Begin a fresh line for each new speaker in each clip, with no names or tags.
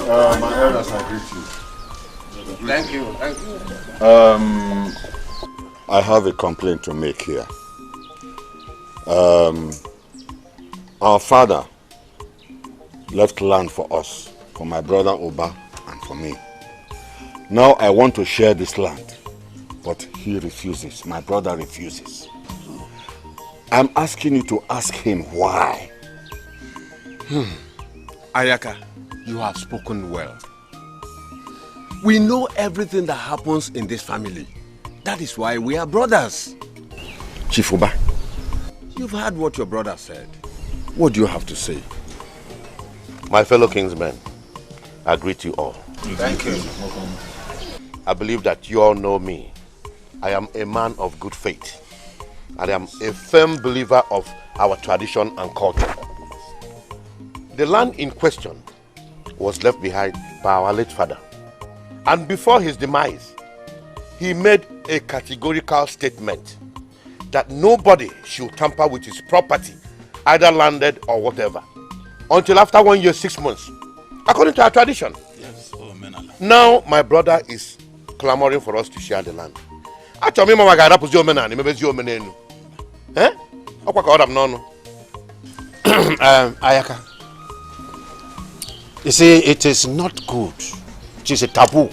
My elders, I greet you.
Thank you.
I have a complaint to make here. Our father left land for us, for my brother Oba and for me. Now I want to share this land, but he refuses. My brother refuses. I'm asking you to ask him why.
Ayaka, you have spoken well. We know everything that happens in this family. That is why we are brothers.
Chief Oba,
you've heard what your brother said. What do you have to say?
My fellow kingsmen, I greet you all.
Thank you.
I believe that you all know me. I am a man of good faith. I am a firm believer of our tradition and culture. The land in question was left behind by our late father. And before his demise, he made a categorical statement that nobody should tamper with his property, either landed or whatever, until after 1 year, 6 months, according to our tradition.
Yes.
Now my brother is clamoring for us to share the land.
Ayaka, you see, it is not good. It is a taboo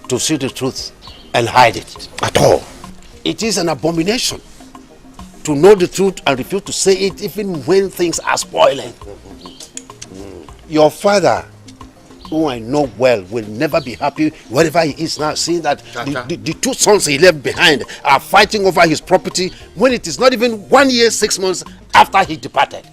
to see the truth and hide it at all. It is an abomination to know the truth and refuse to say it even when things are spoiling. Your father, who I know well, will never be happy wherever he is now, seeing that the two sons he left behind are fighting over his property when it is not even 1 year, 6 months after he departed.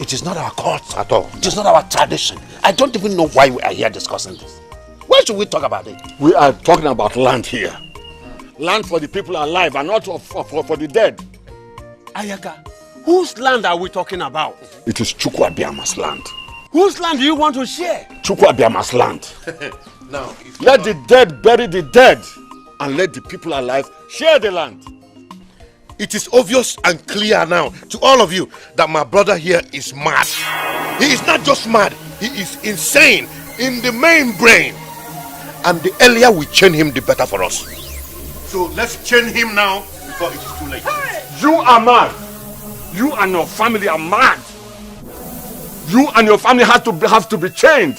It is not our cult at all. It is not our tradition. I don't even know why we are here discussing this. Why should we talk about it?
We are talking about land here. Land for the people alive and not for the dead.
Ayaka, whose land are we talking about?
It is Chukwuabiama's land.
Whose land do you want to share?
Chukwuabiama's land.
Now,
let the dead bury the dead and let the people alive share the land.
It is obvious and clear now to all of you that my brother here is mad. He is not just mad, he is insane in the main brain. And the earlier we chain him, the better for us. So let's chain him now before it is too late.
You are mad. You and your family are mad. You and your family have to be chained.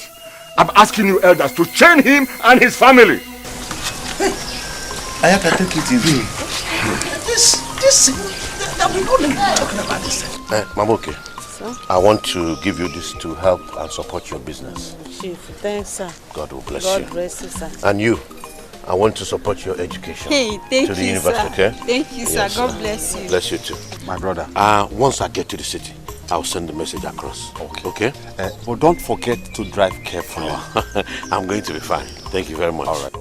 I'm asking you elders to chain him and his family.
Hey, Ayaka, take it easy. We don't need talking about this.
Mamoke, I want to give you this to help and support your business.
Chief, thanks, sir.
God will bless you.
God bless you, sir.
And you, I want to support your education.
Hey, thank
to the
you,
university,
sir.
okay?
Thank you, sir.
Yes,
God bless you.
Bless you too.
My brother.
Once I get to the city, I'll send the message across. Okay?
But don't forget to drive carefully.
I'm going to be fine. Thank you very much.
All right.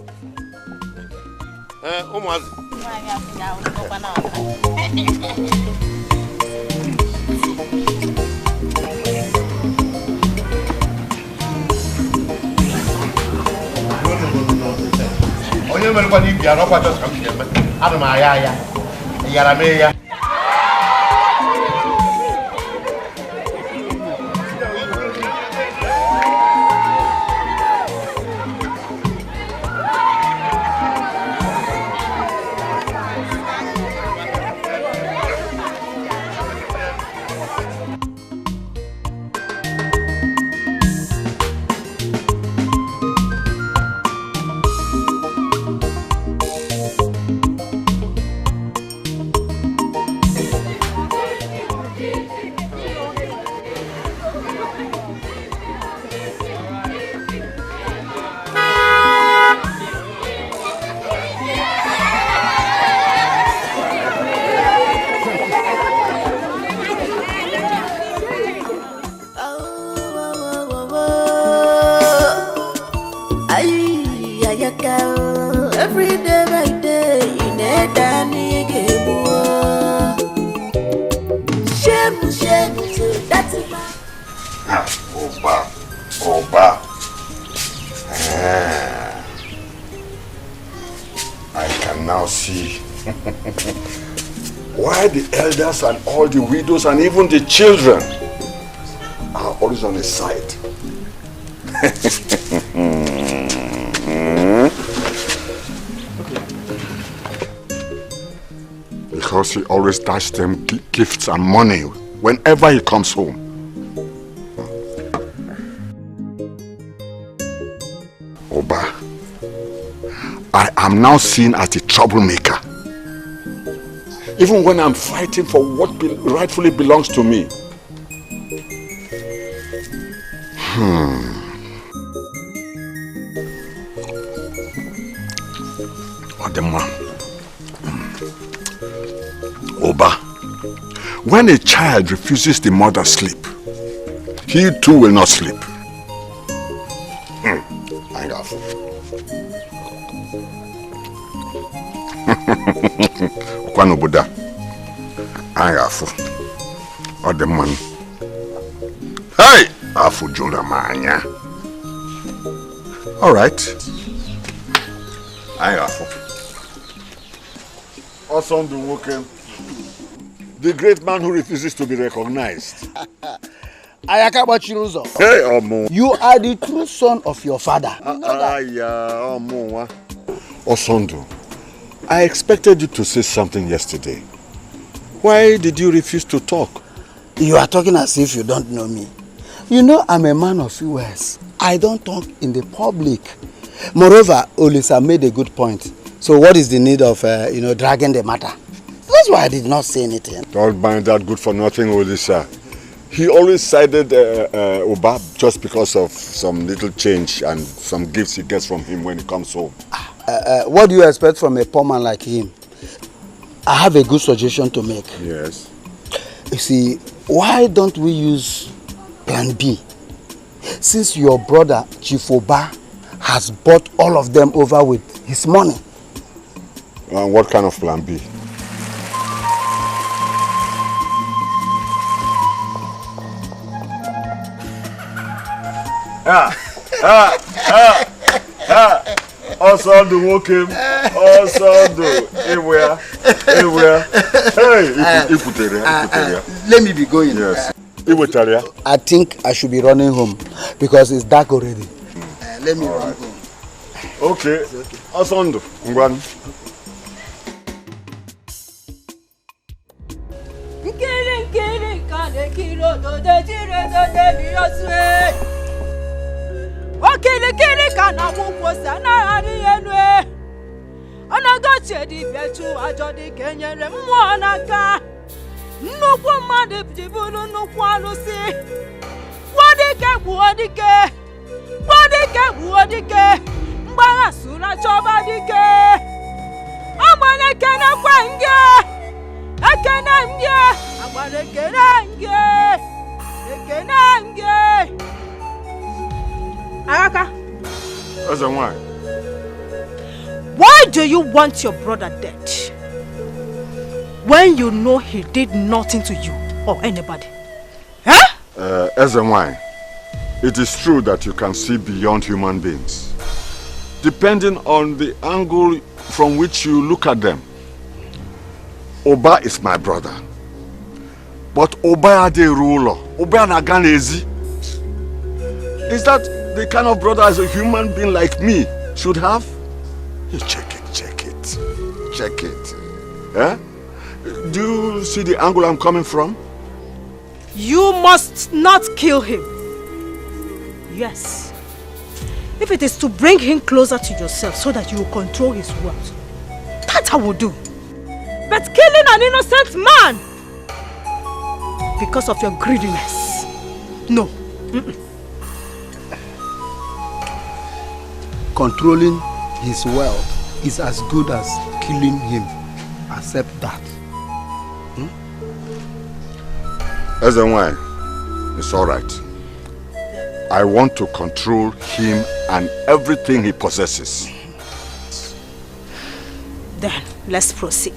Onye mere kwa n'ibia n'ọkwa just come here. Ana m aya yara me ya.
Every day by day, in a danny game. Shame, that's it.
Oba. I can now see why the elders and all the widows and even the children are always on his side. Because he always dashes them gifts and money whenever he comes home. Oba, I am now seen as a troublemaker. Even when I'm fighting for what rightfully belongs to me. Oba, when a child refuses the mother's sleep, he too will not sleep. Kwanobuda, Angafu, or the man. Hey, Afu Jula Manya. All right, Angafu. Awesome, the great man who refuses to be recognized.
Ayakabachiruzo.
Hey, Omo.
You are the true son of your father.
Omo. Osondu, I expected you to say something yesterday. Why did you refuse to talk?
You are talking as if you don't know me. You know I'm a man of few words. I don't talk in the public. Moreover, Olisa made a good point. So what is the need of, dragging the matter? That's why I did not say anything.
Don't mind that good for nothing, Olisa. He always sided Oba just because of some little change and some gifts he gets from him when he comes home.
What do you expect from a poor man like him? I have a good suggestion to make.
Yes.
You see, why don't we use plan B? Since your brother, Chief Oba, has bought all of them over with his money.
What kind of plan B? Also do walking. Also do everywhere. Hey,
let me be going.
Yes.
I think I should be running home because it's dark already. Let me run home.
Okay. Also do.
Okele kana mukwo sana ari enwe Onago chedi betu ajodi kenyere mmụọ n'aka Nnukwu mmadụ jiburu nnukwu alụsị Wadike gbuo dike Mgbagha sura chọba dike Agbale kene kwenge Ekene mge Agbale kene nge Araka.
As a why?
Why do you want your brother dead? When you know he did nothing to you or anybody? Huh?
As a why? It is true that you can see beyond human beings. Depending on the angle from which you look at them. Oba is my brother. But Oba is the ruler. Oba Naganezi. Is that the kind of brother as a human being like me should have? You check it. Eh? Do you see the angle I'm coming from?
You must not kill him. Yes. If it is to bring him closer to yourself so that you will control his words, that I will do. But killing an innocent man because of your greediness, no.
Controlling his wealth is as good as killing him. Accept that.
As and why? It's all right. I want to control him and everything he possesses.
Then, let's proceed.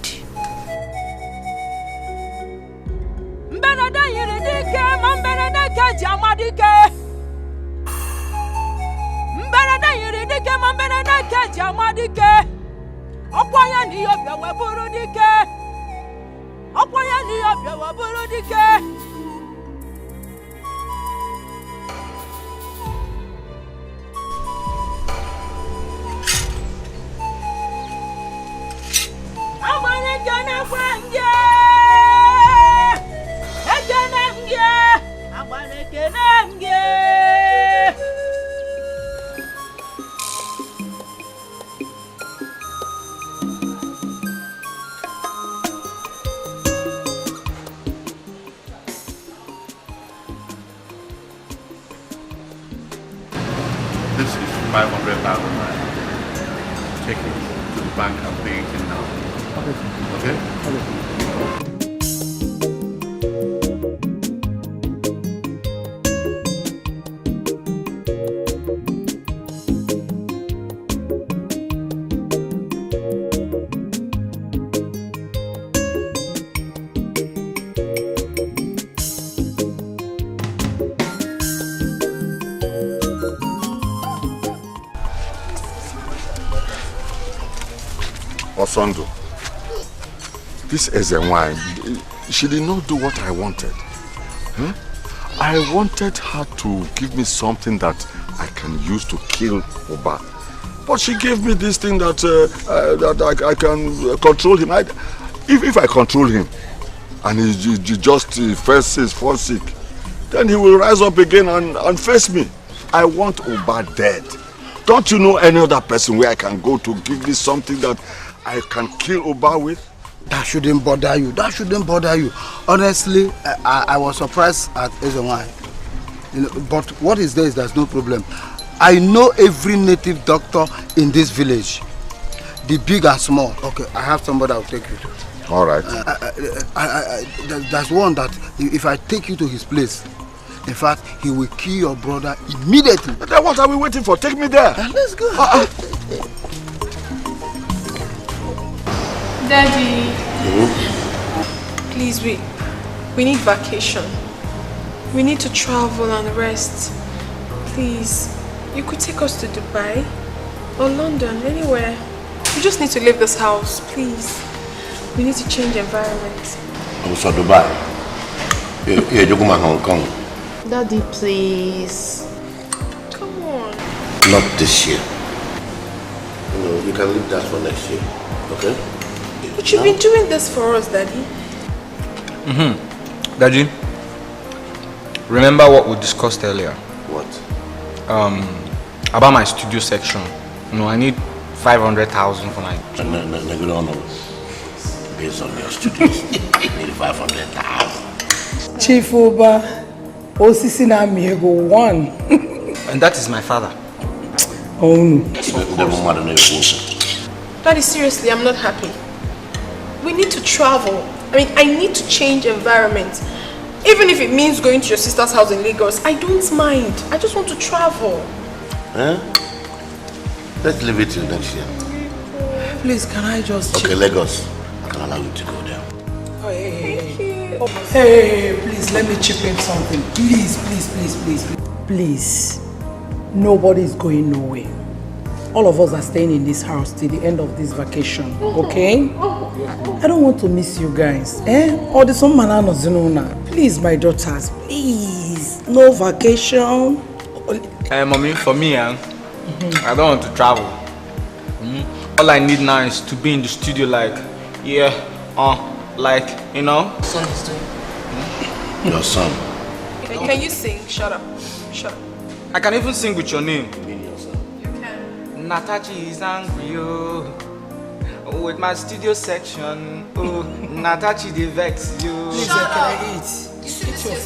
500,000 naira. Take it to the bank and pay it in now. Okay?
Osondo, this is a wine. She did not do what I wanted. I wanted her to give me something that I can use to kill Oba. But she gave me this thing that I can control him. If I control him and he just falls sick, then he will rise up again and face me. I want Oba dead. Don't you know any other person where I can go to give me something that I can kill Oba with?
That shouldn't bother you. That shouldn't bother you. Honestly, I was surprised at Ezewine. But what is there's no problem. I know every native doctor in this village. The big and small. Okay, I have somebody I'll take you to.
All right.
There's one that if I take you to his place, in fact, he will kill your brother immediately.
Then what are we waiting for? Take me there.
Let's go.
Daddy, please, we need vacation. We need to travel and rest. Please, you could take us to Dubai or London, anywhere. We just need to leave this house, please. We need to change environment.
Also Dubai. You're going to Hong Kong.
Daddy, please. Come on.
Not this year. You can leave that for next year. Okay?
But you've been doing this for us, Daddy.
Daddy, remember what we discussed earlier?
What?
About my studio section. I need 500,000 for my...
No. Based on your studios, you need 500,000.
Chief Oba, Osisi na Miego 1.
And that is my father.
Oh no.
Daddy, seriously, I'm not happy. We need to travel. I need to change environment. Even if it means going to your sister's house in Lagos, I don't mind. I just want to travel.
Let's leave it till next year.
Please, can I just...
Okay, Lagos. I can allow you to go there.
Hey, please, let me chip in something. Please. Please. Nobody's going nowhere. All of us are staying in this house till the end of this vacation, okay? I don't want to miss you guys, Or the some manana zinona. Please, my daughters, please. No vacation.
Mommy, for me, I don't want to travel. All I need now is to be in the studio
Son is doing.
Your son.
Can you sing? Shut up.
I can even sing with your name.
You can.
Natachi is angry, with my studio section. Natachi they vex you.
Shut up.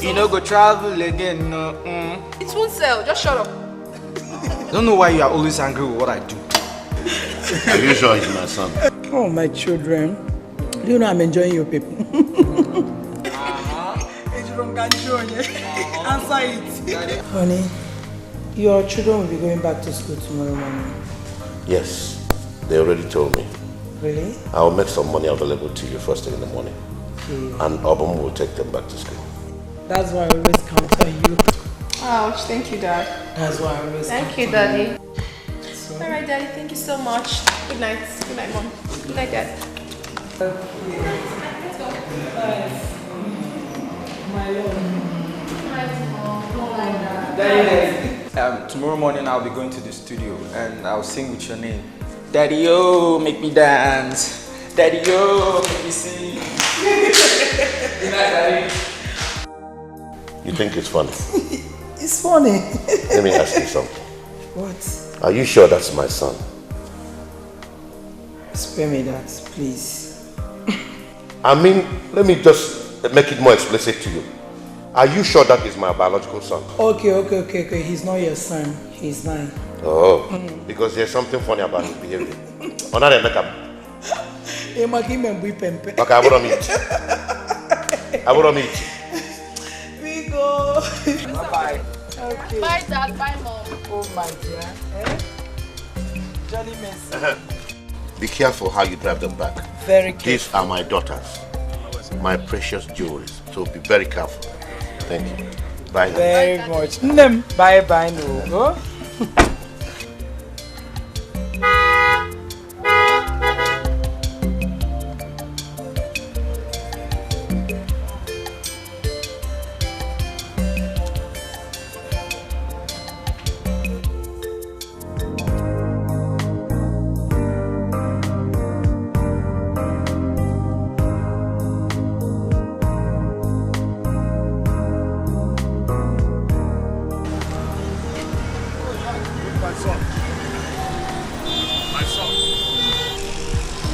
You know go travel again.
It won't sell. Just shut up.
I don't know why you are always angry with what I do.
Are you sure he's my son?
Oh, my children. Do you know I'm enjoying your people? Answer it. Honey, your children will be going back to school tomorrow morning.
Yes, they already told me.
Really?
I'll make some money available to you first thing in the morning. Okay. And Obum will take them back to school.
That's why I always count on you.
Ouch, thank you, Dad.
That's why I always count on you.
Thank you, Daddy. So. Alright, Daddy, thank you so much. Good night. Good night, Mom. Good night, Dad.
Let's go. My love.
Tomorrow morning I'll be going to the studio and I'll sing with your name. Daddy-o, make me dance. Daddy-o, make me sing. Good night, Daddy.
You think it's funny?
It's funny.
Let me ask you something.
What?
Are you sure that's my son?
Spare me that, please.
Let me just make it more explicit to you. Are you sure that is my biological son?
Okay. He's not your son. He's mine.
Oh, because there's something funny about his behavior. Oh, now they make up. Okay, I wouldn't meet.
We go. Bye-bye. Okay.
Bye, Dad. Bye, Mom.
Oh, my dear. Jolly mess.
Be careful how you drive them back.
Very careful.
These are my daughters, my precious jewels. So be very careful. Thank you. Bye.
Very much. Bye-bye, no.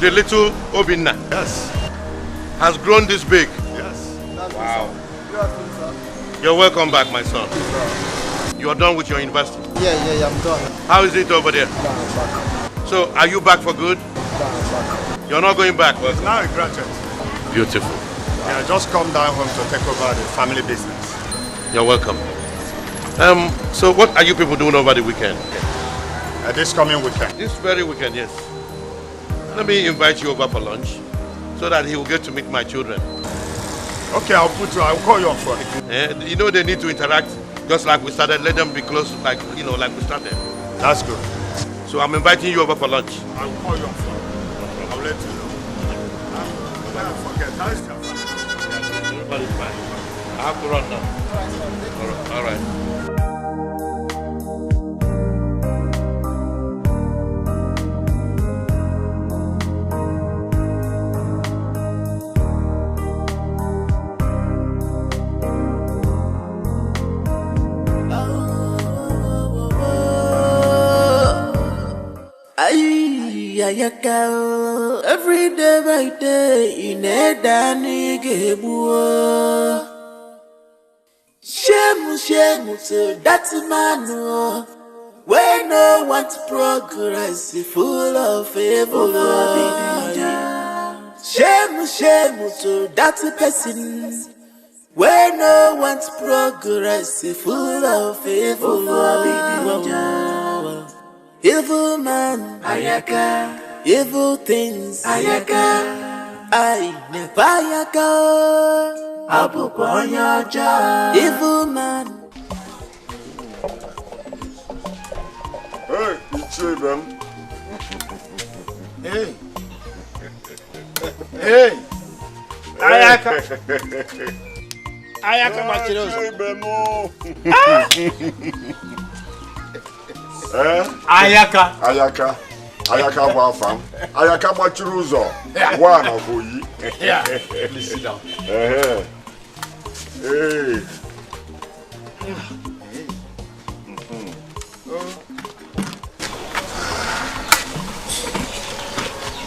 The little Obinna,
yes,
has grown this big.
Yes.
Wow. You're welcome back, my son. You are done with your university?
Yeah, I'm done.
How is it over there? So, are you back for good? You're not going back?
Well, now a graduate.
Beautiful.
Yeah, just come down home to take over the family business.
You're welcome. So what are you people doing over the weekend?
This coming weekend?
This very weekend, yes. Let me invite you over for lunch so that he will get to meet my children.
Okay, I'll call you on phone.
You know they need to interact just like we started. Let them be close like we started.
That's good.
So I'm inviting you over for lunch.
I'll call you on phone. I'll let you know. Don't forget, how is your family?
Everybody's fine. I have to run now. All right.
Every day by day in a Danny Gebu. Shame to that man when no one's progress is full of evil. Shame to that person when no one's progress is full of evil. Evil man, Ayaka. Evil things, Ayaka. I never Ayaka. Abukwanya. Evil man.
Hey, it's them.
Hey. Hey. Ayaka. Ayaka Machiroso.
Ayaka Wafam. Ayaka Machiruzo. One of you.
Yeah. Please sit down.
Hey.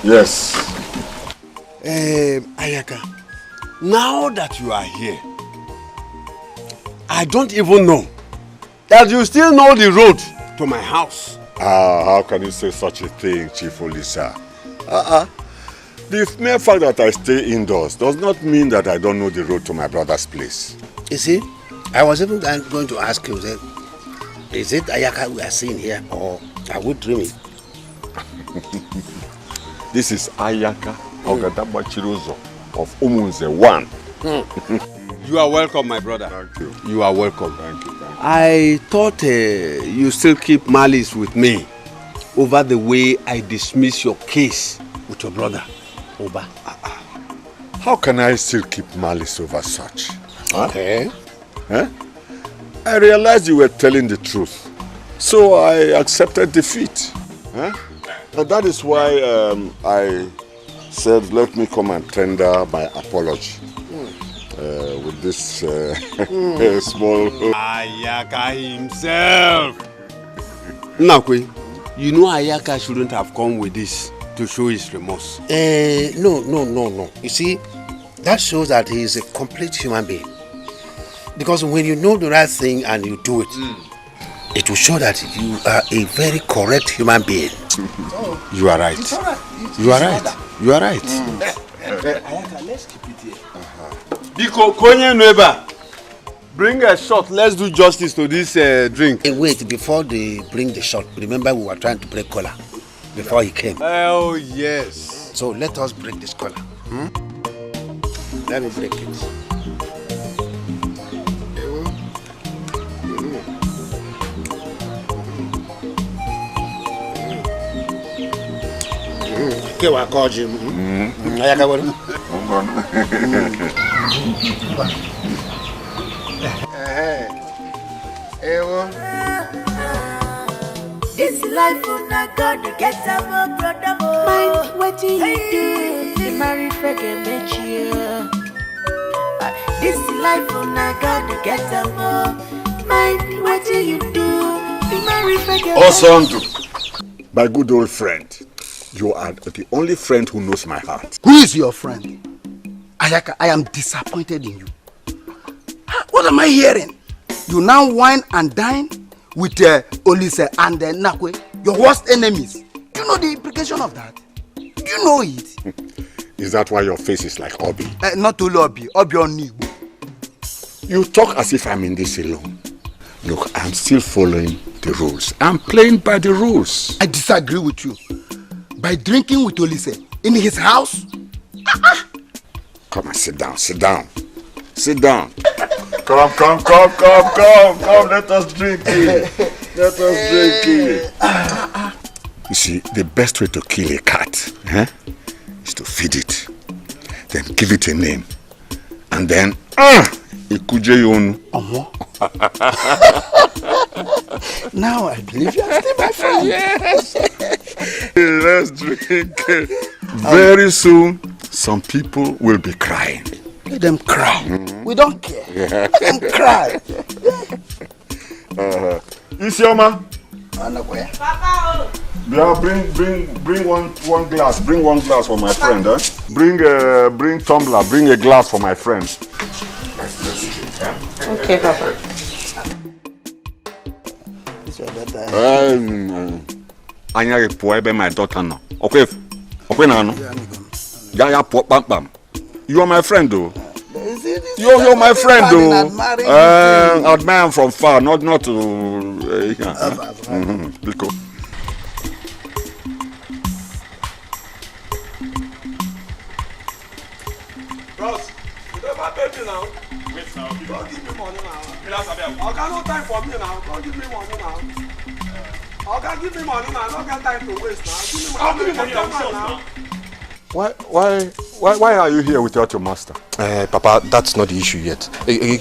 Yes.
Ayaka, now that you are here, I don't even know that you still know the road to my house.
How can you say such a thing, Chief Olisa? The mere fact that I stay indoors does not mean that I don't know the road to my brother's place.
You see, I was even going to ask you, is it Ayaka we are seeing here, or are we dreaming?
This is Ayaka Ogadaba Chirozo of Umunze 1.
You are welcome, my brother.
Thank you.
You are welcome.
Thank you.
I thought you still keep malice with me over the way I dismiss your case with your brother, Oba.
How can I still keep malice over such?
Okay.
Huh? I realized you were telling the truth, so I accepted defeat. Huh? And that is why I said, let me come and tender my apology. With this small...
Ayaka himself! Nakwe, you know Ayaka shouldn't have come with this to show his remorse. No. You see, that shows that he is a complete human being. Because when you know the right thing and you do it, it will show that you are a very correct human being. You are right. You are right. You are right.
Let's keep it here.
Biko, Konye Neighbor, bring a shot. Let's do justice to this drink.
Hey, wait, before they bring the shot, remember we were trying to break collar before he came.
Oh, yes.
So let us break this collar. Let me break it. Okay, I called you.
This life on a God to get some brother. Mind what you do, the married figure met you. This life on a God to get some mind what you do, the married figure.
Awesome, my good old friend. You are the only friend who knows my heart.
Who is your friend? Ayaka, I am disappointed in you. What am I hearing? You now wine and dine with Olise and Nakwe, your worst enemies. Do you know the implication of that? Do you know it?
Is that why your face is like Obi?
Not to Obi, Obi on you.
You talk as if I'm in this alone. Look, I'm still following the rules. I'm playing by the rules.
I disagree with you. By drinking with Olise in his house?
Come and sit down, sit down. Sit down.
Come, let us drink it. Let us drink it.
You see, the best way to kill a cat is to feed it. Then give it a name. And then, Ikuje
Now I believe you are still my friend.
Yes. Let's drink it. Very soon, some people will be crying.
Let them cry. We don't care. Let them cry.
Isioma.
Papa.
Bring one glass. Bring one glass for my friend. Bring tumbler. Bring a glass for my friend.
Okay, Papa.
Anya repo ebe my daughter now. Okay now no. Ya pop bam. You are my friend though. You're my friend though. Admire from far, not to. Biko.
Bros, you never pay me now. Wait now. Don't give me money now. I got no time for me now. Don't give me money now. Okay, give me money now. I don't got time to waste now. Give me money now.
Why are you here without your master?
Papa, that's not the issue yet.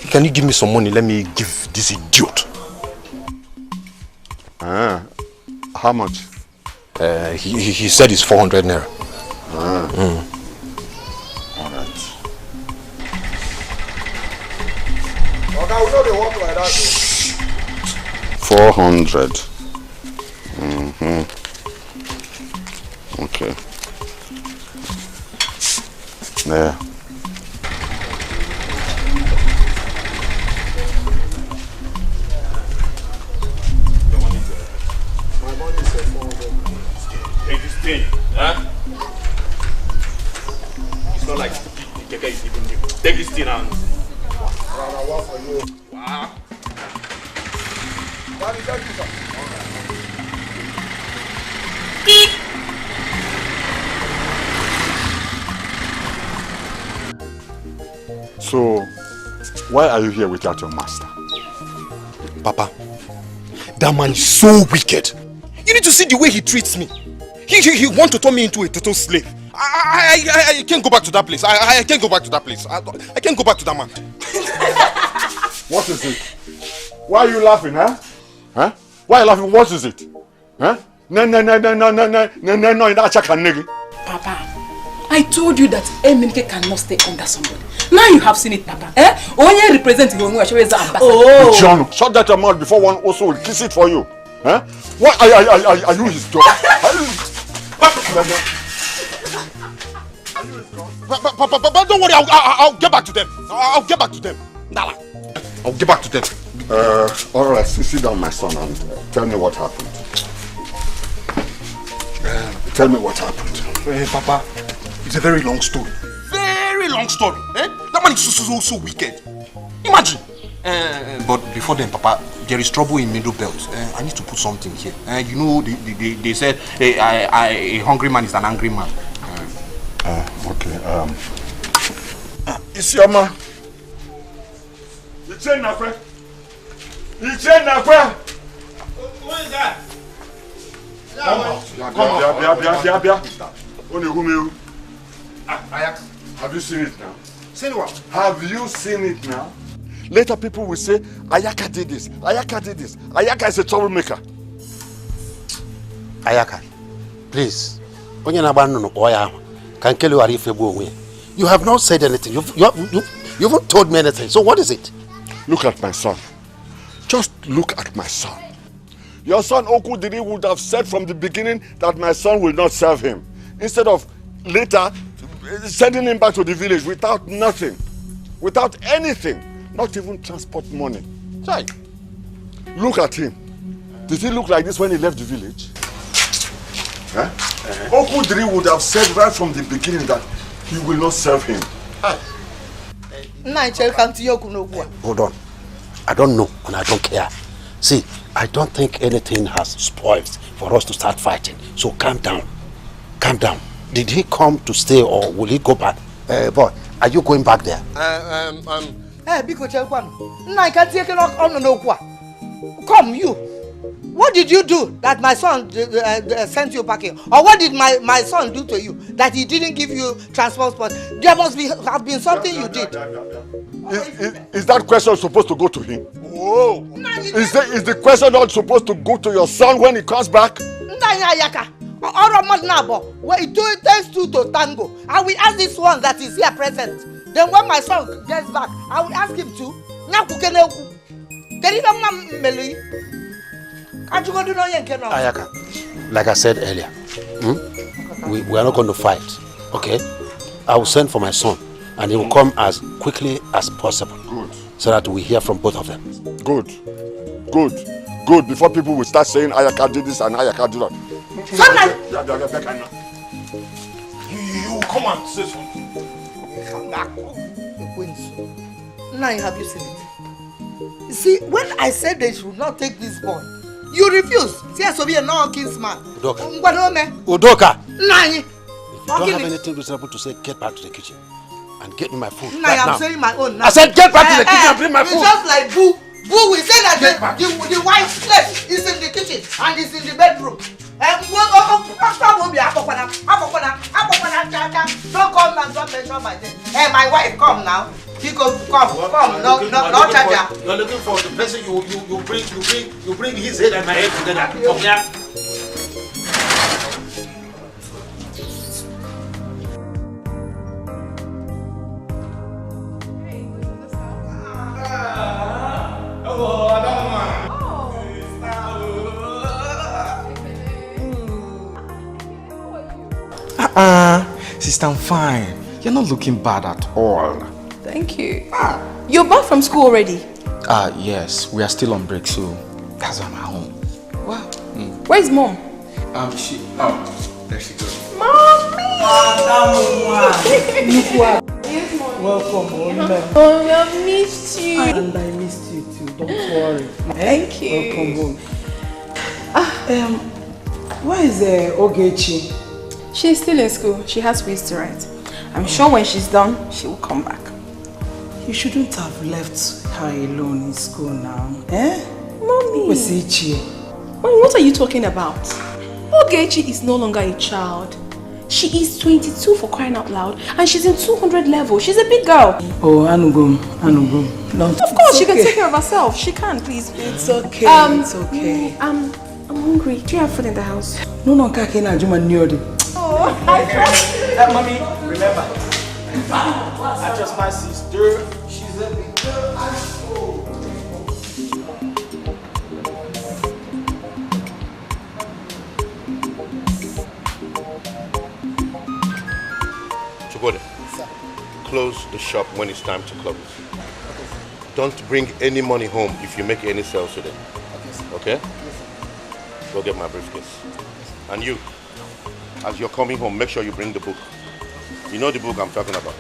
Can you give me some money? Let me give this idiot.
How much?
He said it's 400 naira.
All right.
Okay, we know they walk like that.
400. Okay. Yeah.
My money is 400.
Take this thing, huh? It's not like the decay is even new. Take this thing and...
I work for you.
Wow.
Daddy, thank you, sir.
So, why are you here without your master?
Papa, that man is so wicked. You need to see the way he treats me. He wants to turn me into a total slave. I can't go back to that place. I can't go back to that place. I can't go back to that man.
What is it? Why are you laughing, huh? Why are you laughing? What is it? Huh? No,
Papa, I told you that Eminike cannot stay under somebody. Now you have seen it, Papa. Only representing you as ambassador.
Oh, John, shut that your mouth before one also will kiss it for you. Huh? What are you his dog?
But don't worry, I'll get back to them. I'll get back to them. Nala. I'll get back to them.
All right, sit down, my son, and tell me what happened. Tell me what happened.
Papa, it's a very long story. Very long story. That man is so wicked. Imagine. But before then, Papa, there is trouble in Middle Belt. I need to put something here. You know, they said a hungry man is an angry man.
Okay. Isioma. You change na friend. You change na friend.
Who is that?
Come out. Have you seen it now?
Seen what?
Have you seen it now? Later people will say, Ayaka did this, Ayaka did this. Ayaka is a troublemaker.
Ayaka, please. You have not said anything. You haven't told me anything. So what is it?
Look at my son. Just look at my son. Your son Okudiri would have said from the beginning that my son will not serve him. Instead of later sending him back to the village without nothing. Without anything. Not even transport money. Right. Look at him. Did he look like this when he left the village? Huh? Okudiri would have said right from the beginning that he will not serve him.
Hold on. I don't know and I don't care. See, I don't think anything has spoiled for us to start fighting. So calm down. Calm down. Did he come to stay or will he go back? Boy, are you going back there?
Come, you. What did you do that my son sent you packing? Or what did my son do to you that he didn't give you transport? There must have been something you did.
Is that question supposed to go to him? Whoa! Is the question not supposed to go to your son when he comes back?
Well, it takes two to tango. I will ask this one that is here present. Then when my son gets back, I will ask him to.
Ayaka, like I said earlier, we are not going to fight, okay? I will send for my son and he will come as quickly as possible.
Good.
So that we hear from both of them.
Good. Before people will start saying Ayaka did this and Ayaka did that.
You come and say something.
Now have you seen it? You see, when I said they should not take this boy, you refused. See, I should be a non-kinsman.
Udoka!
Nai!
If you don't have anything reasonable to say, get back to the kitchen and get me my food.
Nai, I'm saying my own now.
I said get back to the kitchen and bring my food.
It's just like Boo. Boo will say that the wife's place is in the kitchen and is in the bedroom. Don't come and don't mention my name. Hey, my wife, come now. Because come, no charge her.
You're looking for the person you bring his head and my head together. Come here.
Sister, I'm fine. You're not looking bad at all.
Thank you. You're back from school already?
Yes. We are still on break, so that's why I'm at home.
Wow. Where's mom?
There she goes.
Mommy!
Welcome,
Oh, I missed you.
And I missed you too. Don't worry.
Thank you.
Welcome home. Where is Ogechi?
She's still in school. She has quiz to write. I'm sure when she's done, she will come back.
You shouldn't have left her alone in school now.
Mommy. Mommy, what are you talking about? Ogechi is no longer a child. She is 22 for crying out loud, and she's in 200 level. She's a big girl.
Oh, Anugum.
Of course, she can take care of herself. She can, please.
It's okay. It's okay.
I'm hungry. Do you have food in the house?
No, Kakena Juma Nyodi.
Oh, I trust you.
Mommy, remember, I trust my sister. She's a big girl.
Chukode, close the shop when it's time to close. don't bring any money home if you make any sales today. Okay? Go get my briefcase. And you, as you're coming home, make sure you bring the book. You know the book I'm talking about.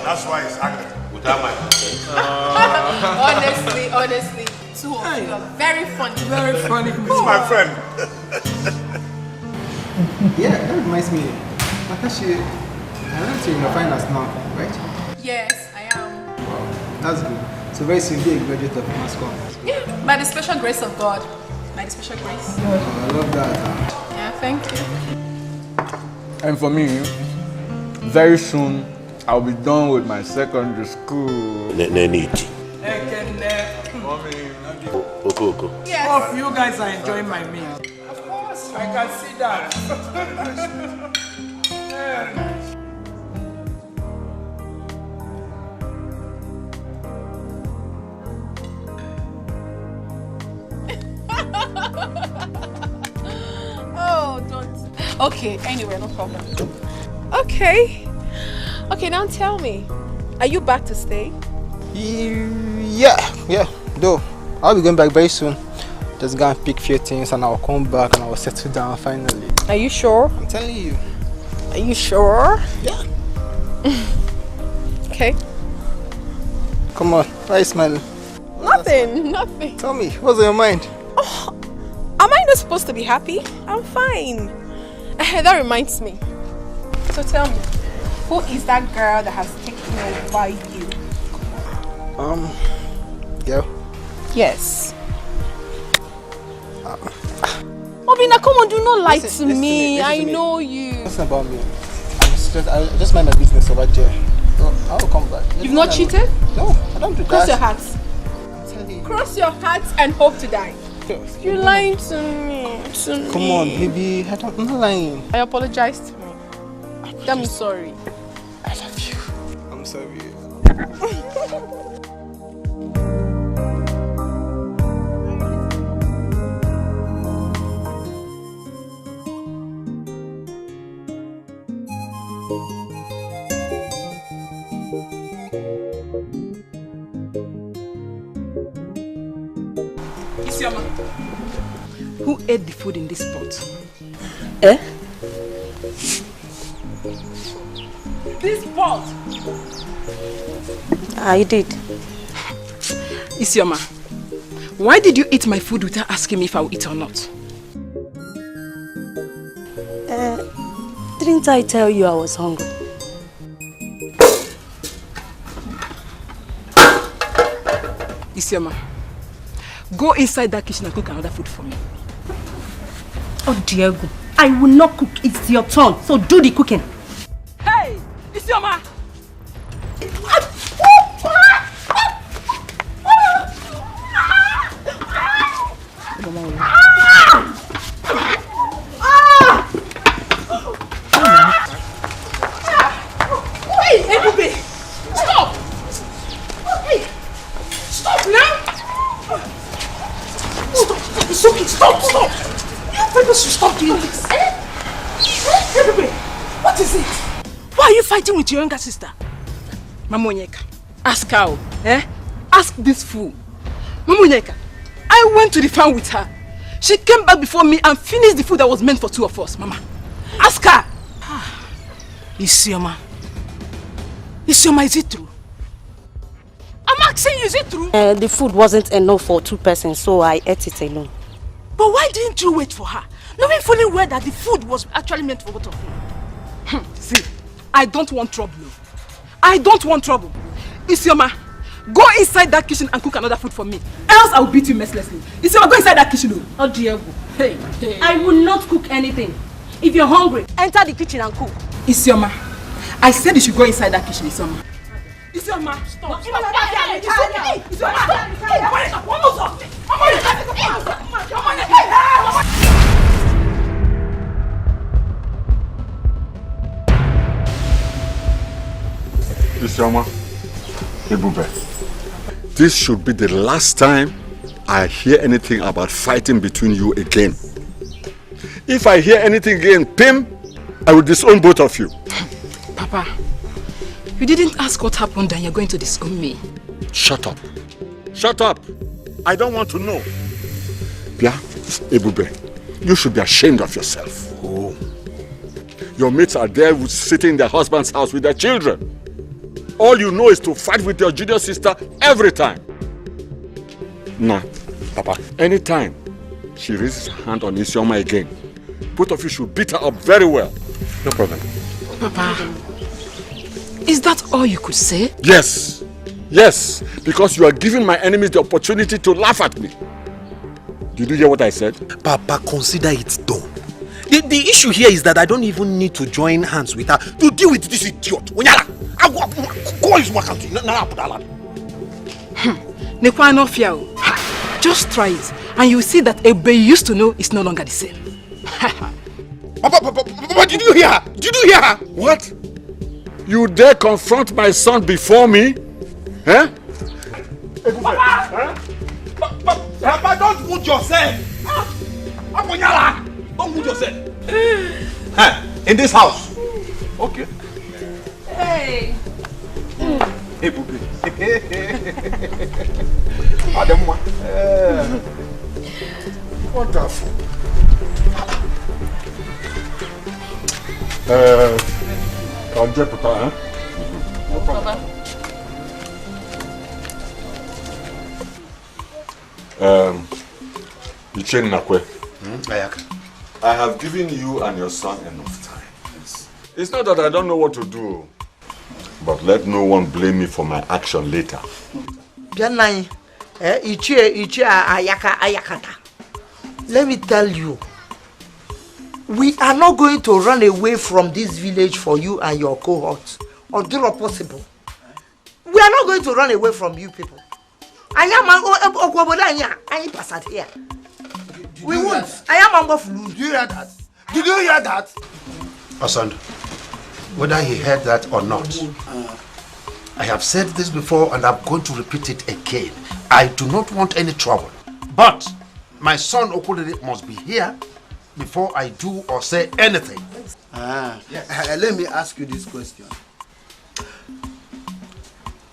That's why it's aggravating.
Without my consent.
Honestly, two of you are very funny.
Very funny.
It's my friend.
Yeah, that reminds me. Matashi, I learned to your finance now, right?
Yes, I am.
Wow, that's good. So very soon you'll be a graduate of mass comm.
Yeah, by the special grace of God. By the special grace.
Oh, I love that.
Yeah, thank you.
And for me, very soon I'll be done with my secondary school.
Neniti.
Oko. Yes. Hope you guys are enjoying my meal. Of course, I can see that.
Oh, don't. Okay, anyway, no problem. Okay, now tell me, are you back to stay?
Yeah, though. I'll be going back very soon. Just go and pick a few things and I'll come back and I'll settle down finally.
Are you sure?
I'm telling you.
Are you sure?
Yeah.
Okay.
Come on, why are you smiling?
Nothing.
Tell me, what's on your mind?
Oh, am I not supposed to be happy? I'm fine. That reminds me. So tell me, who is that girl that has taken over you?
Girl?
Yes. Obina, come on, do not lie to me. I know you.
Listen about me. I just mind my business over there. So I will come back.
You've not cheated?
No, I don't do that.
Cross your hearts. Cross your hearts and hope to die. You're lying to me.
Come on, baby. I'm not lying.
I apologize to me. I'm sorry.
I love you. I'm sorry.
Who ate the food in this pot? This pot!
I did.
Isioma, why did you eat my food without asking me if I will eat or not?
Didn't I tell you I was hungry?
Isioma, go inside that kitchen and cook another food for me.
Oh, Diego, I will not cook. It's your turn, so do the cooking.
Hey, Isioma! Hey, everybody! Stop! Hey, stop now! Stop! You people should stop doing this. Everybody, what is it? Why are you fighting with your younger sister? Mama Onyeka, ask her. Ask this fool. Mama Onyeka, I went to the farm with her. She came back before me and finished the food that was meant for two of us, Mama. Ask her. Isioma, is it true? I'm asking you, is it true?
The food wasn't enough for 2 persons, so I ate it alone.
But why didn't you wait for her? Knowing fully well that the food was actually meant for both of you. See, I don't want trouble. I don't want trouble. Isioma, go inside that kitchen and cook another food for me. Else I will beat you mercilessly. Isioma, go inside that kitchen.
Oh, Diego. Hey. I will not cook anything. If you're hungry, enter the kitchen and cook.
Isioma, I said you should go inside that kitchen, Isioma. Isioma, stop.
Isioma, Ebube, this should be the last time I hear anything about fighting between you again. If I hear anything again, Pim, I will disown both of you.
Papa, you didn't ask what happened and you're going to disown me.
Shut up. Shut up. I don't want to know. Bia, Ebube, you should be ashamed of yourself. Oh. Your mates are there sitting in their husband's house with their children. All you know is to fight with your junior sister every time. Nah, Papa, anytime she raises her hand on Isioma again, both of you should beat her up very well.
No problem.
Papa, is that all you could say?
Yes. Yes, because you are giving my enemies the opportunity to laugh at me. Did you hear what I said?
Papa, consider it done. The issue here is that I don't even need to join hands with her to deal with this idiot.
Just try it, and you will see that Ebe you used to know is no longer the same.
Papa, did you hear her? Did you hear her? What? You dare confront my son before me? Huh?
Papa! Papa, don't put yourself! Don't put yourself! In this house! Okay.
Hey!
Hey, Bubi.
Wonderful. I'll get it, huh?
No problem.
I have given you and your son enough time. Yes. It's not that I don't know what to do, but let no one blame me for my action later.
Let me tell you, we are not going to run away from this village for you and your cohorts, or do not possible. We are not going to run away from you people. I am passed here. We won't. I am of Lulu.
Did you hear that? Did you hear that? Osand, whether he heard that or not, I have said this before and I'm going to repeat it again. I do not want any trouble. But my son Okulere must be here before I do or say anything.
Yes. Let me ask you this question.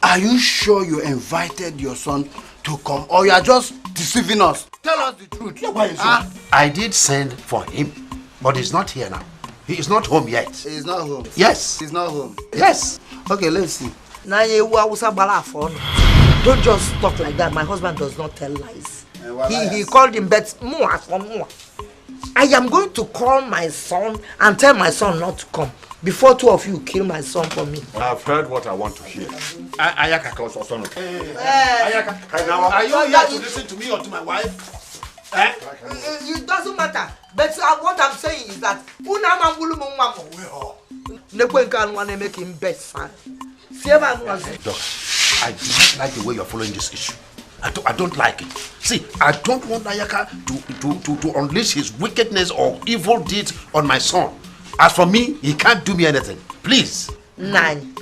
Are you sure you invited your son to come, or you are just deceiving us? Tell us the truth.
I did send for him, but he's not here now. He is not home yet.
He's not home?
Yes.
He's not home?
Yes.
Okay, let's see. Don't just talk like that. My husband does not tell lies. He called him bet more for more. I am going to call my son and tell my son not to come before two of you kill my son for me.
I've heard what I want to hear.
Ayaka,
are you here to listen to me or to my wife?
It doesn't matter. But what I'm saying is that make him best.
Doc, I do not like the way you're following this issue. I don't like it. See, I don't want Ayaka to unleash his wickedness or evil deeds on my son. As for me, he can't do me anything. Please.
9.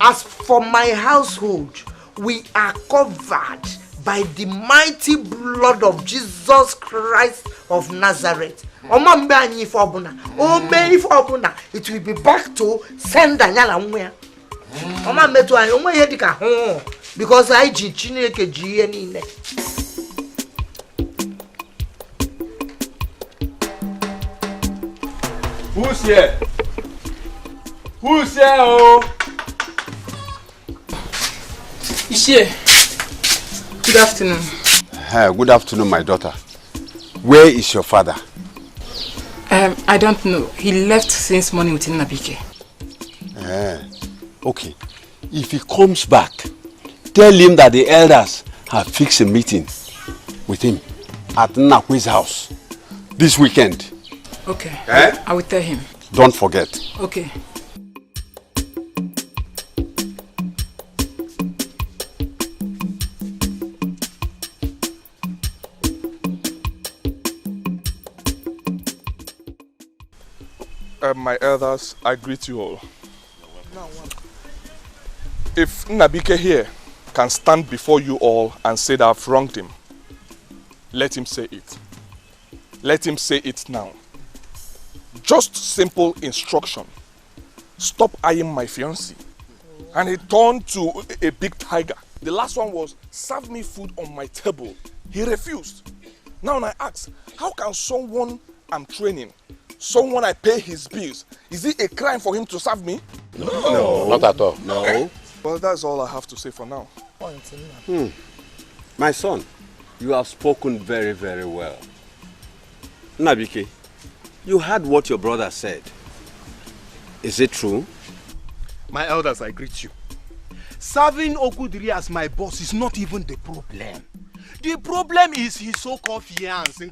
As for my household, we are covered by the mighty blood of Jesus Christ of Nazareth. It will be back to send Daniel. Because I Chineke.
Who's here? Who's here? Oh,
Is here. Good afternoon.
Good afternoon, my daughter. Where is your father?
I don't know. He left since morning with Nabike.
Okay. If he comes back, tell him that the elders have fixed a meeting with him at Nakwe's house this weekend.
Okay. I will tell him.
Don't forget.
Okay.
My elders, I greet you all. If Nabike here can stand before you all and say that I've wronged him, let him say it. Let him say it now. Just simple instruction. Stop eyeing my fiancé. And he turned to a big tiger. The last one was, serve me food on my table. He refused. Now I ask, how can someone I'm training, someone I pay his bills, is it a crime for him to serve me?
No, not at all.
No. Well, that's all I have to say for now.
My son, you have spoken very, very well. Nabike, you heard what your brother said. Is it true?
My elders, I greet you. Serving Okudiri as my boss is not even the problem. The problem is his so-called fiancé.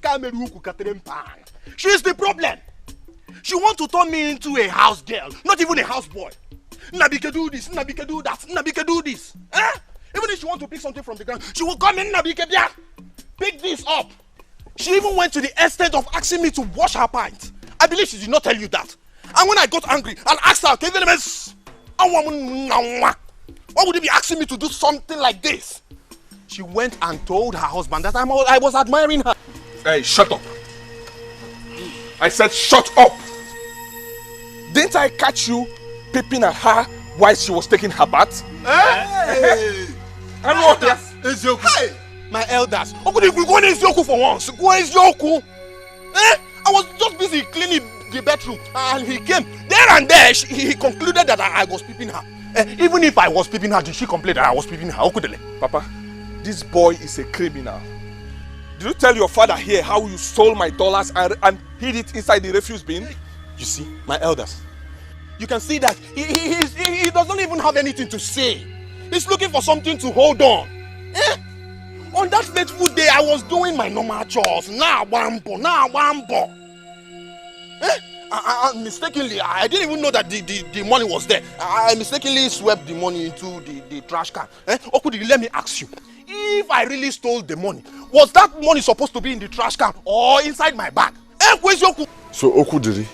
She's the problem. She wants to turn me into a house girl, not even a houseboy. Nabike do this, Nabike do that, Nabike do this. Eh? Even if she wants to pick something from the ground, she will come in, Nabike, pick this up. She even went to the extent of asking me to wash her pint. I believe she did not tell you that. And when I got angry and asked her, why would you be asking me to do something like this? She went and told her husband that I was admiring her.
Hey, shut up. I said shut up. Didn't I catch you peeping at her while she was taking her bath?
Hey! Hey! My elders. Go for once. Go. I was just busy cleaning the bedroom and he came. There and there, he concluded that I was peeping her. Even if I was peeping her, did she complain that I was peeping her?
Papa, this boy is a criminal. Did you tell your father here how you stole my dollars and hid it inside the refuse bin?
You see, my elders, you can see that he doesn't even have anything to say. He's looking for something to hold on. On that fateful day, I was doing my normal chores. Wambo. Mistakenly, I didn't even know that the money was there. I mistakenly swept the money into the trash can. Okudiri, let me ask you. If I really stole the money, was that money supposed to be in the trash can or inside my bag? Where's your
So Okudiri,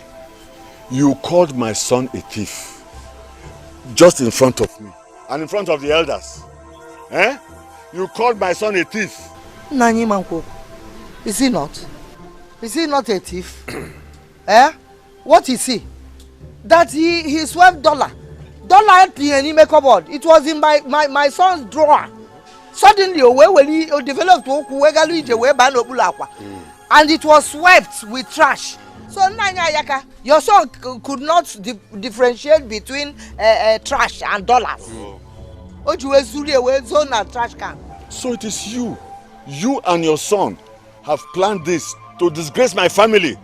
you called my son a thief just in front of me and in front of the elders. You called my son a thief.
Nani Manko, is he not? Is he not a thief? What is he? That he swept dollar empty and he make cupboard. It was in my son's drawer. Suddenly, he developed and it was swept with trash. So Nanya Yaka, your son could not differentiate between trash and dollars. Trash can.
So it is you and your son have planned this to disgrace my family.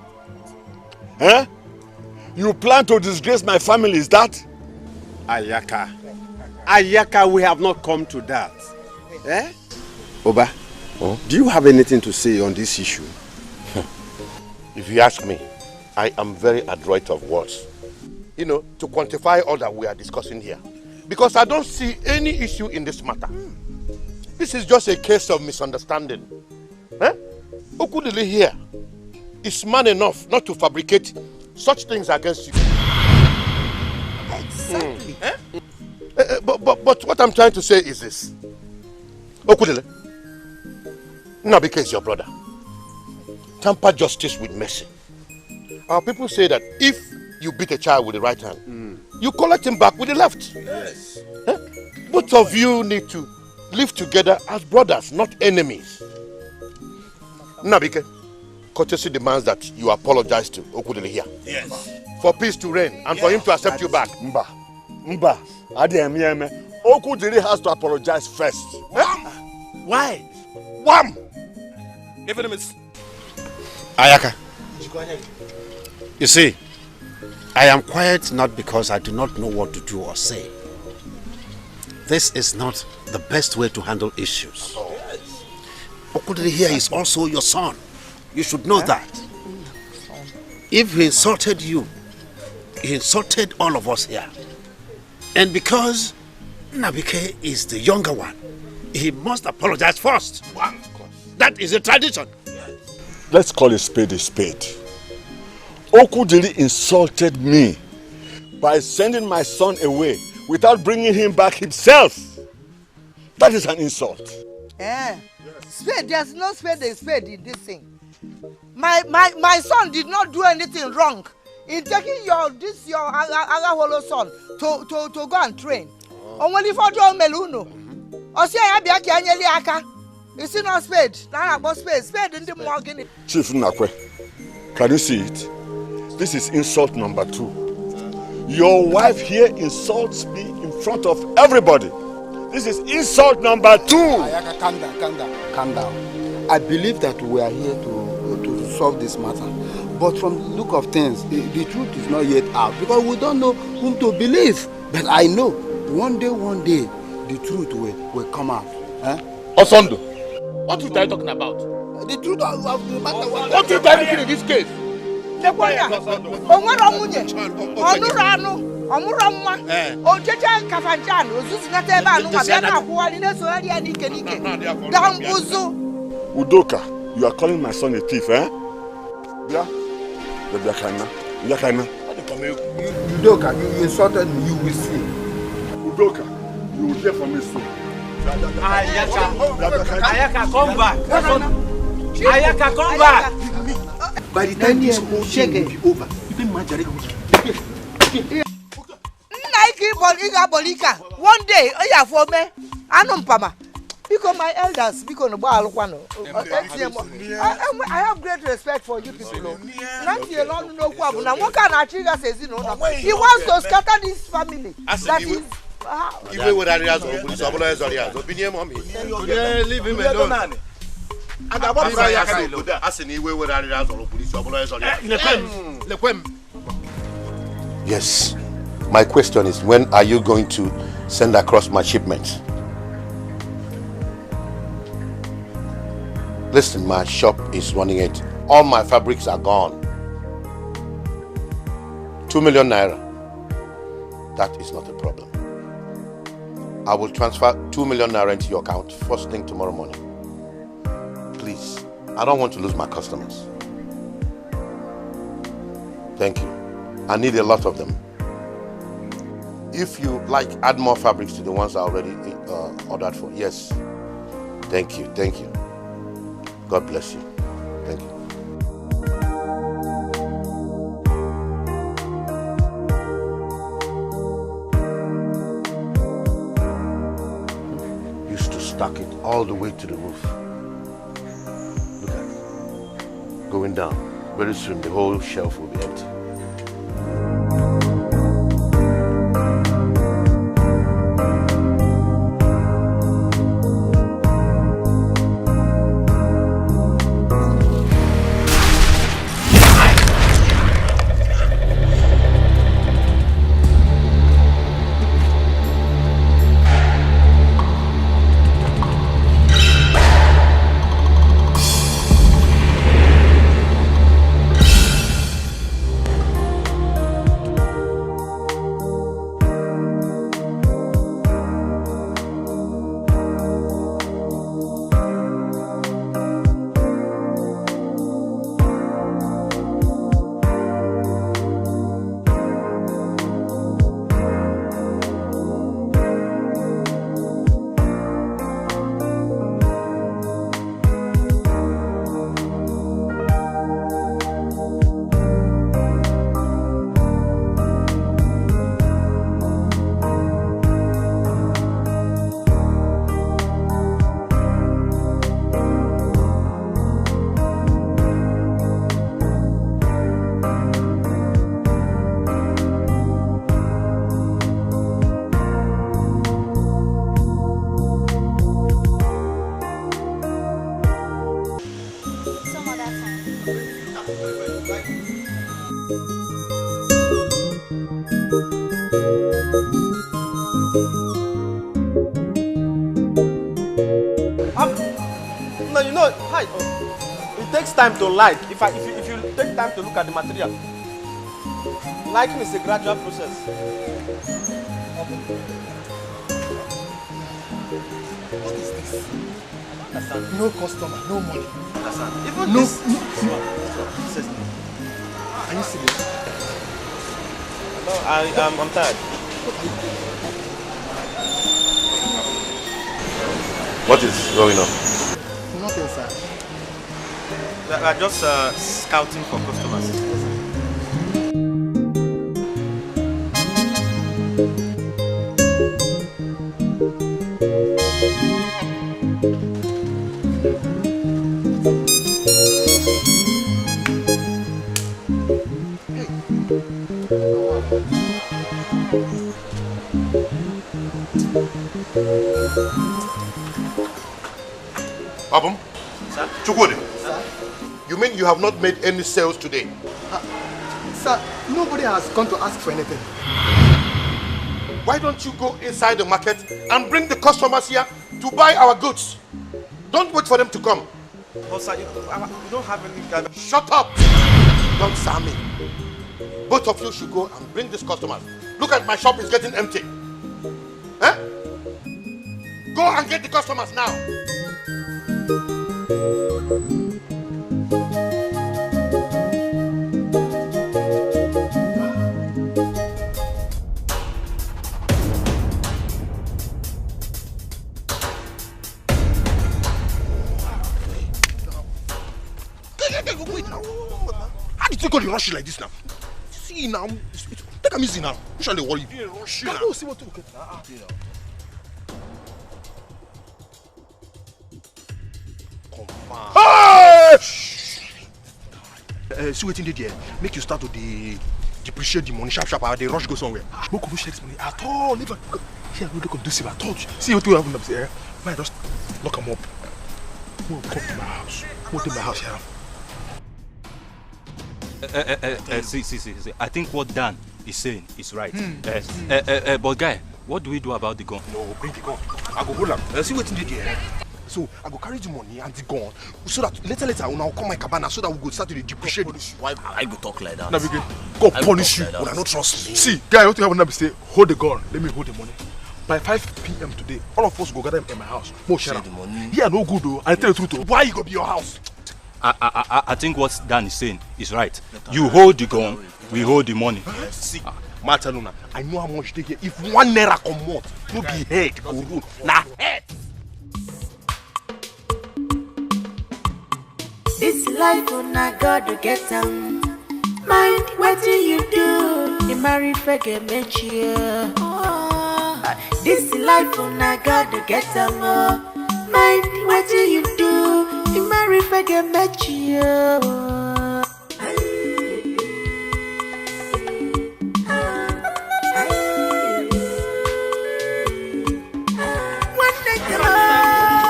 You plan to disgrace my family, is that?
Ayaka, we have not come to that. Oba, do you have anything to say on this issue?
If you ask me, I am very adroit of words. You know, to quantify all that we are discussing here. Because I don't see any issue in this matter. This is just a case of misunderstanding. Okudili here is man enough not to fabricate such things against you.
Exactly.
But what I'm trying to say is this. Okudili, Nabike is your brother. Tamper justice with mercy. Our people say that if you beat a child with the right hand, you collect him back with the left.
Yes.
Both of you need to live together as brothers, not enemies. Nabike, courtesy demands that you apologize to Okudili here.
Yes.
For peace to reign and for him to accept you back.
Mba. Okudili has to apologize first.
Why?
Wham! Give it a miss.
Ayaka, you see, I am quiet not because I do not know what to do or say. This is not the best way to handle issues. Okudili here is also your son. You should know that. If he insulted you, he insulted all of us here. And because Nabike is the younger one, he must apologize first. That is a tradition.
Let's call a spade a spade. Okudili insulted me by sending my son away without bringing him back himself. That is an insult.
Eh? Spade, there's no spade in this thing. My son did not do anything wrong in taking your Agaholo son to go and train. Only for John Meluno. Osia Yabiaki Anyeli Aka. You see no spade. Now about spade in the morgan.
Chief Nakwe, can you see it? This is insult number 2. Your wife here insults me in front of everybody. This is insult number 2.
Ayaka, calm down. I believe that we are here to solve this matter. But from the look of things, the truth is not yet out because we don't know whom to believe. But I know one day, the truth will come out.
Osondo, what truth are you talking about?
The truth of the matter.
What truth are you looking in this case?
Udoka, you are calling my son a thief, eh? Yeah?
Udoka, you insulted me, you will see.
Udoka, you will hear from me soon.
Ayaka, come back. Ayaka, come back.
By the time this whole thing will be over, even Majari will
one day, for me, Anumpama. Because my elders, because I have great respect for you people. Not you alone, no problem. Now, what can Achiga says, he wants to scatter this family. That is.
Leave him alone. Yes. My question is, when are you going to send across my shipments? Listen, my shop is running it. All my fabrics are gone. 2 million naira. That is not a problem. I will transfer 2 million naira into your account first thing tomorrow morning. Please, I don't want to lose my customers. Thank you. I need a lot of them. If you like, add more fabrics to the ones I already ordered for. Yes. Thank you. Thank you. God bless you. Thank you. Used to stack it all the way to the roof. Look at it. Going down. Very soon the whole shelf will be empty.
No, you know, hi. It takes time to like. If you take time to look at the material, liking is a gradual process.
What is this? No customer, no money.
Even
no.
this.
Are you serious?
No, I'm tired.
What is going on?
Nothing, sir.
We are just scouting for customers.
Abum?
Sir?
Chukwudi?
Sir?
You mean you have not made any sales today?
Sir, nobody has come to ask for anything.
Why don't you go inside the market and bring the customers here to buy our goods? Don't wait for them to come.
Oh, sir, you don't have any...
Shut up! Don't sir me. Both of you should go and bring these customers. Look at my shop is getting empty. Eh? Go and get the customers now.
Wait now. How did you go to rush like this now? See now. Take a easy now. You shall worry. Rush now. See what you get now. Hey! See what you did here. Make you start to depreciate the money sharp. The rush go somewhere. No could share this money at all. Never. Here, no conducive at all. See what you have up there. Might just lock them up. Who will come to my house? Who will to my house here?
See. I think what Dan is saying is right. But guy, what do we do about the gun?
No, bring the gun. I go hold am. See what you did here. So I go carry the money and the gun, so that later I will come my cabana so that we go start to depreciate.
Why I go talk like that?
Navigate. Go punish you. When I don't trust me. See, guy, what you have to say? Hold the gun. Let me hold the money. By 5 p.m. today, all of us go gather in my house. More share the money. Yeah, no good though. I tell you the truth. Why you go be your house?
I think what Dan is saying is right. You hold the gun, we hold the money.
See, Mataluna, I know how much they get. If 1 naira come out, no be head go rule. Nah, head.
This life on I gotta get them. Mind what do you do? You marry forget me cheer. This life on I gotta get them. Mind what do you do? You marry forget me cheer.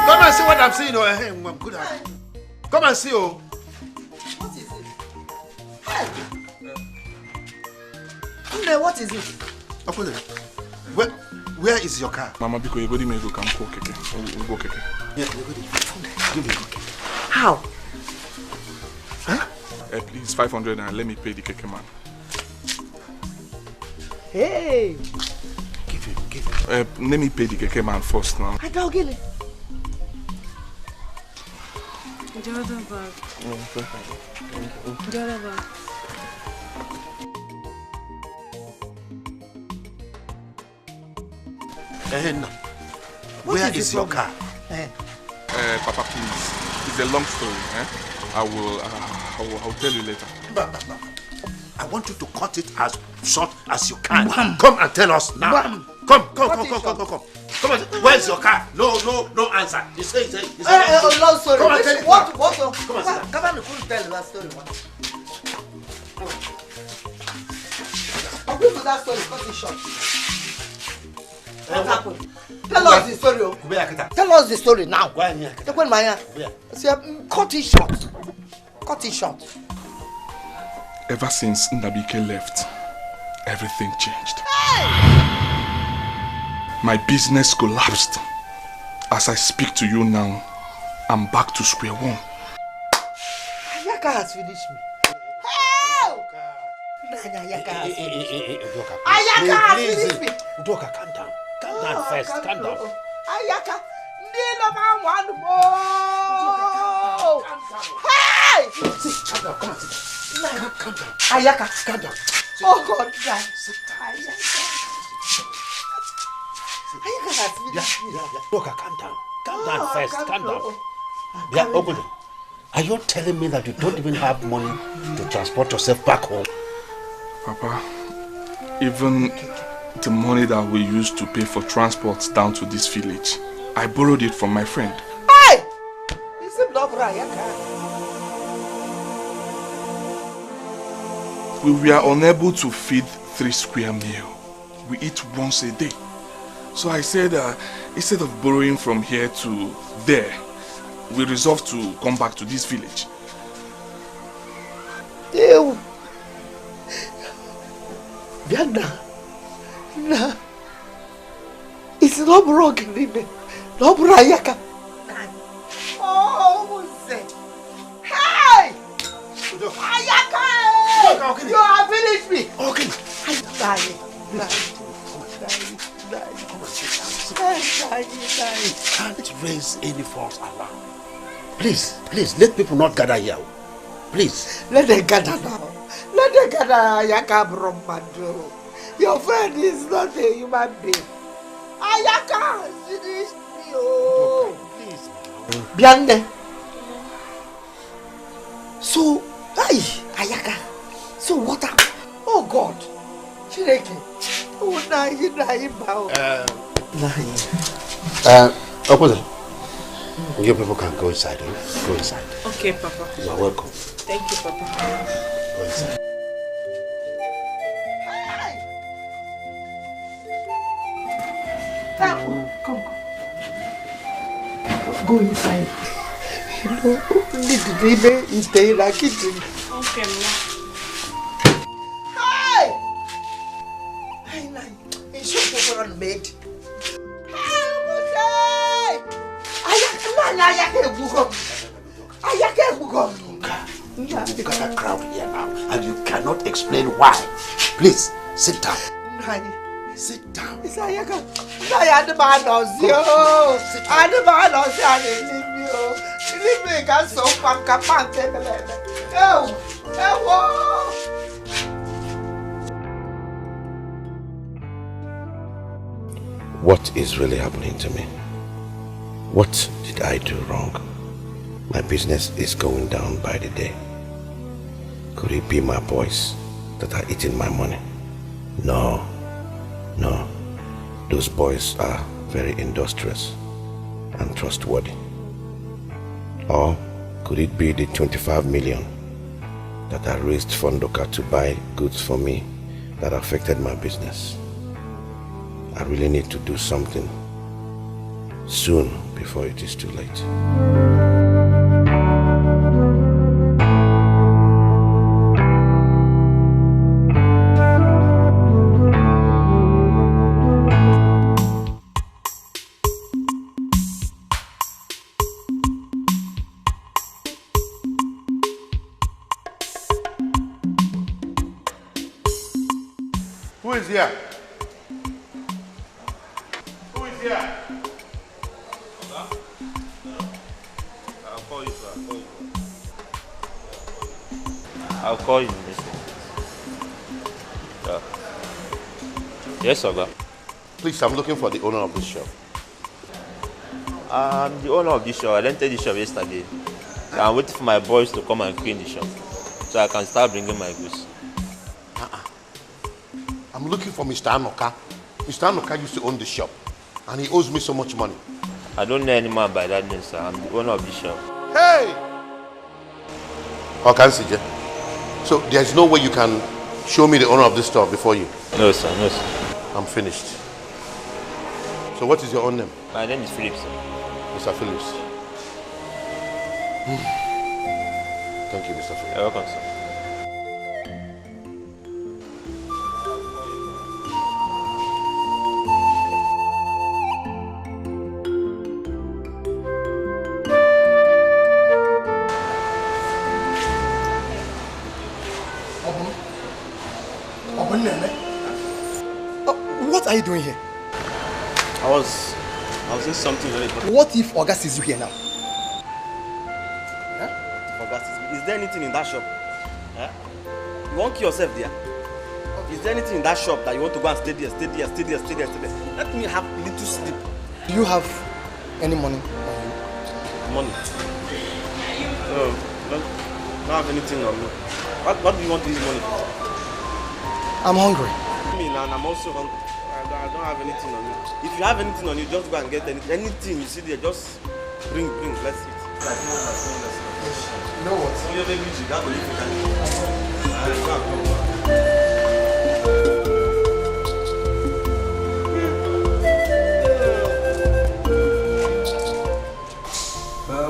Come and see what I'm seeing. I'm good at it. Come and see, oh.
What is it? Hey! Nne, what is it?
Apollo, where is your car?
Mama, because you go to come go keke. We go keke.
Yeah, we go to. Give me go keke.
How?
Huh?
Please, 500 and let me pay the keke man.
Hey!
Give him.
Let me pay the keke man first now.
I don't get it.
The other bag. The other bag.
Where is your car?
Papa, please. It's a long story. I'll tell you later.
I want you to cut it as short as you can. Bam. Come and tell us now. Bam. Come. Come on, where's your car? No answer. You say.
Long story.
Come and tell it.
What?
Come on, sit
Come on, couldn't tell that story. I'll to that story, cut it short. What happened? Tell us the story. Tell us the story now. Cut it short. Cut it short.
Ever since Nabike left, everything changed.
Hey!
My business collapsed. As I speak to you now, I'm back to square one.
Ayaka has finished me. Hell! Ayaka has finished me. Ayaka has finished me.
Udoka, calm down. Calm down first. Calm down.
Ayaka, one more. Hey!
Calm down. Come on, sit. Calm down.
Ayaka,
calm down.
Oh God, guys. Ayaka has finished me.
Udoka, calm down. Calm down first, calm down. Yeah, open it. Are you telling me that you don't even have money to transport yourself back home?
Papa, even the money that we used to pay for transport down to this village, I borrowed it from my friend.
Hey!
We were unable to feed 3 square meals. We eat once a day. So I said, instead of borrowing from here to there, we resolved to come back to this village.
Ew. Bianna. Nah. It's not broken, Rime. No Brayaka. Oh, Mose. Hey! Ayaka! You have finished me.
Okay.
I'm dying.
Can't raise any false alarm. Please, let people not gather here. Please.
Let them gather now. Let them gather, Ayaka Bromado. Your friend is not a human being. Ayaka, finish me, oh.
Please.
Bianne. So, Ayaka. So what happened? Oh God. Chireke. Oh,
Opposite. You people can go inside. Go inside.
Okay, Papa.
You are welcome.
Thank you, Papa.
Go inside.
Come. Go inside. You know, need to stay in the kitchen.
Okay, Ma.
Hey! It's so over on bed.
Look at that crowd here now, and you cannot explain why. Please, sit down. Sit down.
It's Ayaka. I had the man on you. I had the man on you. Leave me, can so punk. Oh.
What is really happening to me? What did I do wrong? My business is going down by the day. Could it be my boys that are eating my money? No. Those boys are very industrious and trustworthy. Or could it be the 25 million that I raised for Ndoka to buy goods for me that affected my business? I really need to do something soon before it is too late.
Who is here? Who is here?
I'll call you, sir. I'll call you, mister. Yes, Oga.
Please, I'm looking for the owner of this shop.
I'm the owner of this shop. I rented this shop yesterday. I'm waiting for my boys to come and clean the shop so I can start bringing my goods.
I'm looking for Mr. Anoka. Mr. Anoka used to own the shop, and he owes me so much money.
I don't know any man by that name, sir. I'm the owner of this shop.
Hey! Okansije. So there's no way you can show me the owner of this store before you?
No, sir. No, sir.
I'm finished. So what is your own name?
My name is Phillips, sir.
Mr. Phillips. Thank you, Mr. Phillips.
You're welcome, sir.
What are you doing here?
I was doing something very important.
What if Oga sees you here now?
Huh? Oga sees me. Is there anything in that shop? Huh? You won't kill yourself there? Okay. Is there anything in that shop that you want to go and stay there? Let me have a little sleep.
Do you have any money on you?
Money? No, don't have anything on me. What do you want to use money for?
I'm hungry.
And I'm also hungry. I don't have anything on me. If you have anything on you, just go and get anything you see there. Just bring. Let's eat.
You know what?
You're the music. That's what you can do.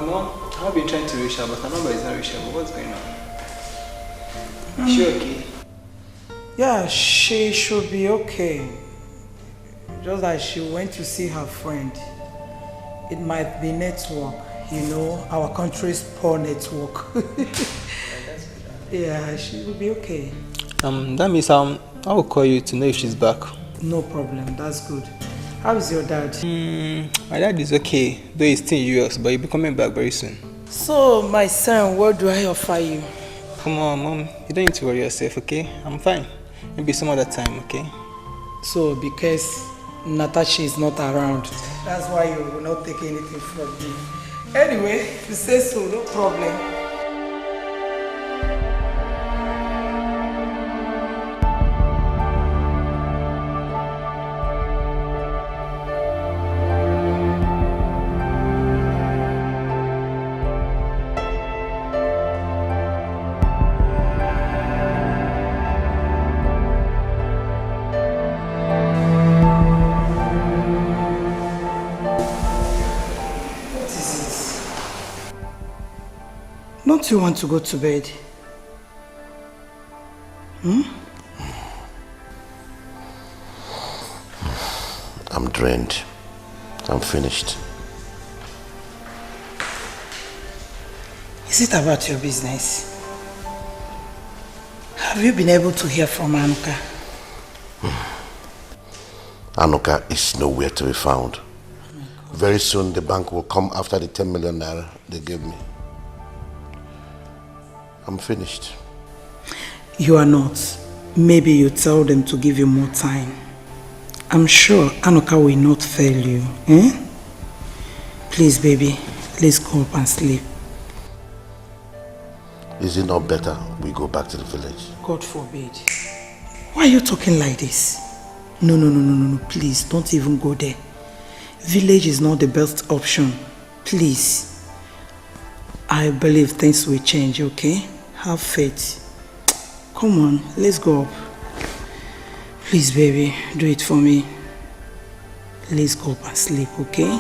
Mom, I've been trying to reach her, but her number is not reachable. What's going on? Is she okay?
Yeah, she should be okay. Just that she went to see her friend. It might be network, you know, our country's poor network. Yeah, she will be okay.
That means I will call you to know if she's back.
No problem, that's good. How is your dad?
My dad is okay, though he's still in US, but he'll be coming back very soon.
So, my son, what do I offer you?
Come on, Mom. You don't need to worry yourself, okay? I'm fine. Maybe some other time, okay?
So, because Natasha is not around, that's why you will not take anything from me. Anyway, if you say so, no problem. Don't you want to go to bed?
I'm drained. I'm finished.
Is it about your business? Have you been able to hear from Anuka?
Anuka is nowhere to be found. Very soon the bank will come after the 10 million naira they gave me. I'm finished.
You are not. Maybe you tell them to give you more time. I'm sure Anuka will not fail you. Please, baby, let's go up and sleep.
Is it not better we go back to the village?
God forbid. Why are you talking like this? No, please, don't even go there. Village is not the best option. Please. I believe things will change, okay? Have faith. Come on, let's go up. Please, baby, do it for me. Let's go up and sleep, okay?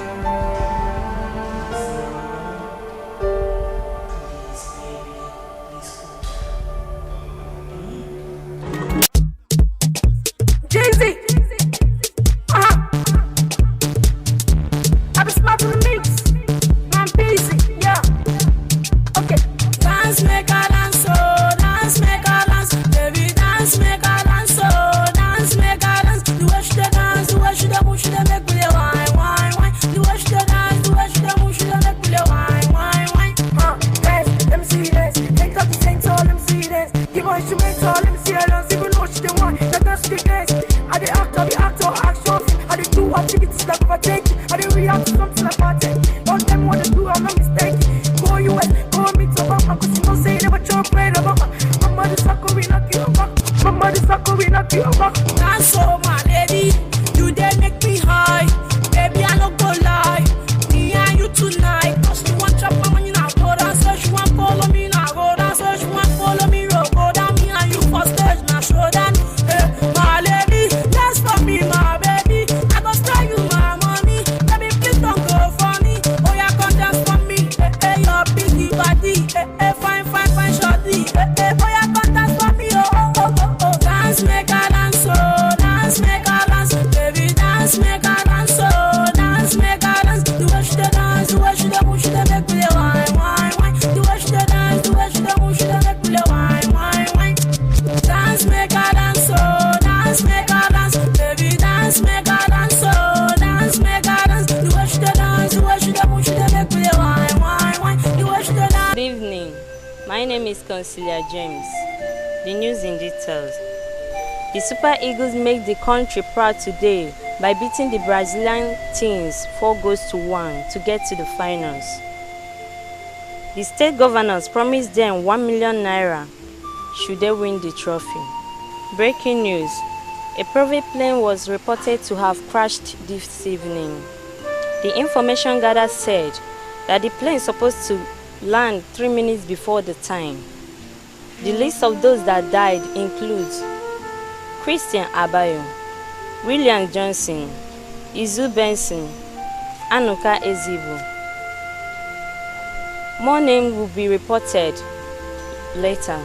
The Super Eagles make the country proud today by beating the Brazilian teams 4-1 to get to the finals. The state governors promised them 1 million naira should they win the trophy. Breaking news: a private plane was reported to have crashed this evening. The information gathered said that the plane is supposed to land 3 minutes before the time. The list of those that died includes Christian Abayo, William Johnson, Izu Benson, Anuka Ezibu. More names will be reported later.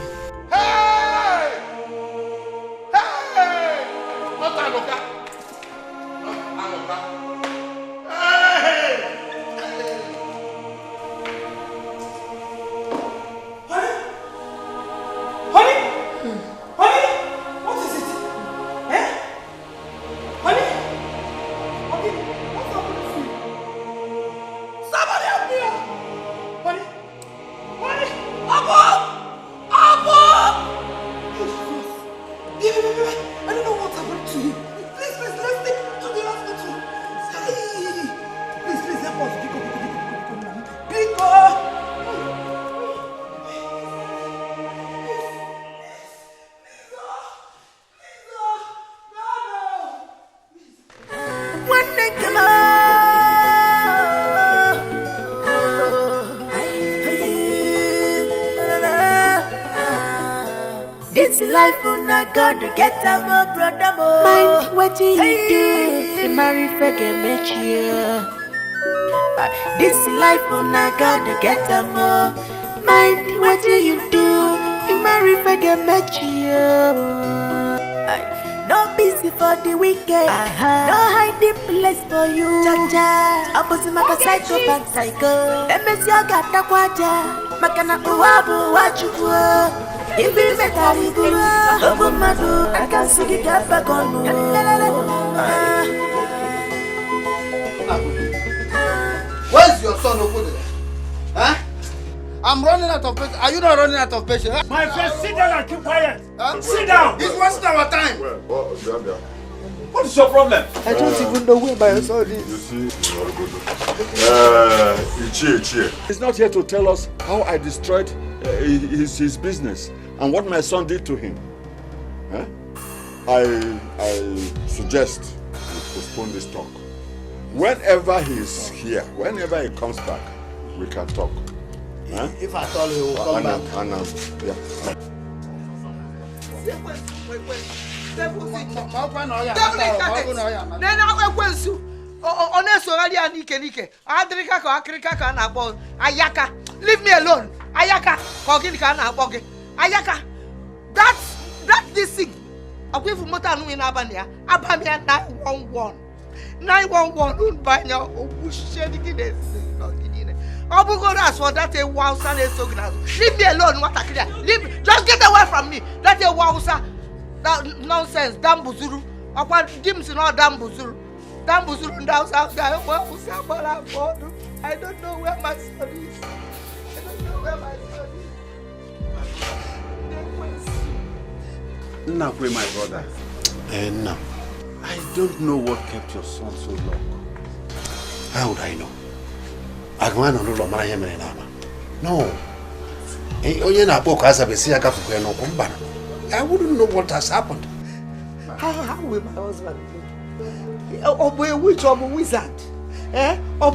This life on a God to get a more brother more. Mind what you do, you marry for get you. This life on a God to get a more. Mind what you do, you marry for get you. No busy for the weekend, no hiding place for you. Opposite my psychopath psycho. MS your gata kwaja, makana uwabu wachuku. If you make a rigura, Obumadu, I can see the gap back on.
Where's your son over there? Huh? I'm running out of patience. Are you not running out of patience?
My friend, sit down and keep quiet. Sit down.
He's wasting our time.
What is your problem?
I don't even know where my son is.
You see, he's not here to tell us how I destroyed his business and what my son did to him. Huh? I suggest we postpone this talk. Whenever he's here, whenever he comes back, we can talk. Huh?
If I told you, he will come back.
Leave me alone. Ayaka, Ayaka, that's this thing. I wait for motor in Abania. Abania 911. 911 Banya Obushedi. Obu go ask for that a wow son is so good. Leave me alone, what I can leave. Just get away from me. That a wow that nonsense, damn buzuru. I want dims in all damn buzuru. Damn buzuru down south there. I don't know where my son is. I don't know where my son is.
Nakwe, my brother. No. I don't know what kept your son so long. How would I know? No. I wouldn't know what has happened.
How will my husband be? A witch or a wizard? Eh? My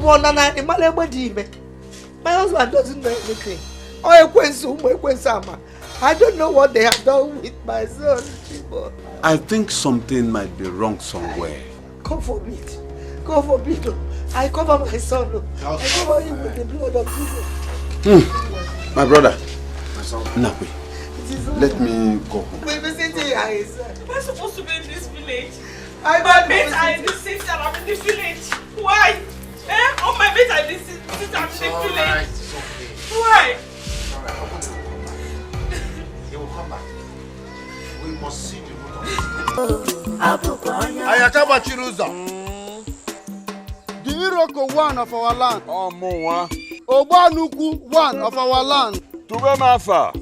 husband doesn't know anything. I don't know what they have done with my son.
I think something might be wrong somewhere.
God forbid. God forbid. I cover my son. I cover him with the blood of Jesus.
My brother. Nakwe. Let me go home.
Wait, listen to your eyes.
Am I supposed to be in this village?
My
mates are in the city and I'm in this village. Why? All my mates are in this city and I'm in this village. Why?
He will come back. We must see the root of it.
Ayakaba Chiruza. The Iroko one of our land. Obanuku one of our land.
Tube Mafa.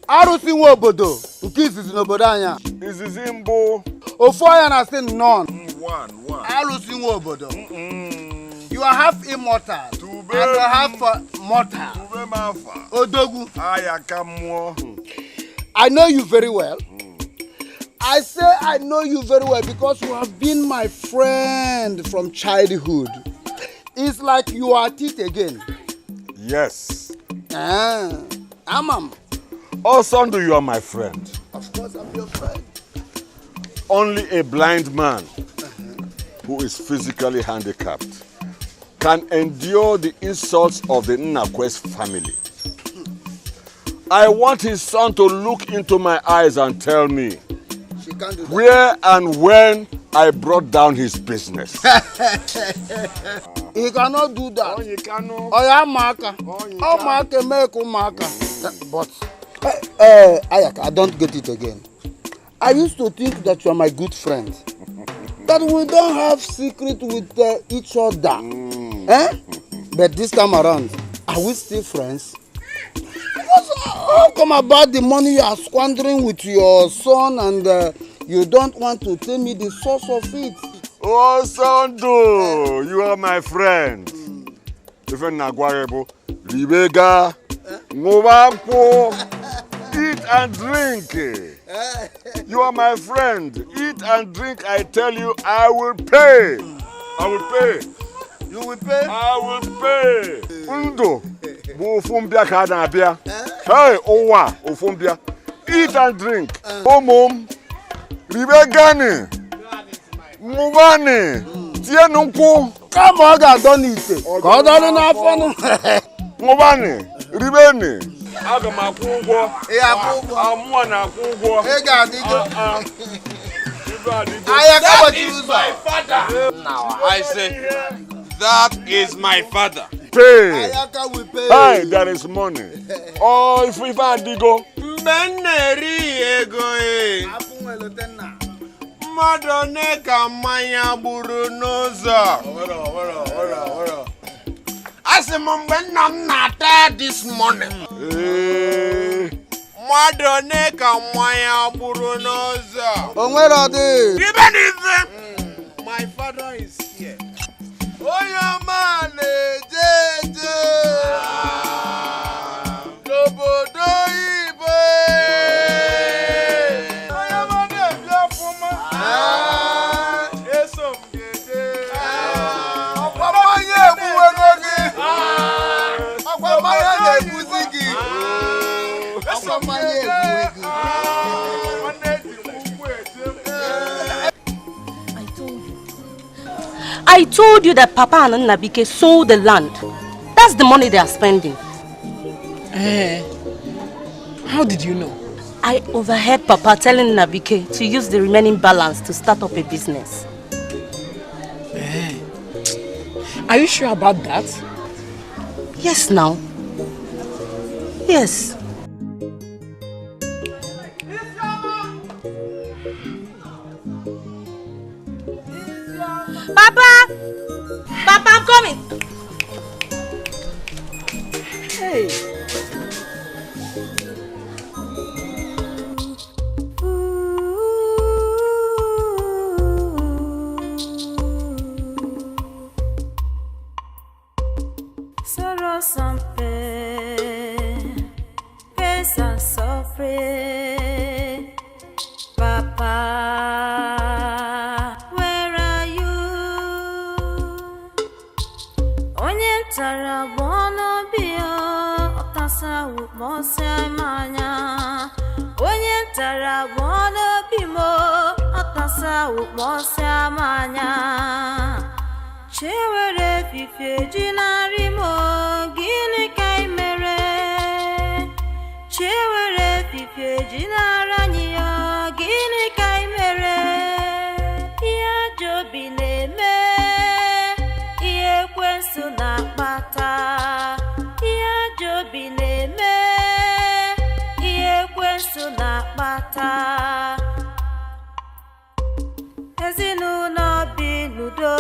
Arusi Wobodo. Ukizi Zinobodanya.
Izizi Mbo.
Ofoya na sin none.
One.
You are half immortal and half mortal. Odogu. I know you very well. I say I know you very well because you have been my friend from childhood. It's like you are it again.
Yes.
Amam.
Oh, Sunday, you are my friend.
Of course, I'm your friend.
Only a blind man who is physically handicapped can endure the insults of the Nnakwes family. I want his son to look into my eyes and tell me where and when I brought down his business.
He cannot do that. But Ayaka, I don't get it again. I used to think that you are my good friend. That we don't have secret with each other. But this time around, are we still friends? How come about the money you are squandering with your son and you don't want to tell me the source of it?
Oh, Sondo, you are my friend. Even Nagwarebo, Ribega, Mwampo, eat and drink. You are my friend. Eat and drink, I tell you, I will pay. I will pay.
You will pay?
I will pay. Undo. Ufumbia kadabia. Hey, owa, ufumbia. Eat and drink. Omom. Ribegani. Mubani. Tienunku.
Come on, I don't eat it. God, I don't have fun.
Mubani. Ribeni. Aga makwụgwọ. Amụọ na akwụgwọ.
That is my father. Now I say that is my father.
Pay. Hey, there is money. Oh, if I digo.
Mbeneri ego e. Madone ka mmanya gburu n'ụzọ. Asị m mgbe nna m na-ata this morning. Madone ka mmanya gburu n'ụzọ.
Onwere ọdị.
Even if my father is here. Oya ma na-ejeje. N'obodo Igbo. Oya ma na-ebi ọfụma. Eso m ga-eje. Ọkwa mmanya egbuwego gị. Ọkwa mmanya na-egbuzi gị. Eso m ga-eje.
I told you that Papa and Nnabike sold the land. That's the money they are spending.
How did you know?
I overheard Papa telling Nnabike to use the remaining balance to start up a business.
Are you sure about that?
Yes, now. Yes. Papa! Papa, I'm coming! Hey!
Sorrow and pain, pains and suffering. Papa, where are you? Onye tara bono bio, otasa ukmose manya. Onye tara bono bimo, otasa ukmose manya. Chewere fife jinarimo, gini kai mere. Chewere fife jinaranyo, gini kai mere. Ia jobi neme, ie kwensu na pata. Ia jobi neme, ie kwensu na pata. Ezinụlọ bi n'udo,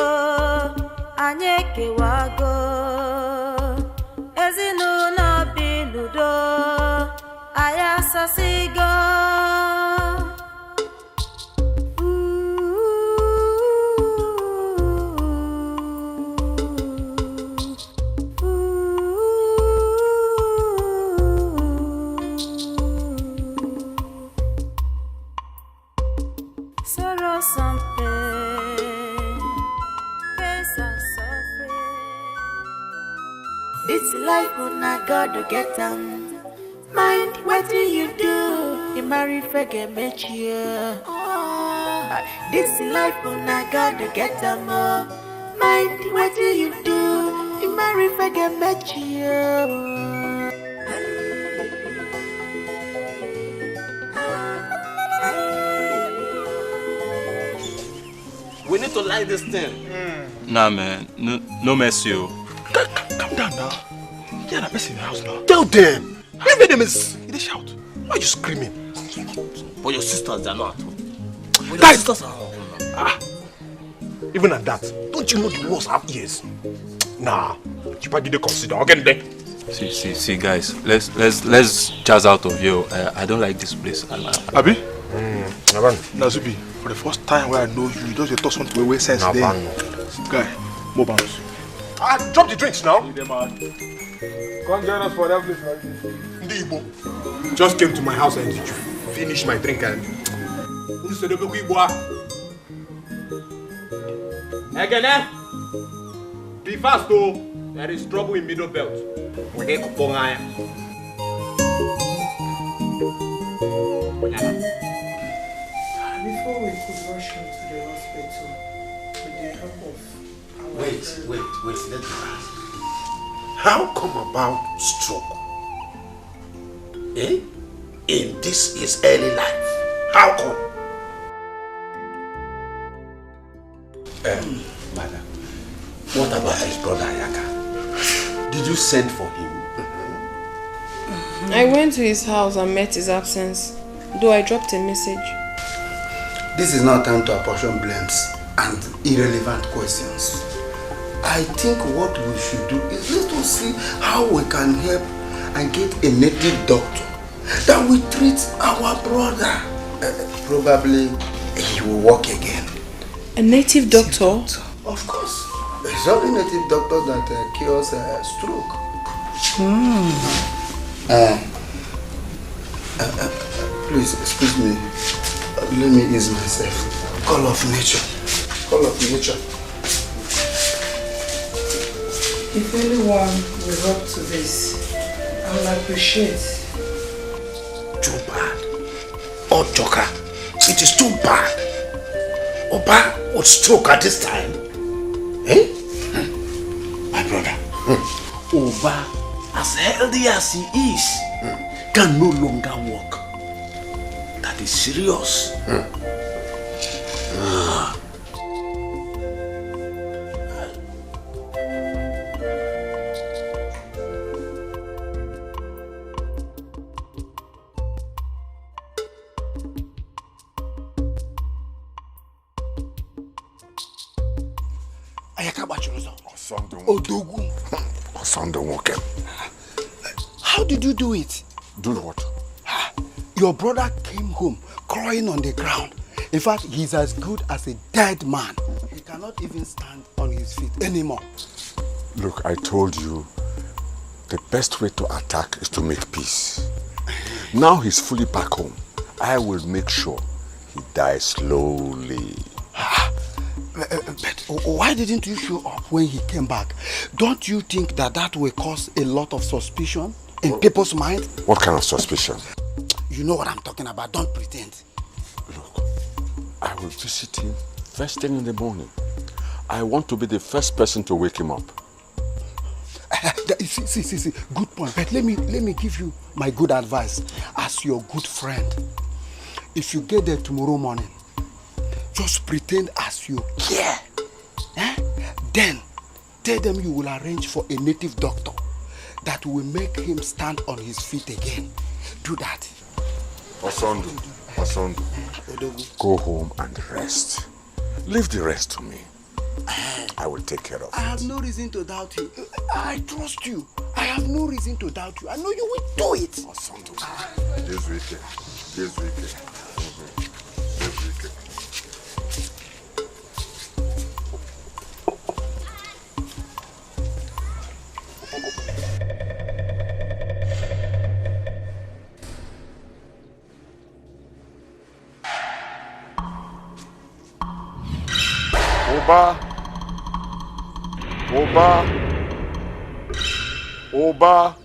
anyị ekewago. Ezinụlọ bi n'udo, anyị asasigo. una God to get them. Mind what do you do? You marry forget met you. This life una God to get them. Mind what do you do? You marry forget met you.
We need to like this thing.
Nah, man. No mercy.
Calm down now. You're not person in the house now. Tell them. Every them is they shout. Why are you screaming?
But your sisters are not at home. But
Guys,
your sisters are home.
Even at that, don't you know the laws have ears? Nah, you better consider. I'll get there.
See, guys. Let's jazz out of here. I don't like this place.
Abi? Nazubi, for the first time where I know you, just you talk something with sense there. Guy, more bounce. Drop the drinks now. Come join us for that place like this. Ndibo just came to my house and finished my drink and
Again, be fast though. There is trouble in middle belt. We get kupongaya.
Before we could rush him to the hospital, with the help of our
Wait, let me ask. How come about stroke? In this is early life. How come? Madam, what about his brother Ayaka? Did you send for him?
I went to his house and met his absence, though I dropped a message.
This is not time to apportion blames and irrelevant questions. I think what we should do is let us see how we can help and get a native doctor that will treat our brother. Probably he will walk again.
A native doctor?
Of course. It's only native doctor that cures stroke. Please, excuse me. Let me ease myself. Call of nature. Call of nature.
If anyone will help to this, I will appreciate.
Too bad. Oh, Joker, it is too bad. Oba would stroke at this time. My brother, Oba, as healthy as he is, can no longer walk. That is serious.
How did you do it?
Do what?
Your brother came home crying on the ground. In fact, he's as good as a dead man. He cannot even stand on his feet anymore.
Look, I told you, the best way to attack is to make peace. Now he's fully back home. I will make sure he dies slowly.
But why didn't you show up when he came back? Don't you think that will cause a lot of suspicion in people's mind?
What kind of suspicion?
You know what I'm talking about. Don't pretend.
Look, I will visit him first thing in the morning. I want to be the first person to wake him up.
See. Good point. But let me give you my good advice as your good friend. If you get there tomorrow morning, just pretend as you care. Then tell them you will arrange for a native doctor that will make him stand on his feet again. Do that.
Osondu, go home and rest. Leave the rest to me. I will take care of it.
I have no reason to doubt you. I trust you. I have no reason to doubt you. I know you will do it.
Osondu, this weekend. Oba.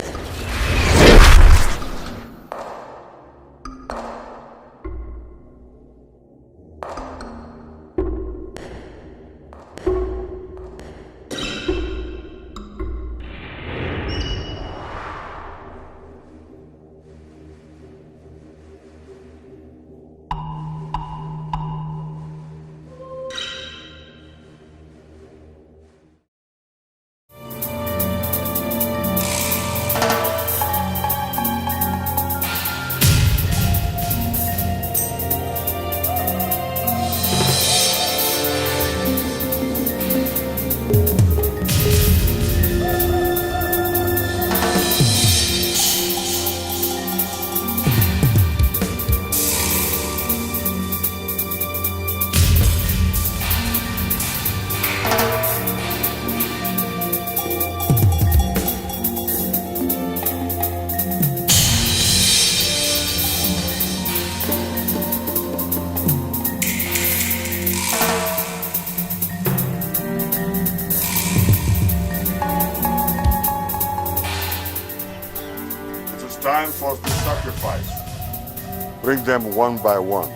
Time for the sacrifice. Bring them one by one.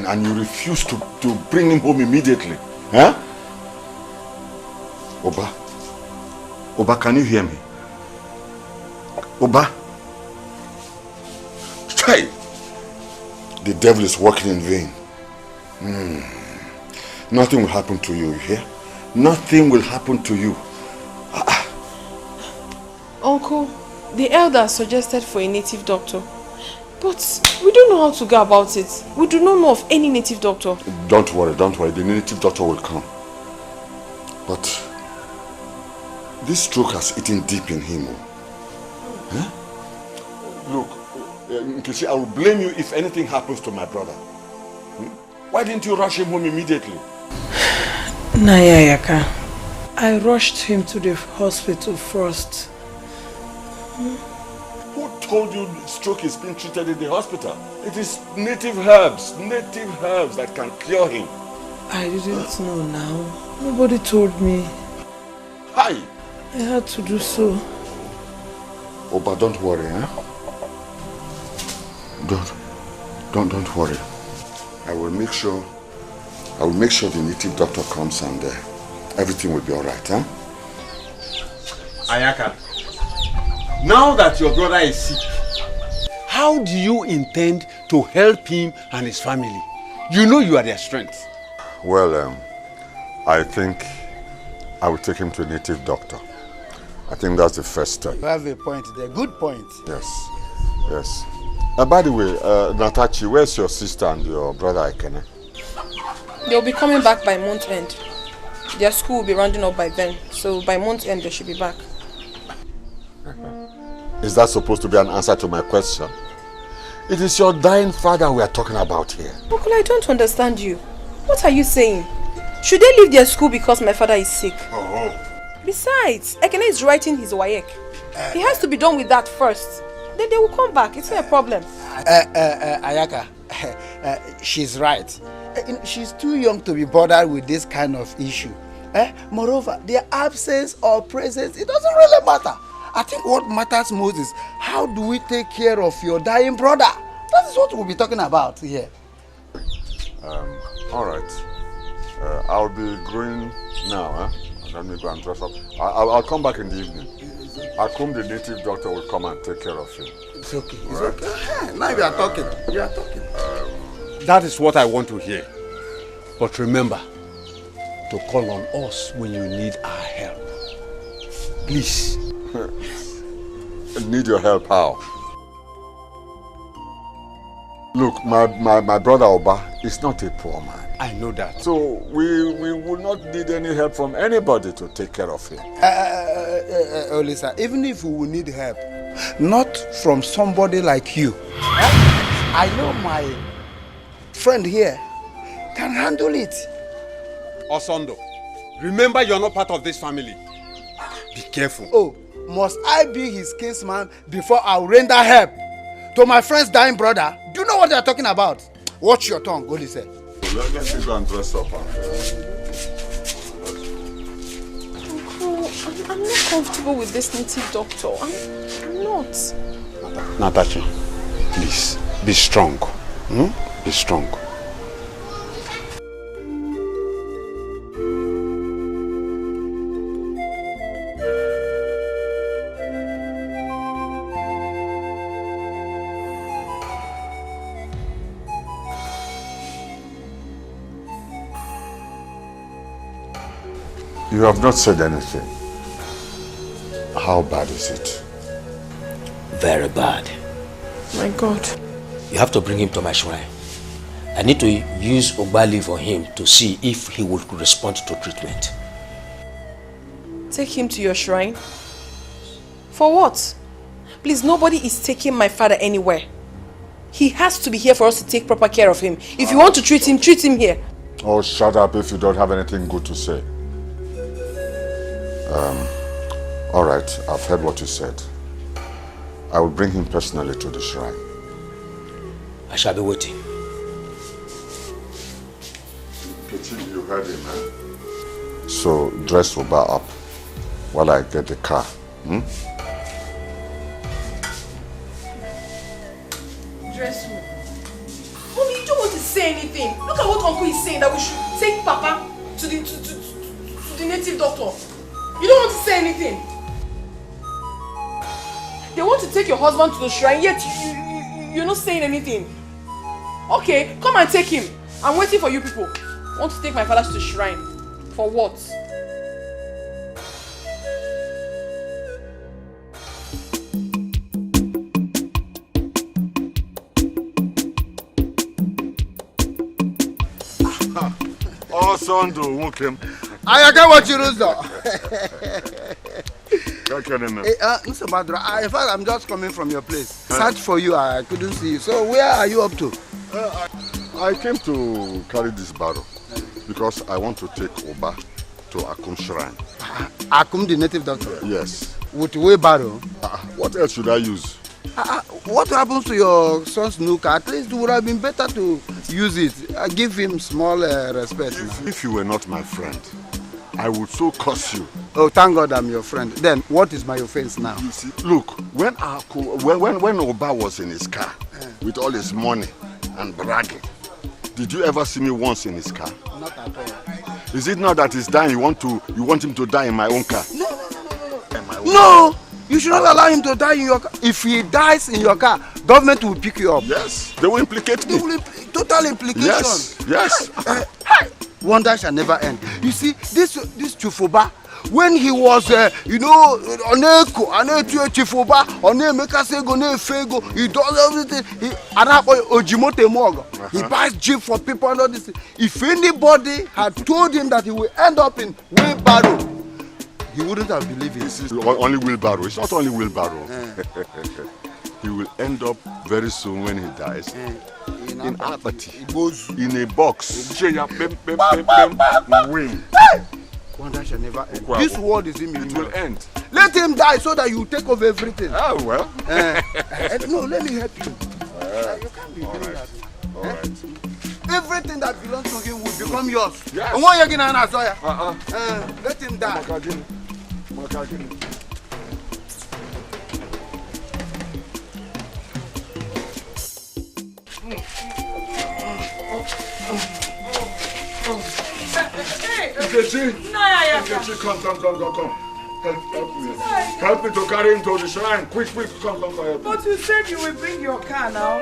And you refuse to bring him home immediately. Huh? Oba, can you hear me? Oba? Chai! The devil is working in vain. Nothing will happen to you, you hear? Nothing will happen to you.
Uncle, the elder suggested for a native doctor. But we don't know how to go about it. We do not know of any native doctor.
Don't worry. The native doctor will come. But this stroke has eaten deep in him. Huh? Look, Nkechi, I will blame you if anything happens to my brother. Why didn't you rush him home immediately?
Naija, I rushed him to the hospital first.
Who told you stroke is being treated in the hospital? It is native herbs that can cure him.
I didn't know now. Nobody told me.
Hi!
I had to do so.
Oh, but don't worry, huh? Don't worry. I will make sure the native doctor comes and everything will be alright, huh?
Ayaka, now that your brother is sick, how do you intend to help him and his family? You know you are their strength.
Well, I think I will take him to a native doctor. I think that's the first step.
You have a point there. Good point.
Yes. By the way, Natachi, where's your sister and your brother Ekene?
They'll be coming back by month end. Their school will be rounding up by then. So by month end, they should be back.
Is that supposed to be an answer to my question? It is your dying father we are talking about here.
Uncle, I don't understand you. What are you saying? Should they leave their school because my father is sick? Besides, Ekene is writing his WAEC. He has to be done with that first. Then they will come back. It's not a problem.
Ayaka, she's right. She's too young to be bothered with this kind of issue. Moreover, their absence or presence, it doesn't really matter. I think what matters most is how do we take care of your dying brother? That is what we'll be talking about here.
All right. I'll be going now, huh? Let me go and dress up. I'll come back in the evening. Akum, the native doctor, will come and take care of you.
It's okay. It's okay. Now you are talking. You are talking.
That is what I want to hear. But remember to call on us when you need our help. Please.
I need your help, how? Look, my brother Oba is not a poor man.
I know that.
So we will not need any help from anybody to take care of him.
Olisa, even if we will need help, not from somebody like you. I know my friend here can handle it.
Osondo, remember you're not part of this family. Be careful.
Oh, must I be his kinsman before I'll render help to my friend's dying brother? Do you know what they're talking about? Watch your tongue, Olisa.
Let me go and dress up.
Uncle, I'm not comfortable with this native doctor. I'm not.
Natasha, please, be strong. Be strong.
You have not said anything. How bad is it?
Very bad.
My God.
You have to bring him to my shrine. I need to use Ogbali for him to see if he will respond to treatment.
Take him to your shrine? For what? Please, nobody is taking my father anywhere. He has to be here for us to take proper care of him. If you want to treat him here.
Oh, shut up if you don't have anything good to say. All right, I've heard what you said. I will bring him personally to the shrine.
I shall be waiting.
Kitchen, you heard him, eh? So, dress Oba up while I get the car.
Dress who? Mommy, you don't want to say anything. Look at what Uncle is saying, that we should take Papa to the native doctor. You don't want to say anything. They want to take your husband to the shrine, yet you're not saying anything. Okay, come and take him. I'm waiting for you people. I want to take my father to the shrine. For what?
Oh, Sondo, welcome.
I get what you do, though. In fact, I'm just coming from your place. Search for you, I couldn't see you. So where are you up to?
I came to carry this barrel because I want to take Oba to Akum shrine.
Akum, the native doctor?
Yes.
With wheelbarrow?
What else should I use?
What happens to your son's nuka? At least it would have been better to use it. Give him small respect.
If you were not my friend, I would so curse you.
Oh, thank God I'm your friend. Then, what is my offense now?
You see, look, when Oba was in his car with all his money and bragging, did you ever see me once in his car?
Not at all.
Is it not that he's dying? You want him to die in my own car?
No! You should not allow him to die in your car. If he dies in your car, government will pick you up.
Yes, they will implicate me.
Total implication.
Yes.
Wonder shall never end. You see, this Chufuba, when he was, Oneko, Chifuba, Onemekasego, Fego, he does everything. He buys jeep for people and all this. If anybody had told him that he will end up in wheelbarrow, he wouldn't have believed it.
This is only wheelbarrow. It's not only wheelbarrow. He will end up very soon when he dies in apathy, in a box. Wing.
Wonder shall never end. This world is immutable.
It will end.
Let him die so that you take over everything.
Oh, well.
No, let me help you. You can't be doing that.
All right.
Everything that belongs to him will become yours.
Yes.
Let him die.
Nkechi! Nkechi, come. Help me. Help me to carry him to the shrine. Quick, come, help me.
But you said you will bring your car now.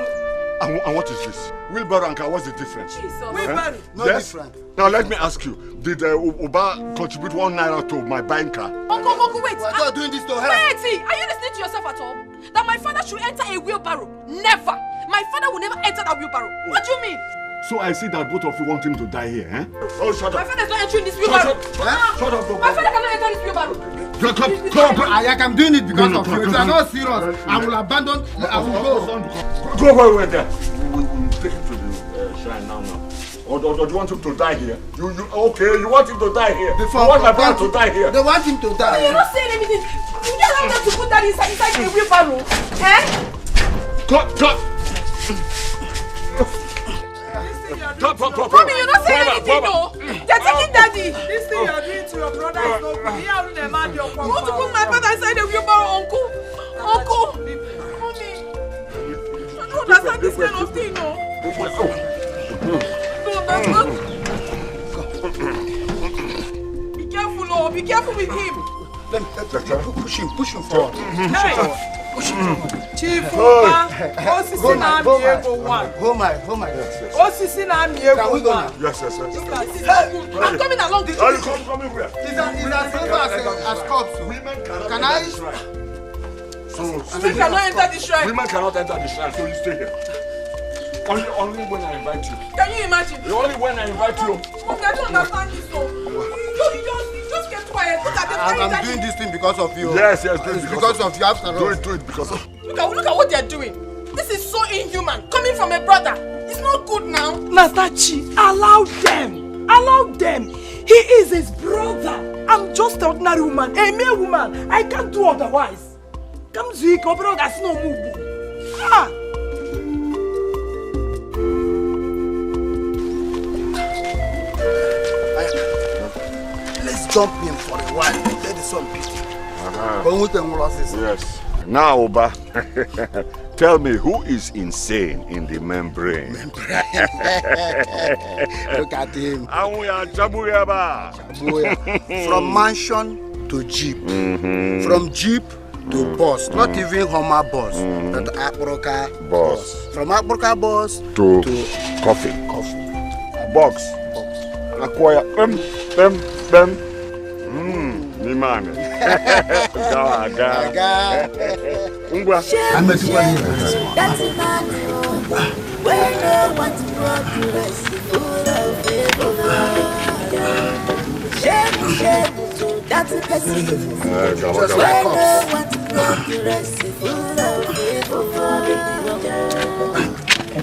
And what is this? Wheelbarrow and car, what's the difference?
Wheelbarrow,
no
yes?
different.
Now let me ask you, did Oba contribute 1 naira to my buying car?
Uncle, wait.
We're not doing this to her.
Wait, are you listening to yourself at all? That my father should enter a wheelbarrow? Never. My father will never enter that wheelbarrow. What do you mean?
So I see that both of you want him to die here, eh? Oh, shut
My
up.
father is not entering this wheelbarrow.
Shut up.
My father cannot enter this wheelbarrow.
Come. I'm doing it because of you. If you are not serious, I will abandon. I will go.
Go away there. We will take him to the shrine now. Or do you want him to die here? You want him to die here?
Before
you want my brother to die here?
They want him to die.
You're not saying anything. You just allow them to put that inside the wheelbarrow. Eh?
Cut.
Mommy, you're not saying anything, no. They're taking daddy.
This thing you're doing to your brother is not good. He hasn't demanded your
You want to put my father inside the wheelbarrow, uncle? Mommy, I don't understand this kind of thing, no. No, that's not. Be careful with him.
Push him forward.
Chief Uba, Osisi na Amiego one.
Hold my.
Osisi na Amiego one.
Yes.
I'm coming along this
way. Coming where?
He's as cops. Can I?
Women cannot enter the shrine.
Women cannot enter the shrine, so you stay here. Only when I invite you.
Can you imagine?
Only when I invite you.
Okay, I don't understand this, so. You just get quiet.
I'm doing this thing because of you.
Yes,
because of you after all.
Do it because of.
Look at what they're doing. This is so inhuman. Coming from a brother. It's not good now.
Master Chi, allow them. He is his brother. I'm just an ordinary woman, a mere woman. I can't do otherwise. Come Zeke, brother, that's no move.
Let's jump in for a while. Let the sun beat you.
Yes. Now, Oba, tell me who is insane in the membrane?
Look at him. From mansion to jeep. From jeep to bus. Not even Hummer bus. But Akbroka bus. From Akbroka bus
to coffee. Box. Acquire. Me man. Gaga.
I'm a that's a man. Where no one to progress. Shame. That's a person. Where no one to progress.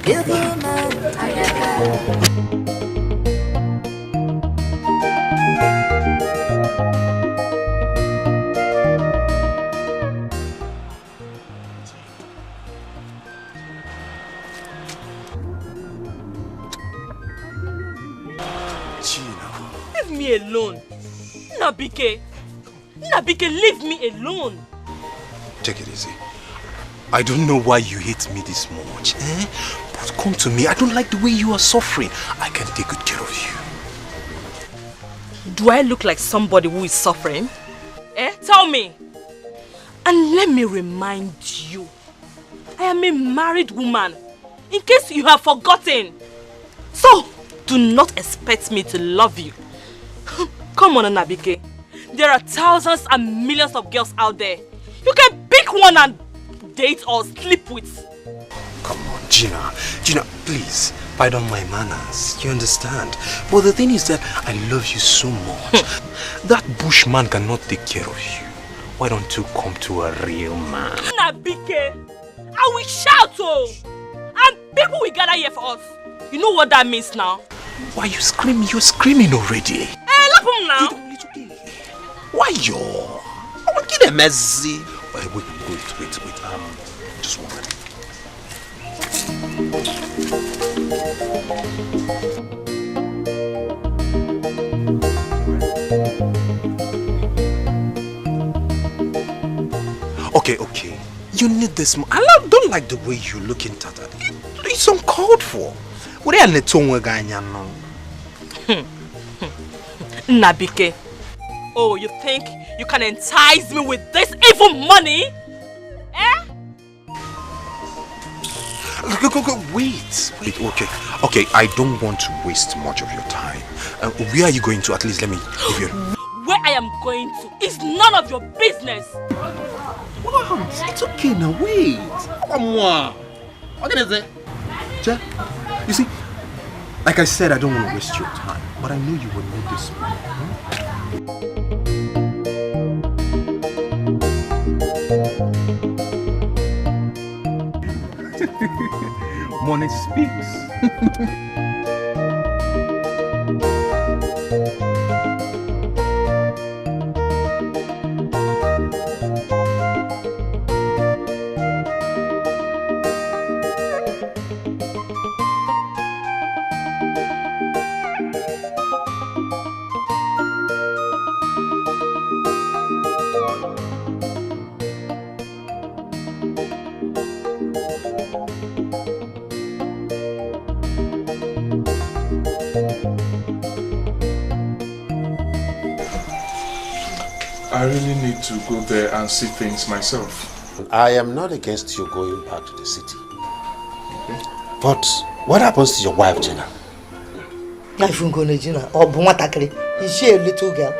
Evil man.
Leave me alone. Nabike, leave me alone.
Take it easy. I don't know why you hate me this much, eh? But come to me. I don't like the way you are suffering. I can take good care of you.
Do I look like somebody who is suffering? Tell me. And let me remind you, I am a married woman, in case you have forgotten. So, do not expect me to love you. Come on, Nabike. There are thousands and millions of girls out there. You can pick one and date or sleep with.
Come on, Gina, please, pardon my manners. You understand? But the thing is that I love you so much. That bushman cannot take care of you. Why don't you come to a real man?
Nabike, I will shout, and people will gather here for us. You know what that means now?
Why are you screaming? You're screaming already.
Look him now.
Why you? I will get a messy. Wait. Just one minute. Okay. You need this. I don't like the way you're looking at it. It's uncalled for.
Nabike. Oh, you think you can entice me with this evil money? Eh?
Wait, okay, I don't want to waste much of your time. Where are you going to? At least let me give you...
Where I am going to is none of your business.
Wow, it's okay now, wait. What is it? You see, like I said, I don't want to waste your time, but I know you will need this money. Money speaks.
I really need to go there and see things myself.
I am not against you going back to the city. Okay. But what happens to your wife, Jenna?
Is she a little girl?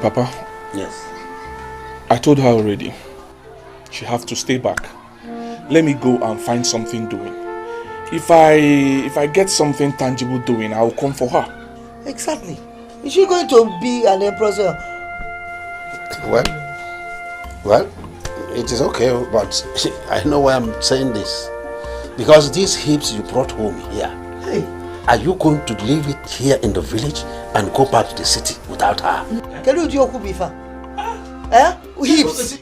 Papa.
Yes.
I told her already. She have to stay back. Let me go and find something doing. If I get something tangible doing, I will come for her.
Exactly. Is she going to be an empress?
Well, it is okay, but I know why I'm saying this. Because these hips you brought home here, hey, are you going to leave it here in the village and go back to the city without her?
Can you do Bifa? Hips.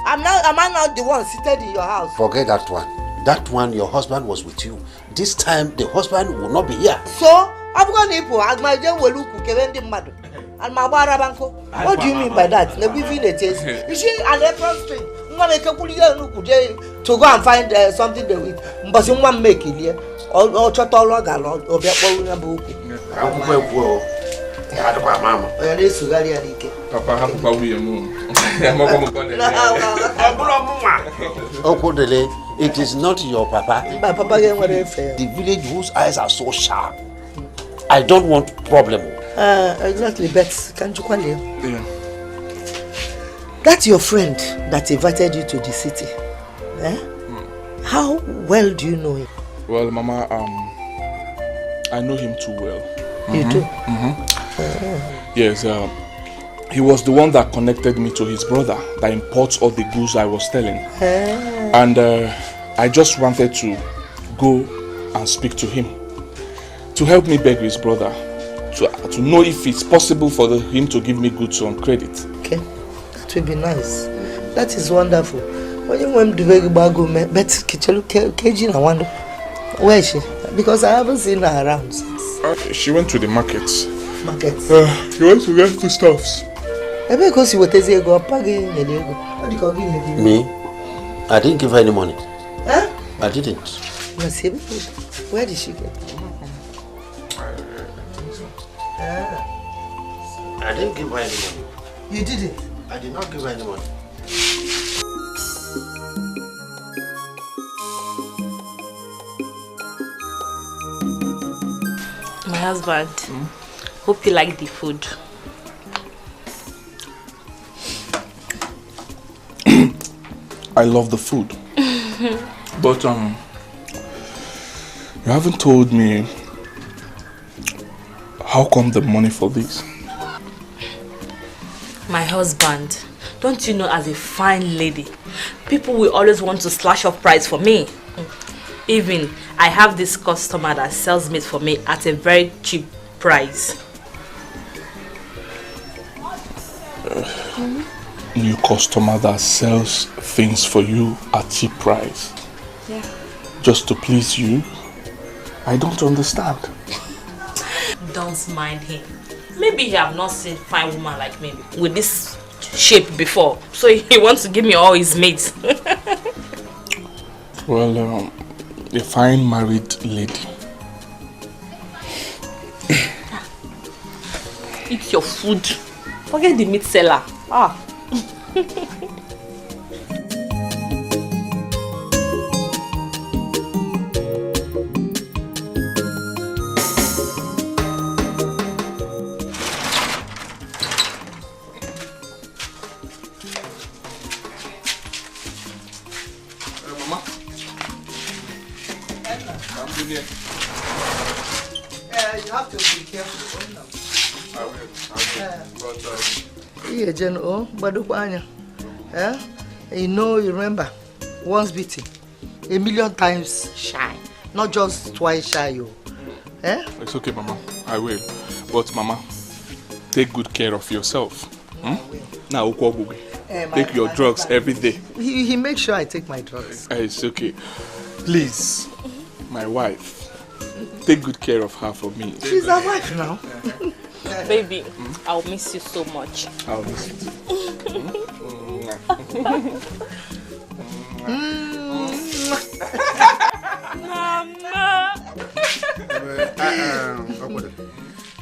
Am I not the one seated in your house?
Forget that one. That one, your husband was with you. This time, the husband will not be here.
So, I'm going to put my dear Waluku, Kevin Madu, and my Barabanko. What do you mean by that? The village is she an apron string? To go and find something to eat. But someone make it here. Or Chotologa or Beaponabu.
Papa,
it is not your papa. The village whose eyes are so sharp. I don't want problem.
Exactly, but can't you call him? Yeah. That's your friend that invited you to the city. Eh? How well do you know him?
Well, Mama, I know him too well.
You do?
Yes, he was the one that connected me to his brother that imports all the goods I was selling. And I just wanted to go and speak to him to help me beg his brother to know if it's possible for him to give me goods on credit.
Okay, that would be nice. That is wonderful. When you went to Bago, but Kejin, I wonder where is she? Because I haven't seen her around since.
She went to the market.
Market?
She went to get the stuffs.
Because you were telling
me? I didn't give her any money.
Huh?
I didn't.
Where did she get?
I didn't give her any money.
You didn't?
I did not give her any money.
My husband, hope you like the food.
I love the food. But you haven't told me how come the money for this?
My husband, don't you know, as a fine lady, people will always want to slash up price for me. Even I have this customer that sells meat for me at a very cheap price.
New customer that sells things for you at cheap price.
Yeah.
Just to please you? I don't understand.
Don't mind him. Maybe he have not seen fine woman like me with this shape before, so he wants to give me all his mates.
Well, a fine married lady.
Eat your food. Forget the meat seller. Ah.
Mama. I'm doing here.
You have to be careful.
I will. But
Yeah, General, Badupanya. You remember, once beaten, a million times shy. Not just twice shy, you.
It's okay, Mama. I will. But Mama, take good care of yourself. Now, take your drugs every day.
He makes sure I take my drugs.
It's okay. Please, my wife, take good care of her for me.
She's a wife now.
Baby, I'll miss you so much.
I'll miss you too.
Mama.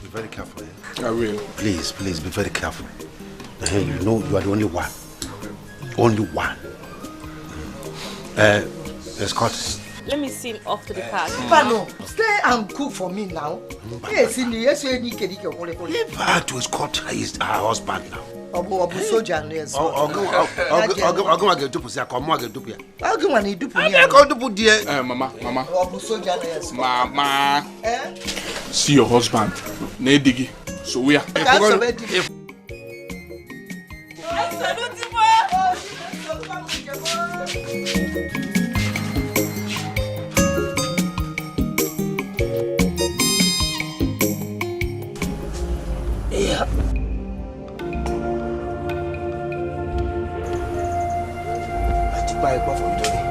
Be very careful.
I will.
Please, be very careful. You know you are the only one. Only one. Escort.
Let me see him off to the car.
Pano, stay and cook for me now. Yes, you need to
Leave her to escort her husband now.
Obu soldier yes.
Mama.
Obu soldier yes.
Mama. See your husband. Nedigi. So we are.
Yeah. I took my cup from Johnny.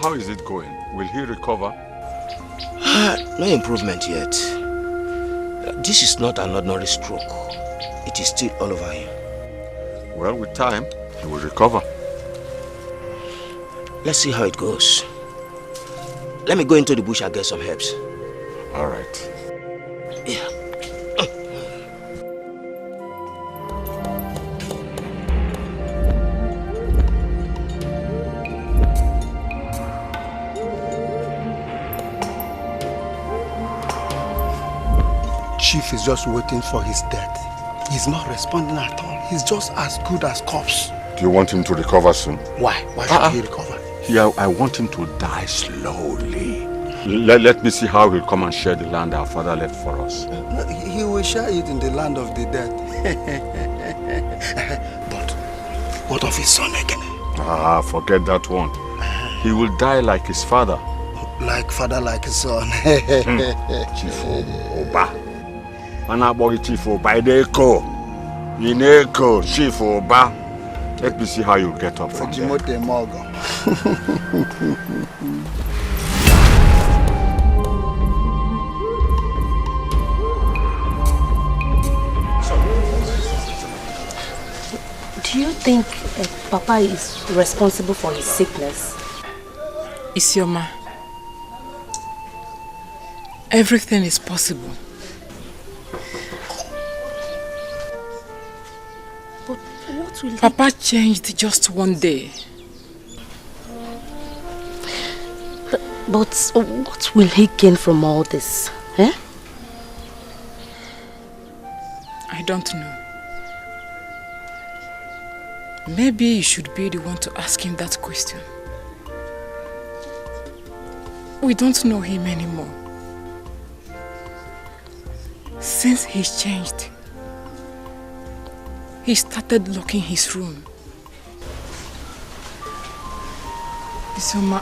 How is it going? Will he recover?
No improvement yet. This is not an ordinary stroke. It is still all over him.
Well, with time, he will recover.
Let's see how it goes. Let me go into the bush and get some herbs.
All right.
Yeah.
Chief is just waiting for his death. He's not responding at all. He's just as good as corpse.
Do you want him to recover soon?
Why? Why should he recover?
Yeah, I want him to die slowly. Let me see how he'll come and share the land our father left for us.
He will share it in the land of the dead. But what of his son again?
Forget that one. He will die like his father.
Like father, like his son.
Chief Oba. Chief Oba. Ineko, Chief Oba. Let me see how you get up from there.
Do you think Papa is responsible for his sickness?
Isioma, everything is possible.
But what will
Papa changed just one day.
But what will he gain from all this? Eh?
I don't know. Maybe you should be the one to ask him that question. We don't know him anymore. Since he's changed, he started locking his room. Isioma,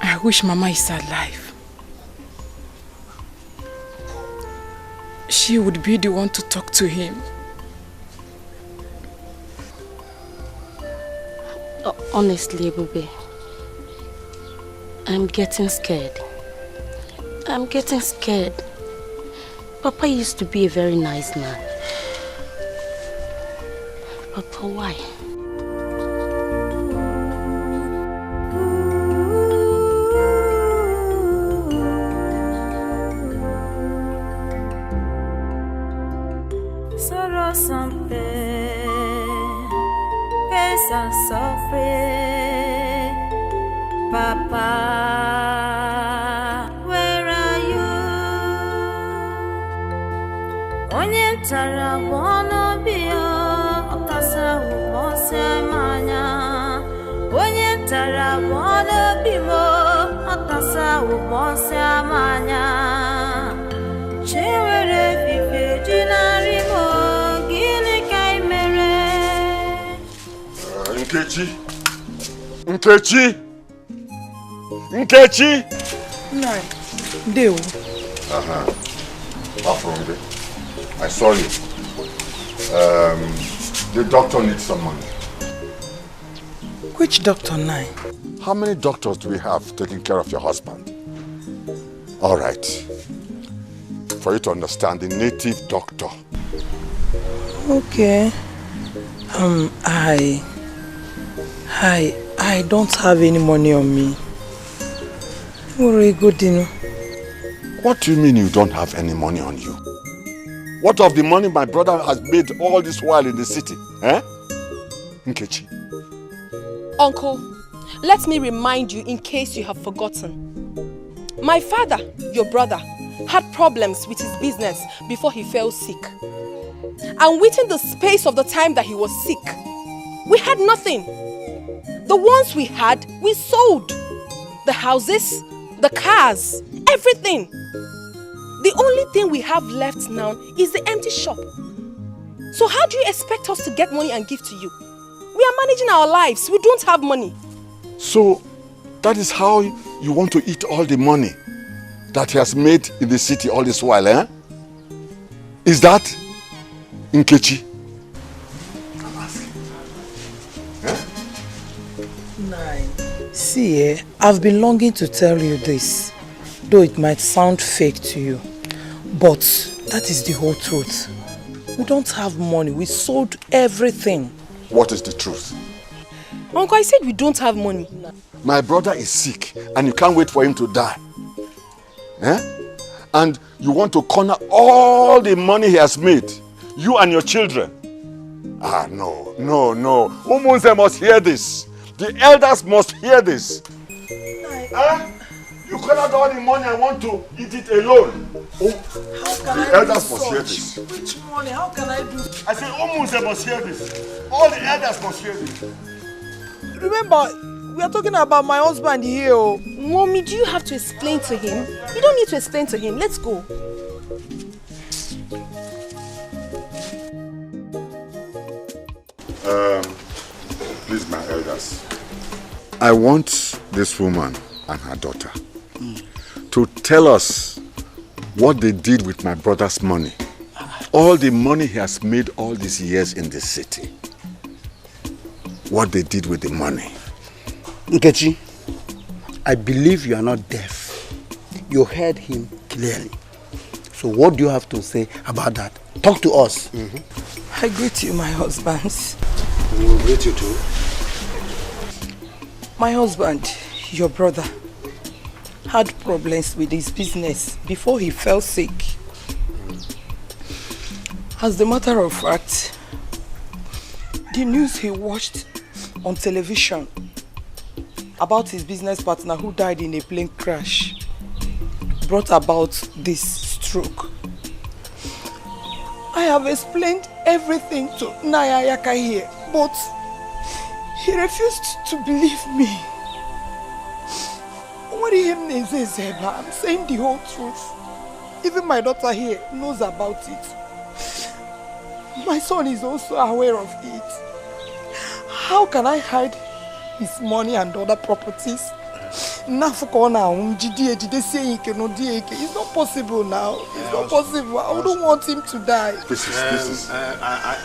I wish Mama is alive. She would be the one to talk to him.
Honestly, Ebube, I'm getting scared. I'm getting scared. Papa used to be a very nice man. Papa, why?
Sorrow something, pains and suffering. Papa, where are you? Onye tara wono bio, okasa umose manya. Onye tara wono bimo, okasa umose manya. Chewere vive jinarimo, gili kaimere.
Nkechi! Nkechi! Nkechi!
No, Deo.
Afrombe, I saw you. The doctor needs some money.
Which doctor, Nai?
How many doctors do we have taking care of your husband? All right. For you to understand, the native doctor.
Okay. I don't have any money on me.
What do you mean you don't have any money on you? What of the money my brother has made all this while in the city? Eh? Nkechi.
Uncle, let me remind you in case you have forgotten. My father, your brother, had problems with his business before he fell sick. And within the space of the time that he was sick, we had nothing. The ones we had, we sold. The houses, the cars, everything. The only thing we have left now is the empty shop. So how do you expect us to get money and give to you? We are managing our lives. We don't have money.
So, that is how you want to eat all the money that he has made in the city all this while, eh? Is that Nkechi?
See, I've been longing to tell you this, though it might sound fake to you, but that is the whole truth. We don't have money. We sold everything.
What is the truth?
Uncle, I said we don't have money.
My brother is sick and you can't wait for him to die. Eh? And you want to corner all the money he has made, you and your children. Ah, no. Umunze must hear this. The elders must hear this. You cannot all the money, I want to eat it alone. The elders must hear this.
Which money? How can I do?
I said Umunze must hear this. All the elders must hear this.
Remember, we are talking about my husband here.
Mommy, do you have to explain to him? You don't need to explain to him. Let's go.
Please, my elders. I want this woman and her daughter to tell us what they did with my brother's money. All the money he has made all these years in the city. What they did with the money.
Nkechi, I believe you are not deaf. You heard him clearly. So what do you have to say about that? Talk to us.
I greet you, my husband.
We will greet you too.
My husband, your brother, had problems with his business before he fell sick. As a matter of fact, the news he watched on television about his business partner who died in a plane crash brought about this stroke. I have explained everything to Naija here, but he refused to believe me. What I'm saying the whole truth. Even my daughter here knows about it. My son is also aware of it. How can I hide his money and other properties? It's not possible now. It's not possible. I don't want him to die.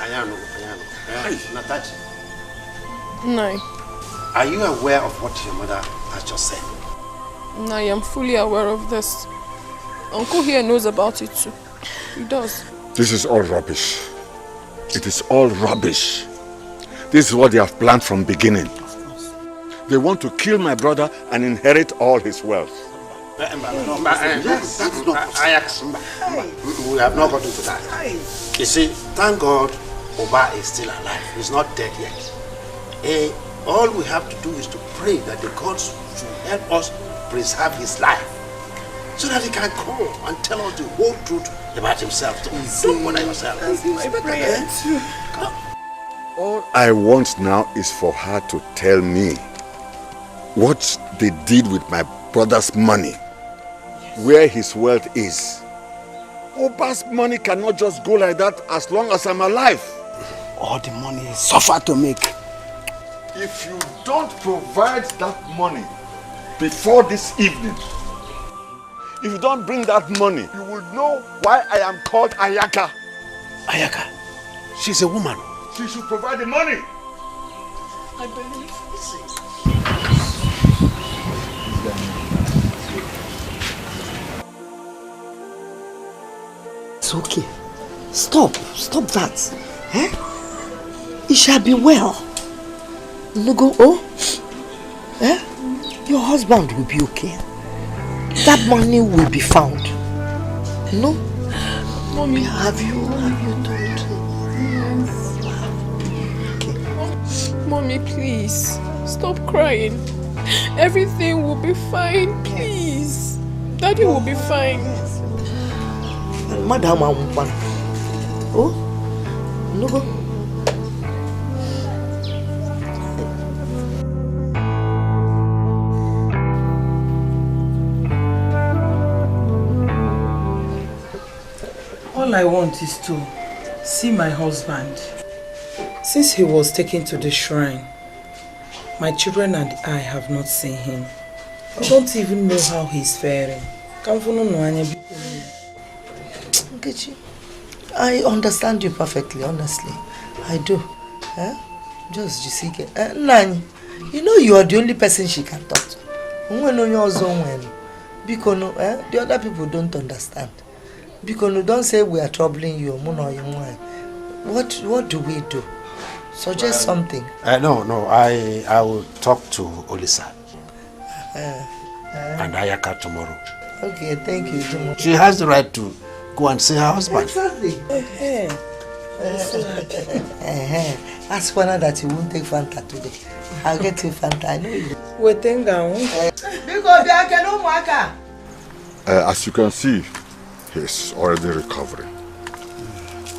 Ayano. Natachi.
No.
Are you aware of what your mother has just said?
No, I am fully aware of this. Uncle here knows about it too. He does.
This is all rubbish. It is all rubbish. This is what they have planned from beginning. They want to kill my brother and inherit all his wealth.
Yes, that's not we have not got into that. You see, thank God Oba is still alive. He's not dead yet. All we have to do is to pray that the gods should help us preserve his life, so that he can come and tell us the whole truth about himself. Don't bother yourself.
All I want now is for her to tell me what they did with my brother's money, where his wealth is. Oba's money cannot just go like that as long as I'm alive.
All the money is suffer to make.
If you don't provide that money before this evening, if you don't bring that money, you will know why I am called Ayaka.
Ayaka? She's a woman.
She should provide the money.
I believe.
It's okay. Stop that. It shall be well. Nugo, your husband will be okay. That money will be found. No?
Mommy,
have you told?
Yes. Mommy, please stop crying. Everything will be fine, please. Daddy will be fine.
Madam, oh, Nugo.
All I want is to see my husband. Since he was taken to the shrine, my children and I have not seen him. I don't even know how he's faring.
Nkechi, I understand you perfectly, honestly. I do. Just Jisike. Nani, you know you are the only person she can talk to. Because the other people don't understand. Because don't say we are troubling you. What do we do? Suggest something.
No, I will talk to Olisa and Ayaka tomorrow.
Okay, thank you.
She has the right to go and see her husband.
Exactly. Ask Wana that you won't take Fanta today. I'll get you Fanta. I know you.
As you can see, he's already recovering.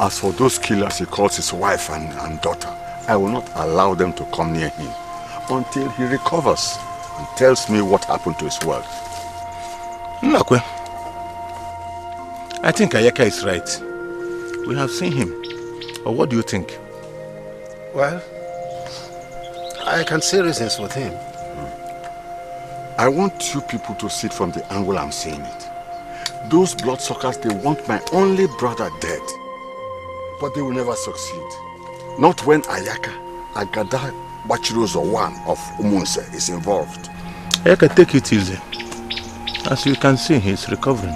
As for those killers he calls his wife and daughter, I will not allow them to come near him until he recovers and tells me what happened to his wealth.
Nakwe, I think Ayaka is right. We have seen him. Or what do you think?
Well, I can see reasons with him.
I want you people to see it from the angle I'm seeing it. Those bloodsuckers, they want my only brother dead. But they will never succeed. Not when Ayaka, Agada, Bachirozo one of Umunse is involved.
Ayaka, take it easy. As you can see, he's recovering.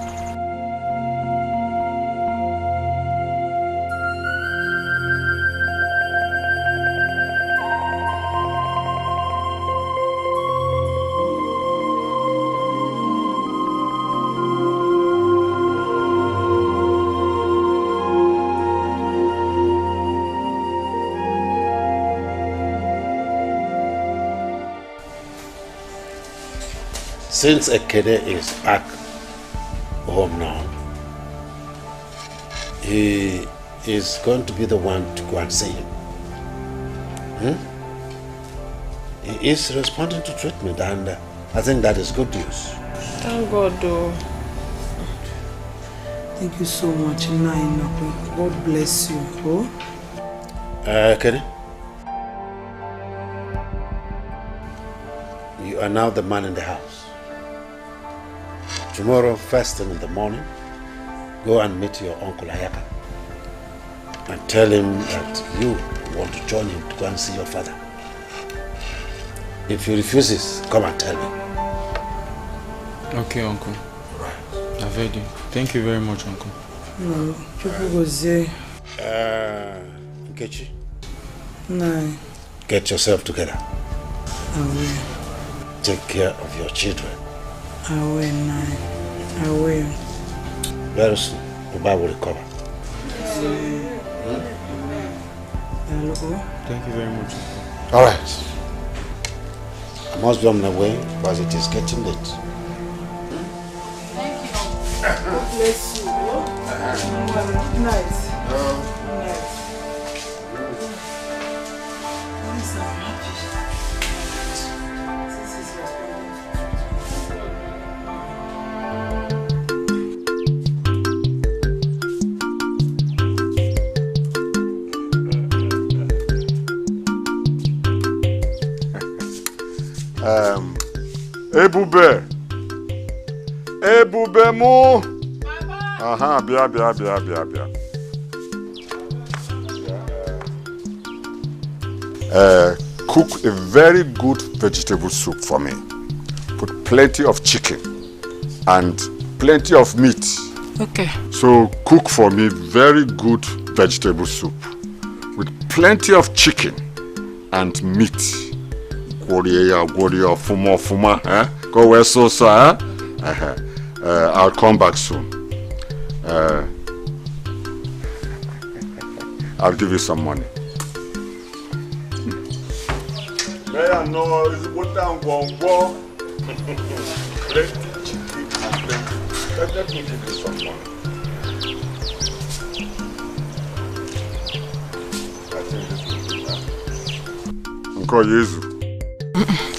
since Ekene is back home now, he is going to be the one to go and see him. He is responding to treatment, and I think that is good news.
Thank God, though.
Thank you so much, Naina. God bless you. Oh?
Kenny? You are now the man in the house. Tomorrow, first thing in the morning, go and meet your uncle Ayaka and tell him that you want to join him to go and see your father. If he refuses, come and tell me.
Okay, Uncle. Right. I've heard you. Thank you very much, Uncle.
No, people go say.
Nkechi?
No.
Get yourself together.
I will.
Take care of your children.
I will, Nai. I will.
Very soon, Oba will recover.
Hello.
Thank you very much.
All right. I must be on my way because it is getting late.
Thank you. God bless you. Good night.
Ebube. Ebube mo. Aha, bia. Cook a very good vegetable soup for me. Put plenty of chicken and plenty of meat.
Okay.
So cook for me very good vegetable soup with plenty of chicken and meat. Goria, fuma, eh? Go where so, eh? I'll come back soon. I'll give you some money. May know is what down go. Plenty chicken and plenty. Let me give you some money. I think this will be enough. Uncle Yezu.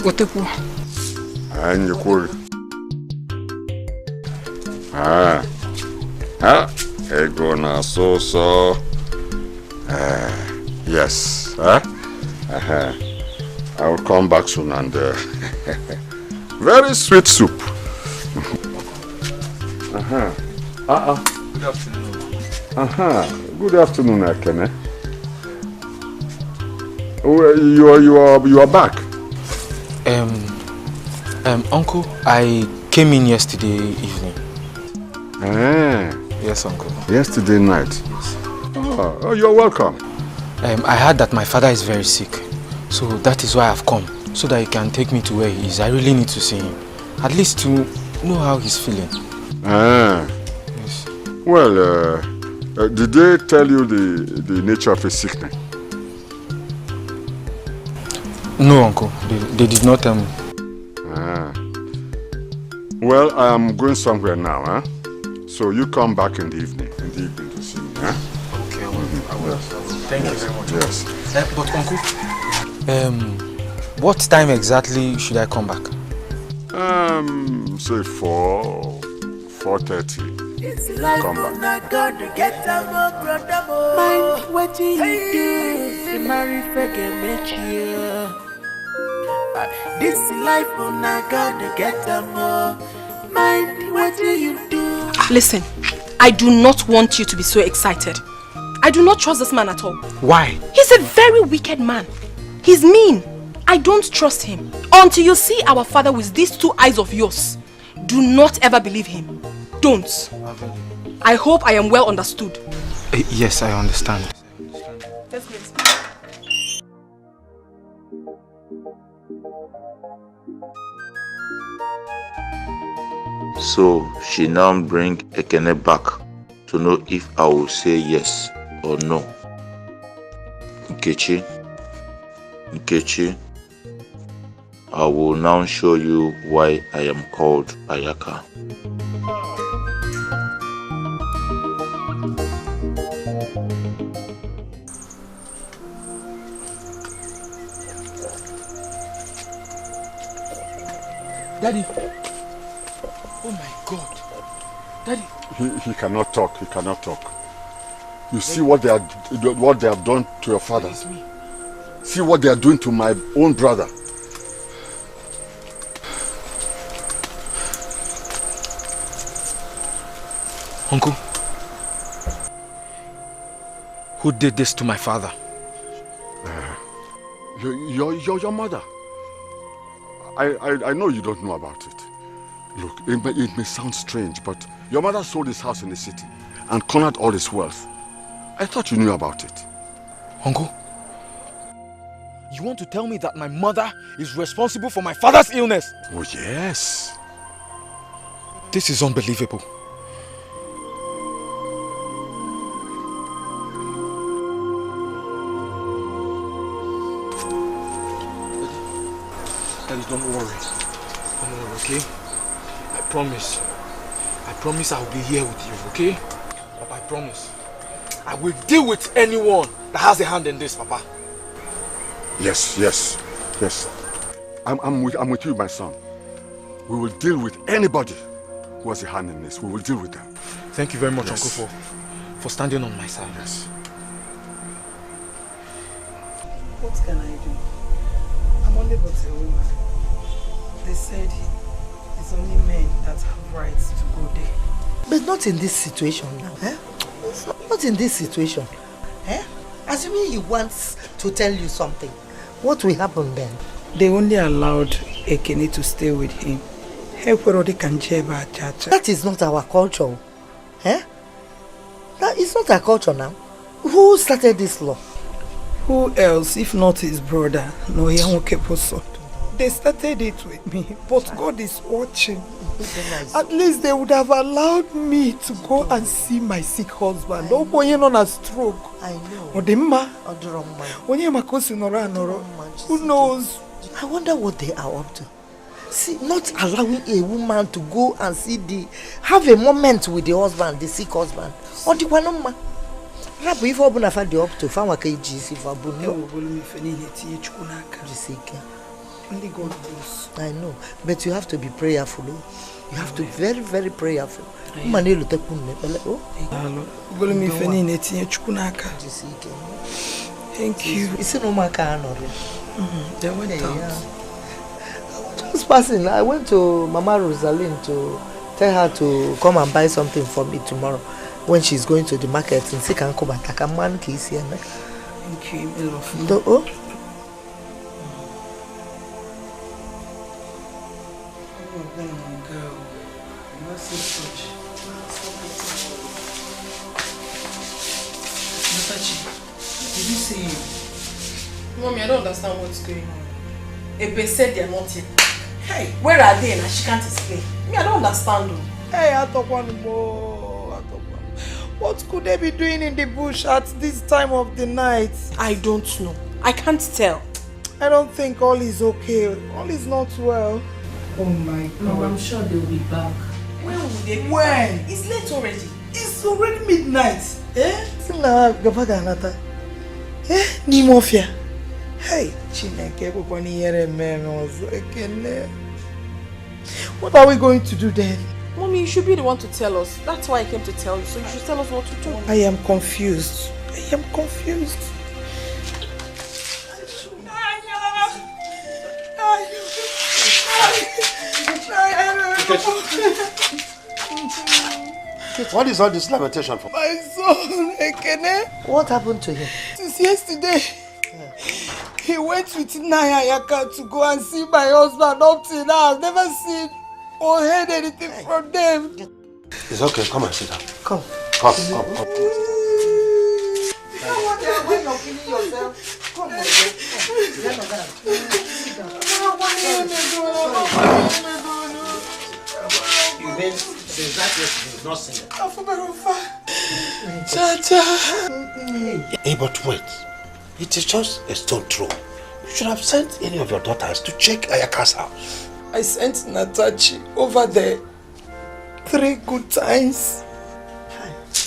What the poor?
And you cool. Ego na so. Yes. I will come back soon and very sweet soup.
Good afternoon.
Good afternoon, Ekene. You are back.
Uncle, I came in yesterday evening. Yes, Uncle.
Yesterday night?
Yes.
Oh, you're welcome.
I heard that my father is very sick. So that is why I've come. So that he can take me to where he is. I really need to see him. At least to know how he's feeling.
Yes. Well, did they tell you the nature of his sickness?
No, Uncle. They did not tell me.
Well, I'm going somewhere now, So you come back in the evening to see me,
Okay, I will. Thank you very much.
Yes.
But Uncle, what time exactly should I come back?
Say 4:30. Come back.
Mind what you do, marry forget this life on I gotta get more. Mind what you do.
Listen, I do not want you to be so excited. I do not trust this man at all.
Why?
He's a very wicked man. He's mean. I don't trust him. Until you see our father with these two eyes of yours, do not ever believe him. Don't. I hope I am well understood.
Yes, I understand.
Let's go.
So she now bring Ekene back to know if I will say yes or no. Nkechi, I will now show you why I am called Ayaka.
Daddy. Oh my God. Daddy.
He cannot talk. He cannot talk. You see what they have done to your father. See what they are doing to my own brother.
Uncle, who did this to my father?
Your mother. I know you don't know about it. Look, it may sound strange, but your mother sold his house in the city and cornered all his wealth. I thought you knew about it.
Uncle, you want to tell me that my mother is responsible for my father's illness?
Oh, yes.
This is unbelievable. Daddy, don't worry. Don't worry, okay? I promise I'll be here with you, okay? Papa, I promise. I will deal with anyone that has a hand in this, Papa.
Yes. I'm with you, my son. We will deal with anybody who has a hand in this. We will deal with them.
Thank you very much, Uncle, for standing on my side.
Yes.
What can I do? I'm only but a woman. They said it's only men that have rights to go there.
But not in this situation now. Eh? Not in this situation. Eh? Assuming he wants to tell you something, what will happen then?
They only allowed Ekene to stay with him.
That is not our culture. Eh? That is not our culture now. Who started this law?
Who else if not his brother? No, they started it with me, but God is watching. At least they would have allowed me to go and see my sick husband. Don't go in on a stroke.
I know.
Who knows?
I wonder what they are up to. See, not allowing a woman to go and have a moment with the husband, the sick husband. Or the one man. Rabu, if Obuna found the up to Fama KGC for Abuno.
Only God knows.
I know, but you have to be prayerful. You have to be very, very prayerful. Thank you.
They went out.
Just passing, I went to Mama Rosaline to tell her to come and buy something for me tomorrow when she's going to the market in Sikankoba. Thank
you,
oh?
Did you see him? Mommy, I don't understand what's going on. Ebe said they're not here. Hey, where are they? And she can't explain. Me, I don't understand them. Hey, what could they be doing in the bush at this time of the night? I don't know. I can't tell. I don't think all is okay. All is not well. Oh my God.
No, I'm sure they'll be back.
When will they be back? It's late already. It's already midnight. Eh? Nimofia. Hey, what are we going to do then?
Mommy, you should be the one to tell us. That's why I came to tell you. So you should tell us what to do.
I am confused. I am confused.
What is all this lamentation for?
My son, Ekene.
What happened to him?
Since yesterday, he went with Naija to go and see my husband. Up till now, I've never seen or heard anything from them.
It's okay, come and sit down.
Come.
Come.
When you're feeling yourself, come on.
You mean since that yesterday you've not seen it?
Cha-cha.
Hey, but wait. It is just a stone throw. You should have sent any of your daughters to check Ayaka's house.
I sent Natachi over there 3 good times.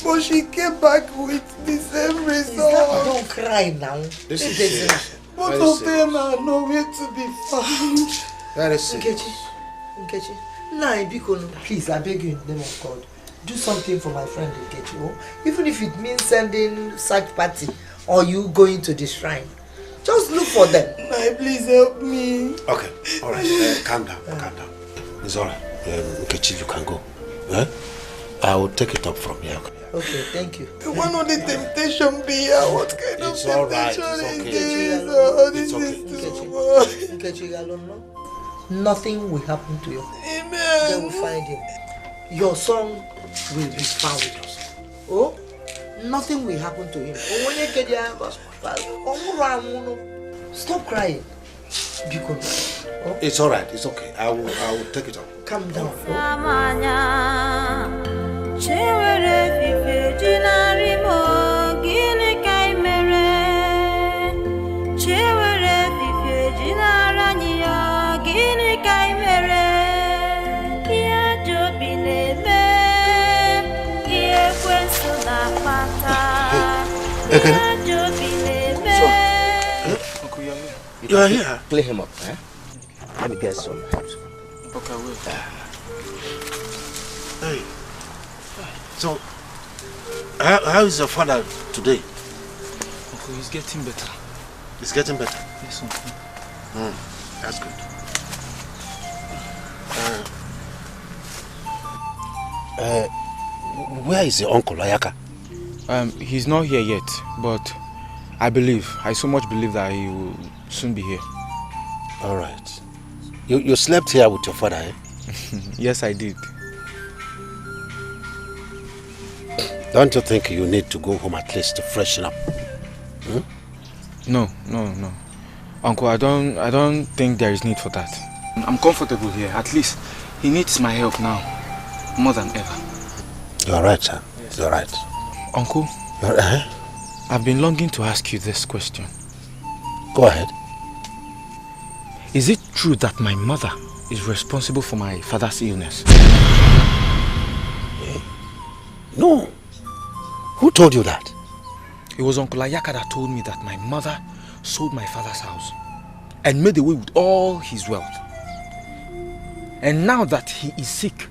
But she came back with the same result.
Don't cry now.
This is serious.
Both of them are nowhere to be found.
Very serious.
Nkechi. Nah, Biko, please, I beg you in the name of God. Do something for my friend Nkechi. Oh? Even if it means sending search party or you going to the shrine. Just look for them.
Nah, please help me.
Okay, alright. Calm down, calm down. It's alright. Nkechi, you can go. I will take it up from here.
Okay, thank you.
One of the temptation be here. What kind of temptation is this? Oh, this is too much.
Nkechi, nothing will happen to you.
Amen.
They will find him. Your son will be found. Oh, nothing will happen to him. Stop crying.
It's alright, it's okay. I will take it up.
Calm down.
You are here.
Play him up, eh? Let me get some help.
Okay, I will.
Hey. So, how is your father today?
Uncle, he's getting better.
He's getting better?
Yes, Uncle.
That's good. Where is your uncle, Ayaka?
He's not here yet, but I so much believe that he will soon be here.
Alright. You slept here with your father, eh?
Yes, I did.
Don't you think you need to go home at least to freshen up?
No. Uncle, I don't think there is need for that. I'm comfortable here. At least he needs my help now, more than ever.
You're right, sir. Yes. You're right.
Uncle, I've been longing to ask you this question.
Go ahead.
Is it true that my mother is responsible for my father's illness?
No. Who told you that?
It was Uncle Ayaka that told me that my mother sold my father's house and made away with all his wealth. And now that he is sick,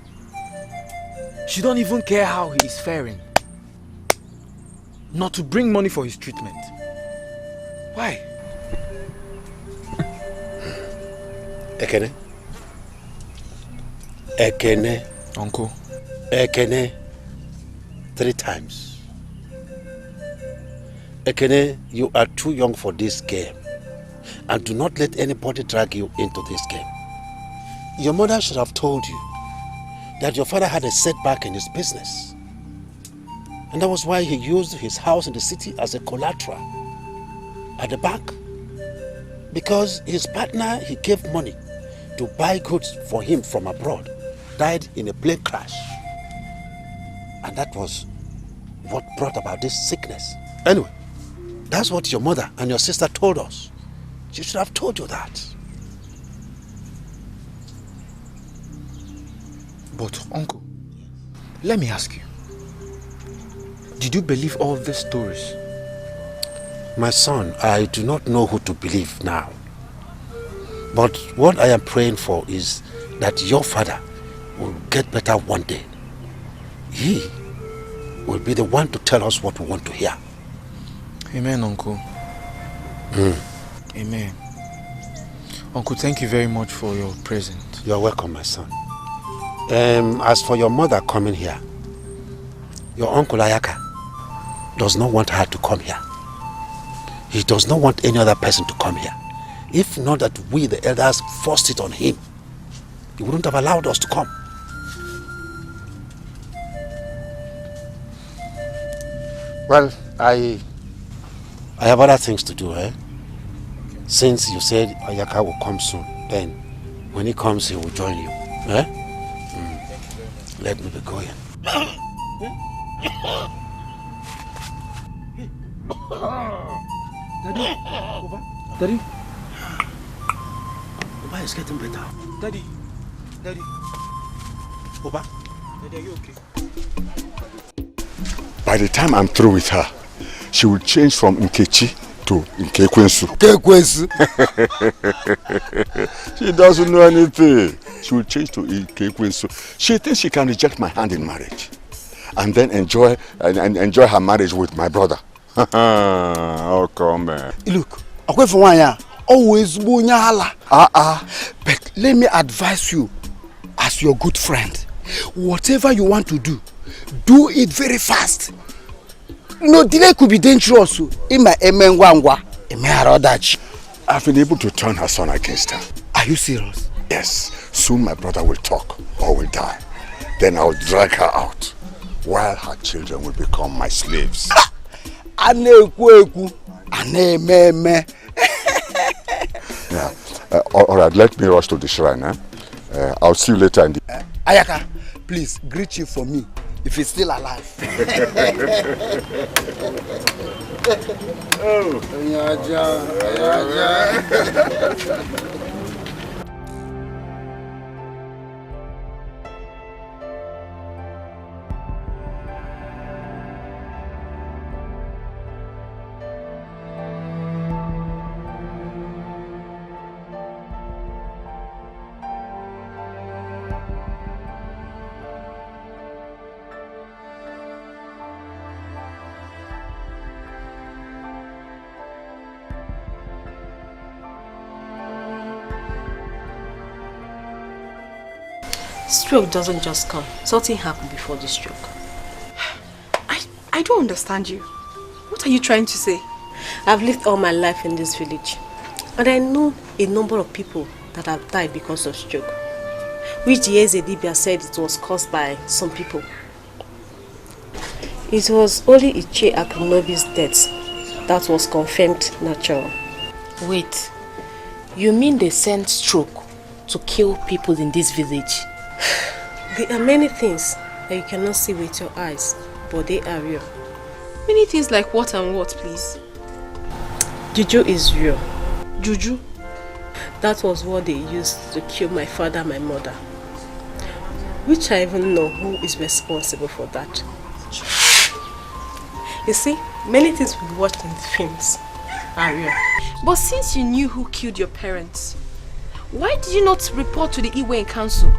she don't even care how he is faring. Not to bring money for his treatment. Why?
Ekene?
Uncle.
Ekene. 3 times. Ekene, you are too young for this game. And do not let anybody drag you into this game. Your mother should have told you that your father had a setback in his business. And that was why he used his house in the city as a collateral at the bank. Because his partner he gave money to buy goods for him from abroad died in a plane crash. And that was what brought about this sickness. Anyway, that's what your mother and your sister told us. She should have told you that.
But uncle, let me ask you. Did you believe all these stories?
My son, I do not know who to believe now. But what I am praying for is that your father will get better one day. He will be the one to tell us what we want to hear.
Amen, Uncle. Amen. Uncle, thank you very much for your present.
You're welcome, my son. As for your mother coming here, your uncle Ayaka does not want her to come here. He does not want any other person to come here. If not that we, the elders, forced it on him, he wouldn't have allowed us to come. Well, I have other things to do, eh? Since you said Ayaka will come soon, then when he comes, he will join you, eh? Let me be going.
Daddy?
is getting better.
Daddy.
Oba?
Daddy, are you okay?
By the time I'm through with her, she will change from Nkechi to Nkekwensu.
Nkekwensu?
She doesn't know anything. She will change to Nkekwensu. She thinks she can reject my hand in marriage and then enjoy her marriage with my brother. Oh, come on.
Look, always bunyala. But let me advise you as your good friend. Whatever you want to do it very fast. No delay could be dangerous. I've
been able to turn her son against her.
Are you serious?
Yes. Soon my brother will talk or will die. Then I'll drag her out while her children will become my slaves.
Yeah.
All right, let me rush to the shrine. I'll see you later in the...
Ayaka, please greet you for me if he's still alive.
Oh.
Stroke doesn't just come. Something happened before the stroke.
I don't understand you. What are you trying to say?
I've lived all my life in this village. And I know a number of people that have died because of stroke. Which the Ezedibia said it was caused by some people. It was only Iche Akunobi's death that was confirmed natural.
Wait. You mean they sent stroke to kill people in this village?
There are many things that you cannot see with your eyes, but they are real.
Many things like what and what, please?
Juju is real.
Juju?
That was what they used to kill my father and my mother. Which I even know who is responsible for that. You see, many things we watched in films are real.
But since you knew who killed your parents, why did you not report to the Iwe Council?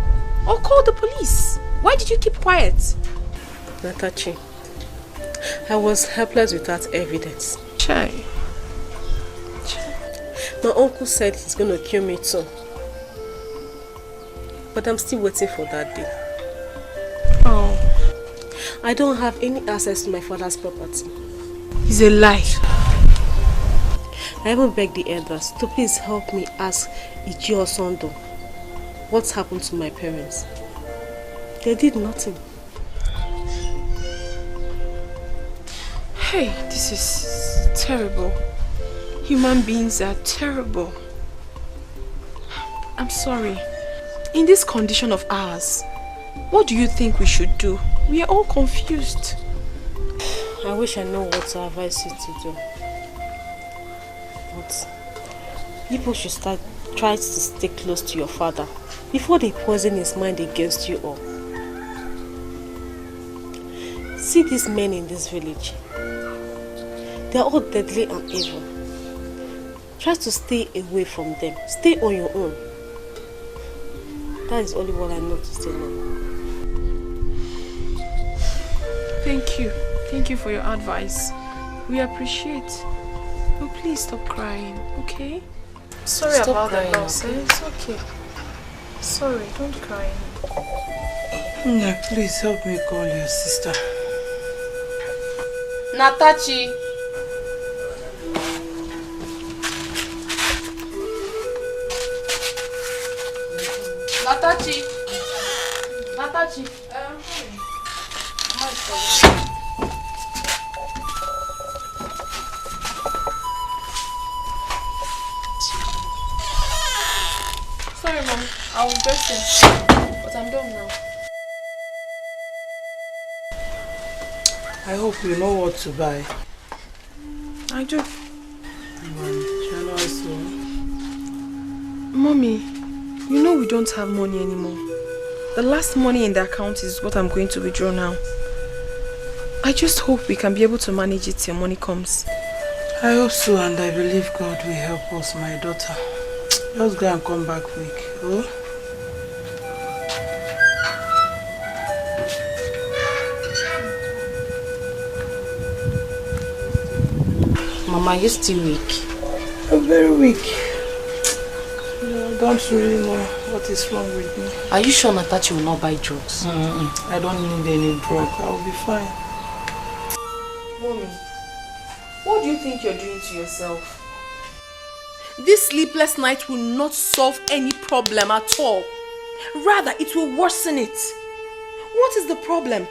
Or call the police? Why did you keep quiet?
Natachi, I was helpless without evidence.
Chai.
My uncle said he's going to kill me too. But I'm still waiting for that day.
Oh.
I don't have any access to my father's property.
It's a lie.
I even begged the elders to please help me ask Ichi Osondo what's happened to my parents. They did nothing.
Hey, this is terrible. Human beings are terrible. I'm sorry. In this condition of ours, what do you think we should do? We are all confused.
I wish I know what to advise you to do. But people should try to stay close to your father before they poison his mind against you all. See these men in this village. They are all deadly and evil. Try to stay away from them. Stay on your own. That is only what I know to say now.
Thank you. Thank you for your advice. We appreciate. But please stop crying, okay? Sorry
Stop
about
crying,
that loss. It's okay. Sorry, don't cry.
No, please help me call your sister.
Natachi. Natachi. Natachi.
Sorry, Mom. I was dressing, but I'm done now.
I hope you know what to buy.
I do.
Mommy,
You know we don't have money anymore. The last money in the account is what I'm going to withdraw now. I just hope we can be able to manage it till money comes.
I hope so, and I believe God will help us, my daughter. Just go and come back quick, oh?
Mama, you're still weak.
I'm very weak. I don't really know what is wrong with me.
Are you sure Natachi will not buy drugs?
I don't need any drug. I'll be fine.
Mommy, what do you think you're doing to yourself? This sleepless night will not solve any problem at all. Rather, it will worsen it. What is the problem?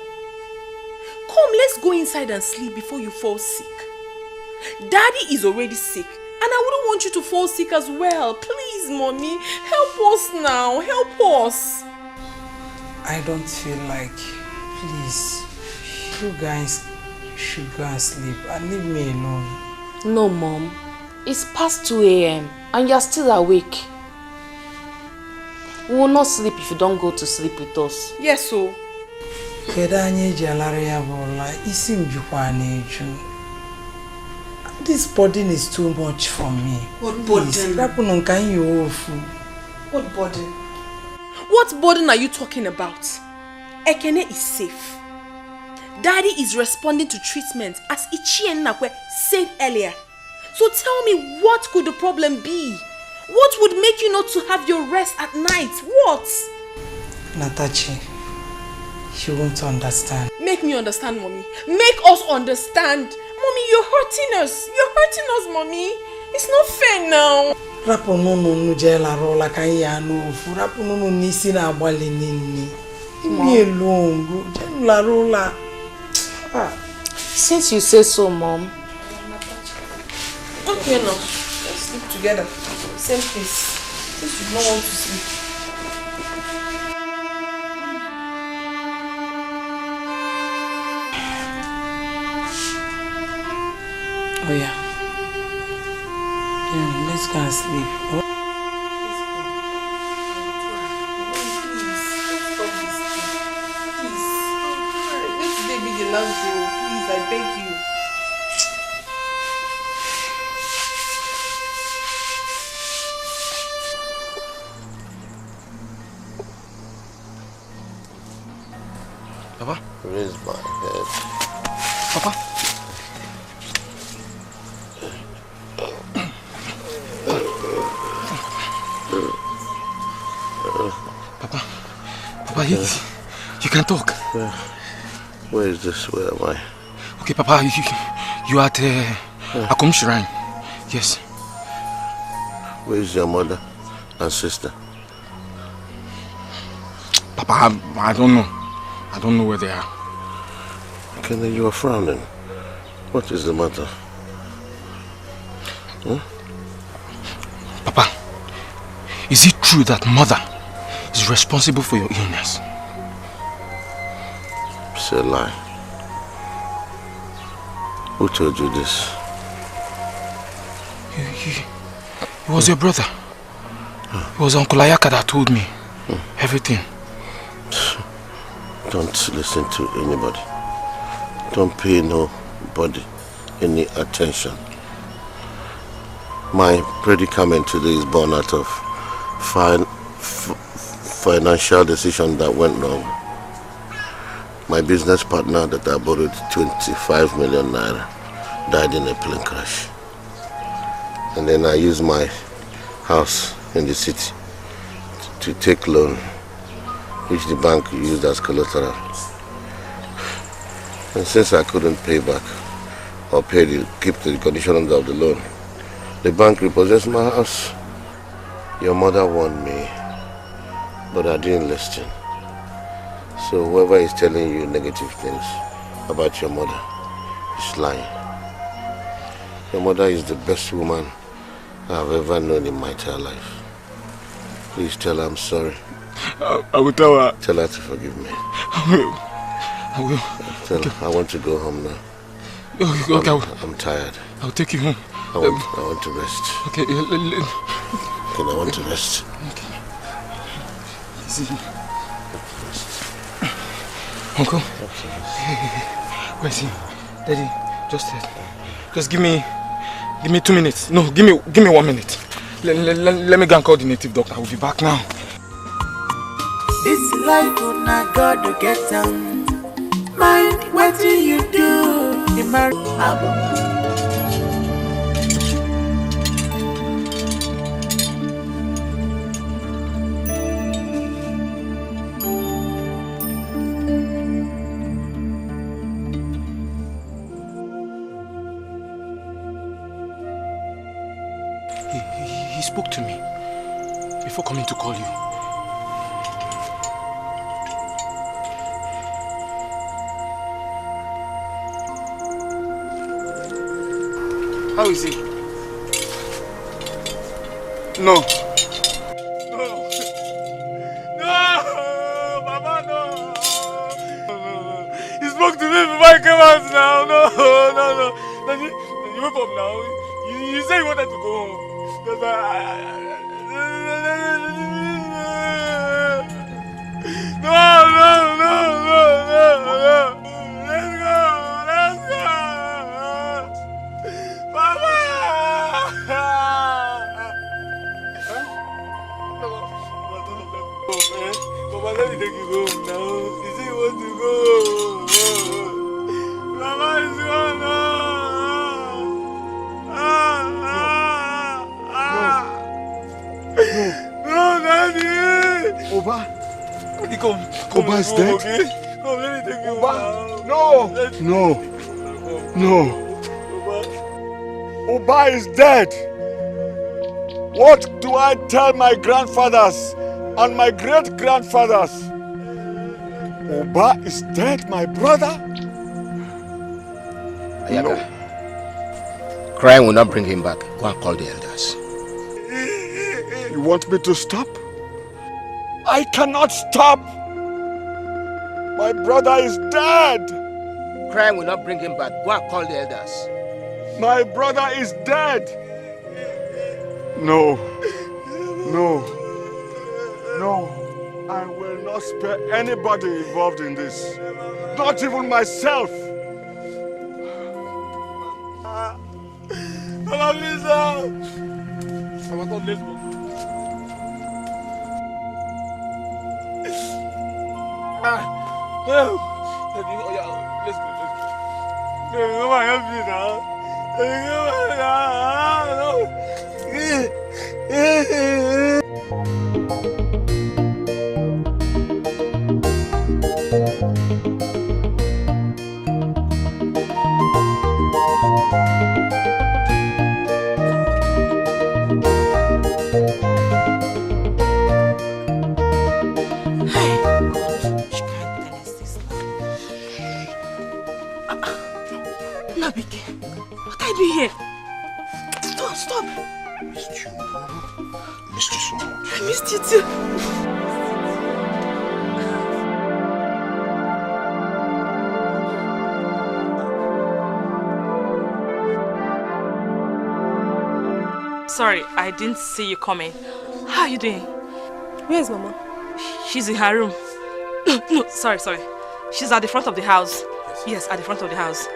Come, let's go inside and sleep before you fall sick. Daddy is already sick, and I wouldn't want you to fall sick as well. Please, Mommy, help us now. Help us.
I don't feel like, please, you guys should go and sleep and leave me alone.
No, Mom. It's past 2 a.m. and you're still awake. We will not sleep if you don't go to sleep with us.
Yes, so.
This burden is too much for me.
What burden? What burden? What burden are you talking about? Ekene is safe. Daddy is responding to treatment as Ichi and Nakwe said earlier. So tell me, what could the problem be? What would make you not to have your rest at night? What?
Natachi, she won't understand.
Make me understand, Mommy. Make us understand. Mommy, you're hurting us. You're hurting us, Mommy. It's not fair now.
Leave me alone.
Since you say so, Mom.
Okay, now. Let's sleep together. Same place. Since you don't want to sleep.
Oh yeah. Yeah, let's go and sleep. Oh.
Please, I beg you.
Papa? Raise my head.
Papa? Papa, you can talk.
Where is this? Where am I?
Okay, Papa, you are at Akum Shrine. Yes.
Where is your mother and sister?
Papa, I don't know. I don't know where they are.
Kenny, you are frowning. What is the matter? Huh?
Papa, is it true that mother is responsible for your illness?
It's a lie. Who told you this?
It was your brother. It was Uncle Ayaka that told me everything.
Don't listen to anybody. Don't pay nobody any attention. My predicament today is born out of financial decision that went wrong. My business partner that I borrowed 25 million naira died in a plane crash. And then I used my house in the city to take loan, which the bank used as collateral. And since I couldn't pay back or keep the conditions of the loan, the bank repossessed my house. Your mother warned me, but I didn't listen. So whoever is telling you negative things about your mother is lying. Your mother is the best woman I've ever known in my entire life. Please tell her I'm sorry.
I will tell her.
Tell her to forgive me.
I will.
Tell her I want to go home now.
Okay,
I'm tired.
I'll take you home.
I want to rest.
Okay.
Okay, I want to rest.
Okay.
See. Uncle. Where's he? Daddy, just give me 2 minutes. No, give me 1 minute. Let me go and call the native doctor. I will be back now.
This life will not go to get down. Mind what do you do? The marriage
He spoke to me before coming to call you. How is he? No. Mama, no. He spoke to me before I came out now. No. Daddy, you wake up now. You said you wanted to go home. That's why No. Let's go. Mama! Mama, let me take you home now. You say you want to go. Mama is gone now. No, Daddy.
Oba.
Daddy, come.
Oba is dead?
Okay? Come, let me take you
Oba.
home.
No. Oba is dead. What do I tell my grandfathers and my great-grandfathers? Oba is dead, my brother?
Ayaga, crying will not bring him back. Go and call the elders.
You want me to stop? I cannot stop. My brother is dead.
Crying will not bring him back. Go and call the elders.
My brother is dead. No. I will not spare anybody involved in this. Not even myself.
Mama, please help. Mama, come, let's go. Help. Let's go. Mama, help me now.
Nabike, what are you doing here? Stop.
Missed you, Mama. Missed you so much.
I missed you too. Sorry, I didn't see you coming. How are you doing?
Where's Mama?
She's in her room. No, sorry. She's at the front of the house. Yes, at the front of the house.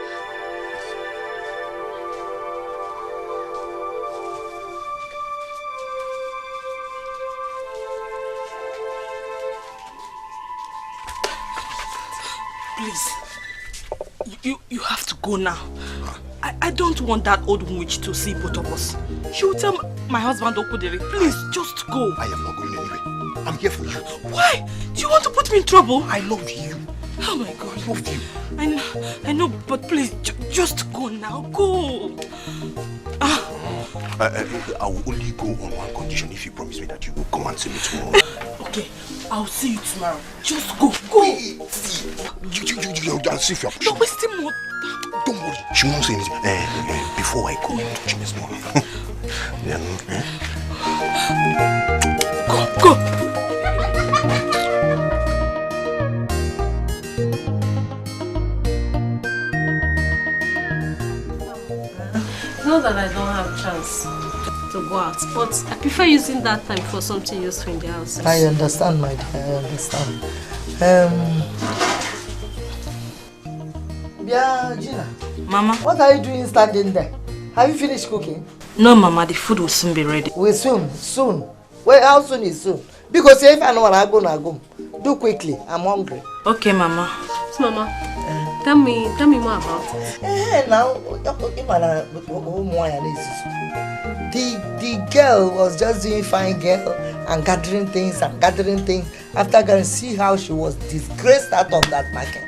Please, you have to go now. I don't want that old witch to see both of us. She will tell my husband Okudere. Please, just go.
I am not going anywhere. I'm here for you.
Why? Do you want to put me in trouble?
I love you.
Oh my God.
I love you.
I know, but please, just go now. Go.
I will only go on one condition if you promise me that you will come and see me tomorrow.
Okay, I'll see you tomorrow. Just go.
I'll see if you're pushing.
Don't waste more.
Don't worry. She won't say anything. Before I go, touch this morning.
Go.
Not that I don't have a chance. to go out, but I prefer using that time for something useful in the house.
I understand, my dear. I understand. Yeah, Gina.
Mama.
What are you doing standing there? Have you finished cooking?
No, Mama. The food will soon be ready.
Will soon. Soon. Well, how soon is soon? Because if I know what I go. Do quickly. I'm hungry.
Okay, Mama.
So, Mama, tell me more about it.
Now, the girl was just doing fine girl and gathering things. After going see how she was disgraced out of that market.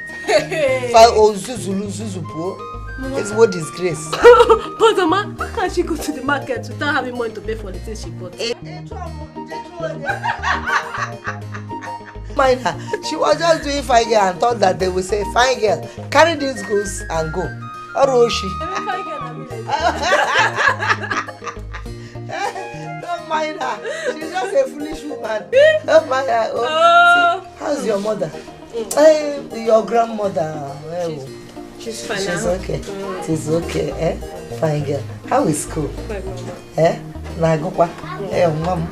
It's what disgrace.
But Mama, how can she go to the market without having money to pay for the things she bought?
Mind her. She was just doing fine girl and thought that they would say, fine girl, carry these goods and go. Or she? Don't mind her. She's just a foolish woman. Don't mind her. See, how's your mother? Your grandmother.
She's fine.
She's okay. She's okay. Fine girl. How is school?
Fine, Mama.
Nagokwa. Mom.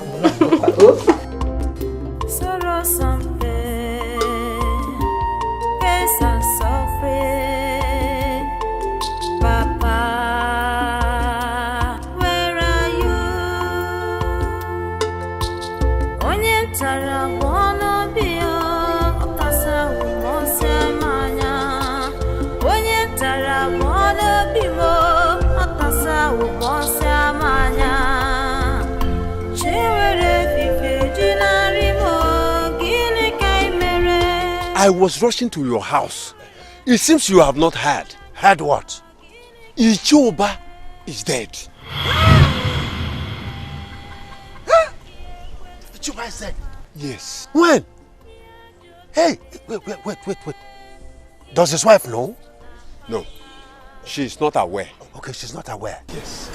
Sorrow something, pains and suffering. Papa, where are you? Onye tara wono bio, okasa umonse manya. Onye tara wono bio, okasa umonse manya.
I was rushing to your house. It seems you have not heard. Heard what? Ichoba is dead. Ichoba is dead? Yes. When? Hey, wait. Does his wife know? No. She is not aware. Okay, she's not aware. Yes.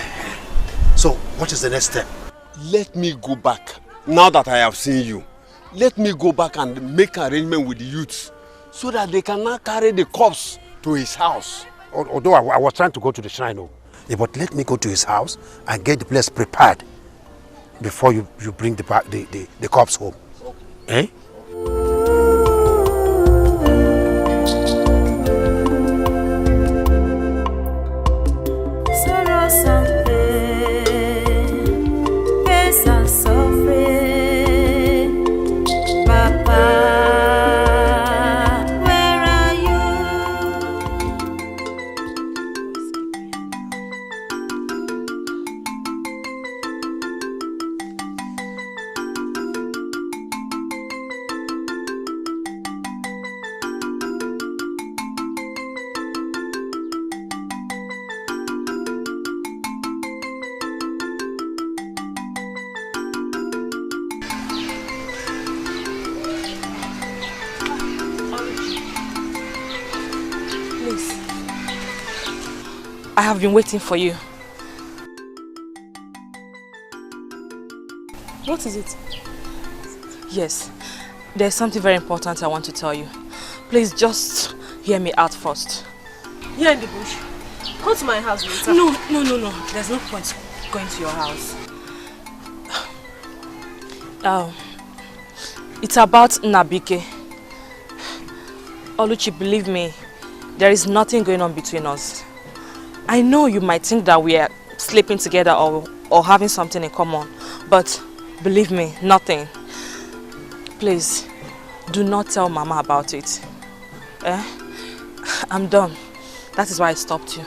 So, what is the next step? Let me go back. Now that I have seen you, let me go back and make arrangement with the youths so that they can now carry the corpse to his house. Although I was trying to go to the shrine, but let me go to his house and get the place prepared before you bring the corpse home. Okay.
I have been waiting for you.
What is it?
Yes, there's something very important I want to tell you. Please just hear me out first.
Here in the bush. Come to my house later.
No. There's no point going to your house. It's about Nabike. Oluchi, believe me, there is nothing going on between us. I know you might think that we are sleeping together or having something in common, but believe me, nothing. Please, do not tell Mama about it. I'm done. That is why I stopped you.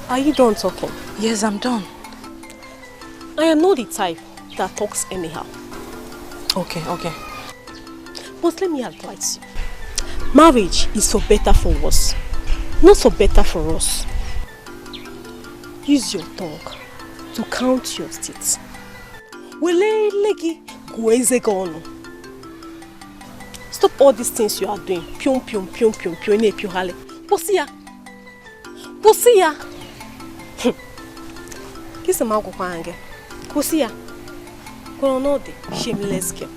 Are you done talking?
Yes, I'm done.
I am not the type that talks anyhow.
Okay.
But let me advise you. Marriage is for better for worse, not for better for us. Use your tongue to count your teeth. Stop all these things you are doing. Pium. Posia. Kiss him out of anger. Posia. Koronode, shameless girl.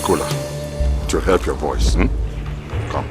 cooler. It will help your voice. Hmm? Come.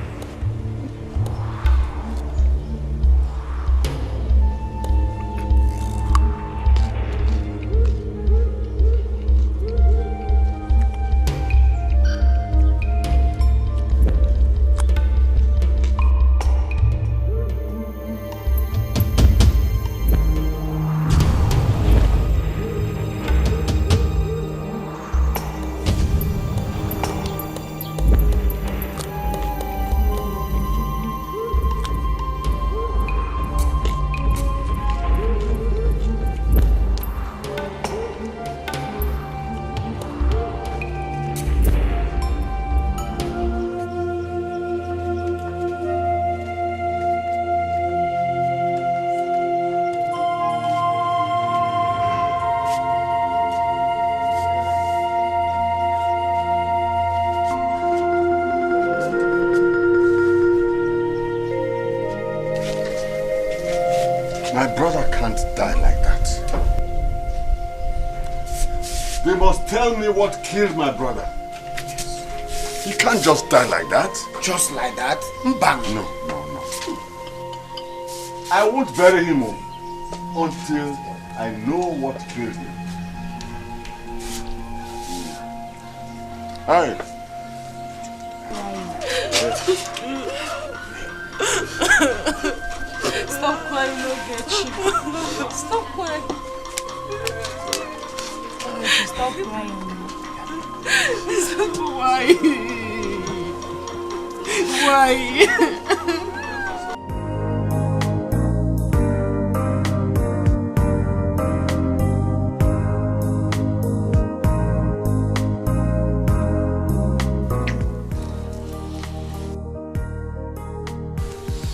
My brother can't die like that. They must tell me what killed my brother. He can't just die like that.
Just like that? Bang!
No. I won't bury him until I know what killed him. Hi.
Stop crying, no get you. Stop crying. Stop crying. Why? Why?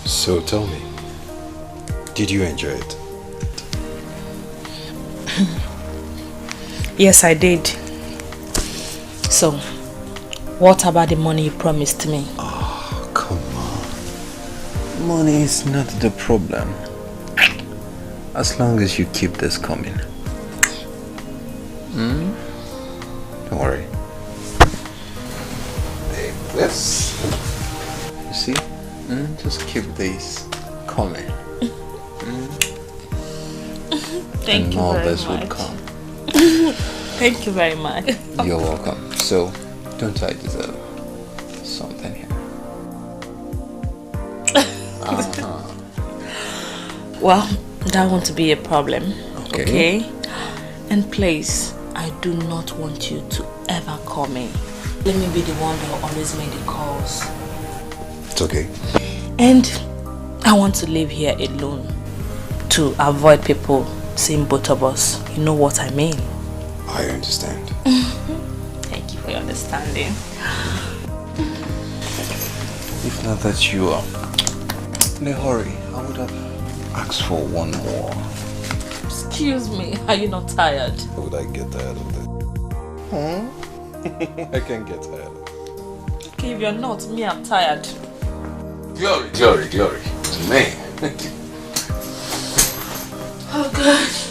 So tell me, did you enjoy it?
Yes, I did. So, what about the money you promised me?
Oh, come on. Money is not the problem. As long as you keep this coming. Don't worry. Take this. You see? Just keep this coming.
Thank
and
you
more
very
this
much.
would come.
Thank you very much.
You're welcome. So, don't I deserve something here?
Well, that won't be a problem.
Okay.
And please, I do not want you to ever call me. Let me be the one that always made the calls.
It's okay.
And I want to live here alone to avoid people seeing both of us. You know what I mean?
I understand.
Thank you for your understanding.
If not that you are in a hurry, I would have asked for one more.
Excuse me, are you not tired?
Would I get tired of that? I can't get tired of it.
Okay, if you're not, me, I'm tired.
Glory, glory, glory to me.
Oh, gosh.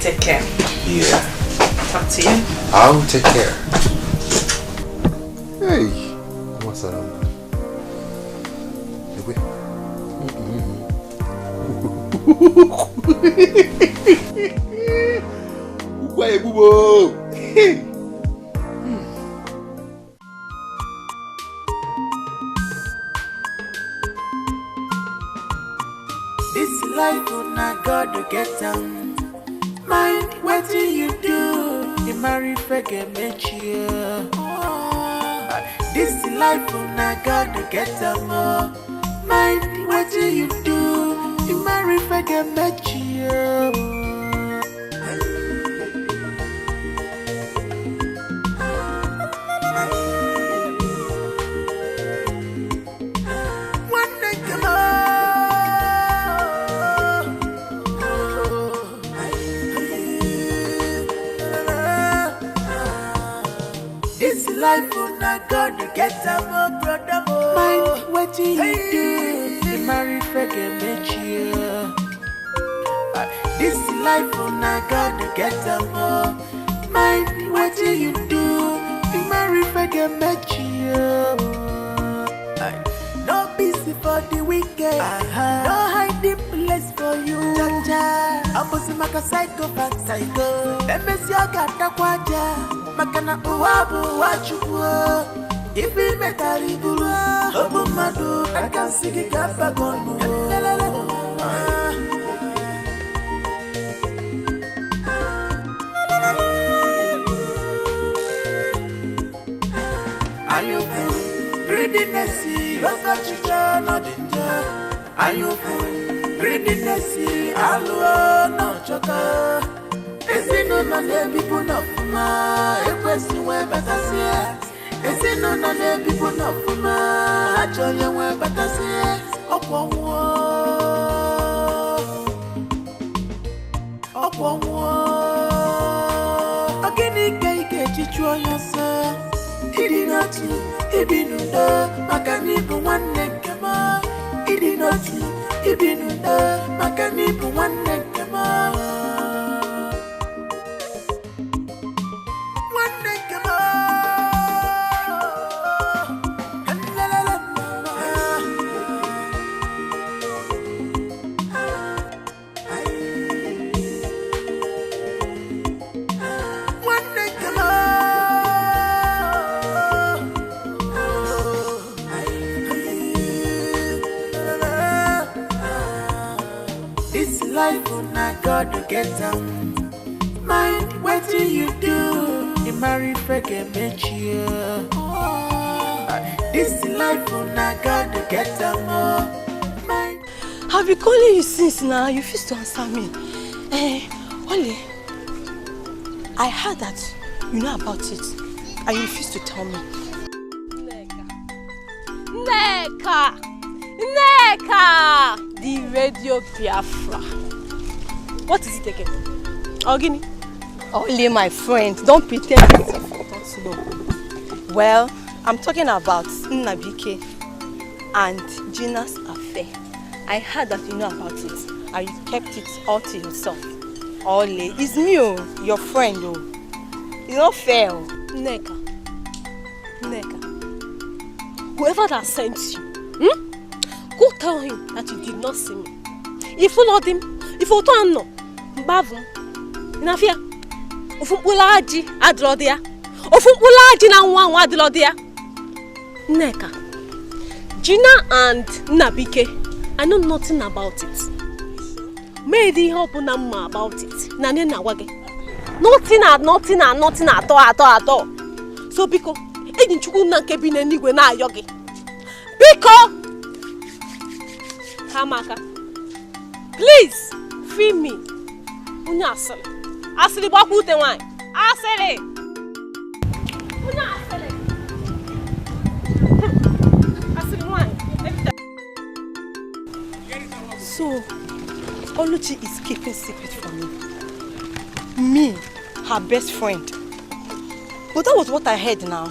Take care.
Yeah.
Talk to you.
I'll take care. Hey. What's that? Why, boo?
This life on a God to get down. Mind what do you do? You marry forget you. This life on a God to get down. Mind what do you do? You marry forget you. God to get a more brother. Mind what you do. You marry forget you. This life on God to get a more. Mind what you do. You marry forget you. No busy for the weekend. No hiding place for you. I'm supposed to psychopath psycho. Let me see your gata kwaja. Makana uwabu wachukuo. If we met a riburu, Obumadu, I can see the gapa gonu. Are you free? Greediness, that's you no danger. Are you free? Greediness, alua no choka. Is it no man people not for my question where better say? Is it no man people not for my I tell you where better say? Upon war. Again, you get yourself. It did not you, it be no Macanipo one neck. It did not you, it be no Macanipo one neck. Life on a God to get them. Mind what do you do? You marry forget you. This life on a God to get them.
I've been calling you since now. You refuse to answer me. Oli, I heard that you know about it and you refuse to tell me. Neka! The radio Biafra. What is it again? Ogini? Only my friend. Don't pretend yourself you don't know. Well, I'm talking about Nnabike and Gina's affair. I heard that you know about it and you kept it all to yourself. Ole, it's me, your friend. It's not fair. Neka. Whoever that sent you, go tell him that you did not see me. If you followed him, if you don't know, Bavu, Nafia, Ufulaji Adrodia, Ufulaji na one Adrodia. Neka, Gina and Nabike, I know nothing about it. Maybe help Nama about it. Nanena wage. Nothing at all. So Biko, Edin Chukuna Kebine Nigwe na yogi. Biko! Hamaka, please free me. Unya asale. Asale baku te wine. Asale. Unya asale. Asale wine. So, Oluchi is keeping secret from me. Me, her best friend. But that was what I heard now.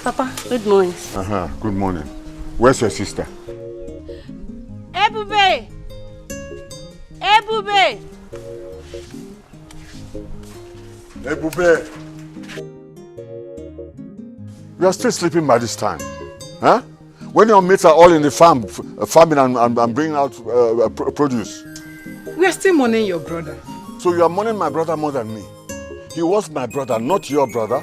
Papa, good morning.
Good morning. Where's your sister?
Ebube!
You are still sleeping by this time. Huh? When your mates are all in the farm, farming and bringing out produce.
We are still mourning your brother.
So you are mourning my brother more than me. He was my brother, not your brother.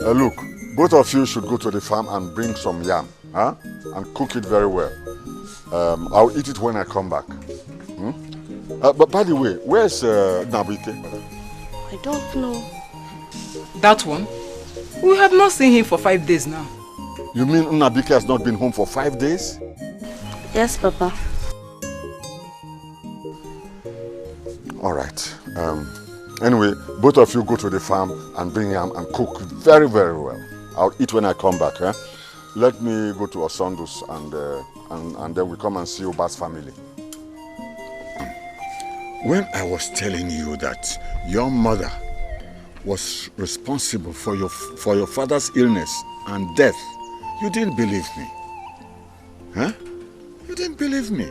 Look, both of you should go to the farm and bring some yam, huh? And cook it very well. I'll eat it when I come back. But by the way, where's Nabite?
I don't know.
That one? We have not seen him for 5 days now.
You mean Nnabike has not been home for 5 days?
Yes, Papa.
All right. Anyway, both of you go to the farm and bring yam and cook very, very well. I'll eat when I come back. Eh? Let me go to Osondo's and then we come and see Oba's family. When I was telling you that your mother was responsible for your father's illness and death, you didn't believe me. Huh? You didn't believe me.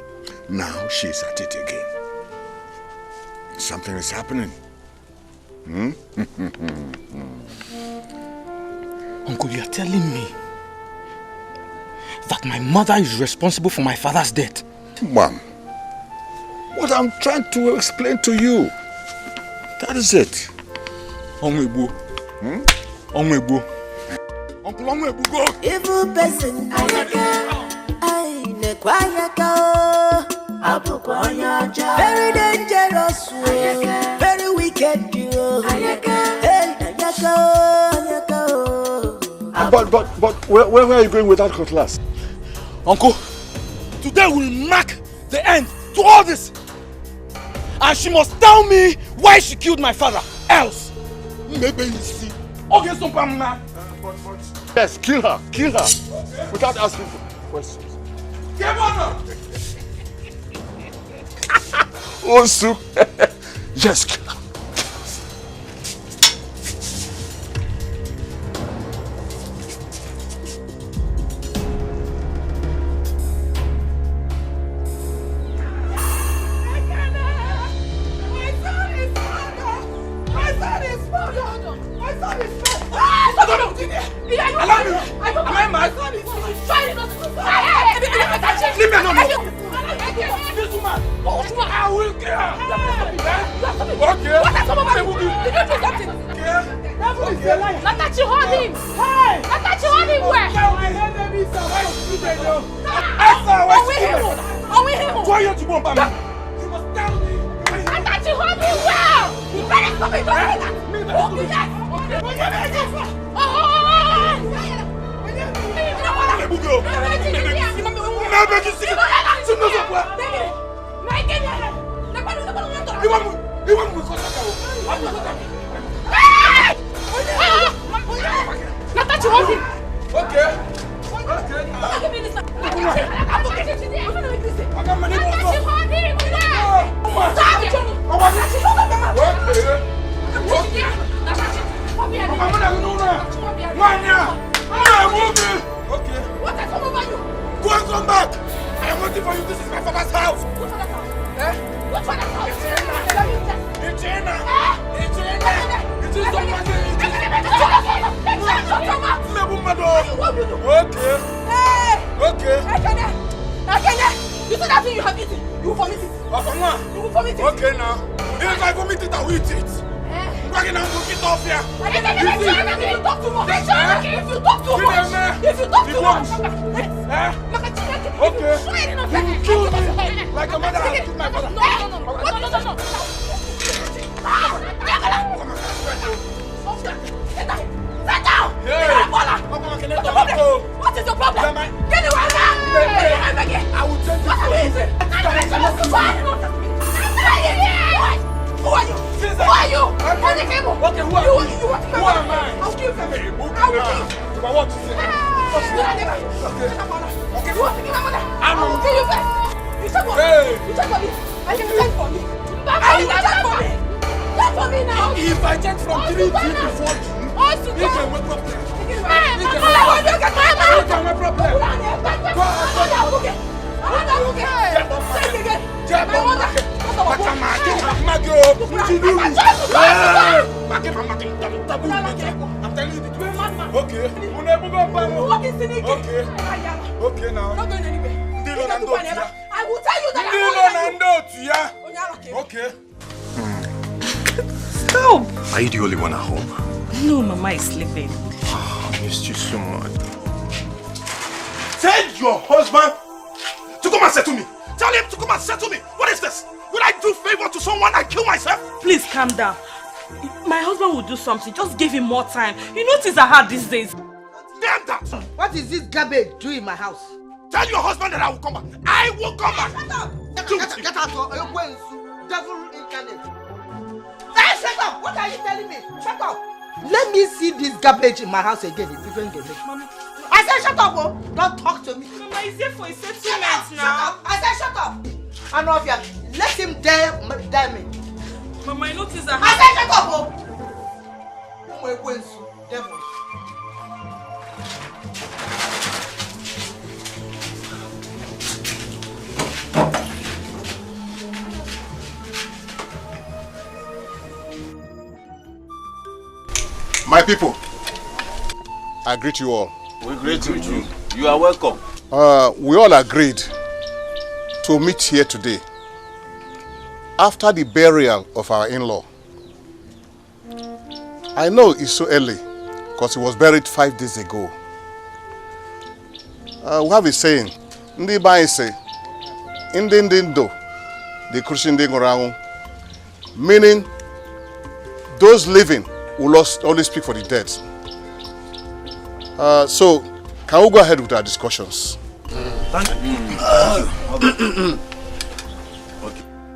Now she's at it again. Something is happening.
Uncle, you are telling me that my mother is responsible for my father's death?
Mom, what I'm trying to explain to you, that is it.
Onwebu. Onwebu. Uncle Onwebu, go.
Evil person, very dangerous, very wicked.
But where are you going with that cutlass?
Uncle, today will mark the end to all this. And she must tell me why she killed my father. Else, maybe you see. Okay, so
yes, kill her, without asking for questions.
Come on!
Osu, yes, kill her.
Are you the only one at home?
No, Mama is sleeping.
Oh, I missed you so much.
Tell your husband to come and settle me. Tell him to come and settle me. What is this? Will I do favor to someone and kill myself?
Please calm down. My husband will do something. Just give him more time. You know things are hard these days.
Damn that!
What is this garbage doing in my house?
Tell your husband that I will come back. I will come back!
Shut up! Get out! Devil incarnate. Hey, shut up! What are you telling me? Shut up! Let me see this garbage in my house again. It's different game. I said shut up, oh! Don't talk to me.
Mama, is there for a settlement now?
Shut up! I said shut up! Anovia, let him dare me.
Mama, I noticed that.
I said shut up, oh! Devil.
My people, I greet you all.
We greet you too. You are welcome.
We all agreed to meet here today after the burial of our in-law. I know it's so early because he was buried 5 days ago. We have a saying, Ndi Bai say, Indindo, the Christian Dingorang, meaning those living will only speak for the dead. So, can we go ahead with our discussions?
Thank you.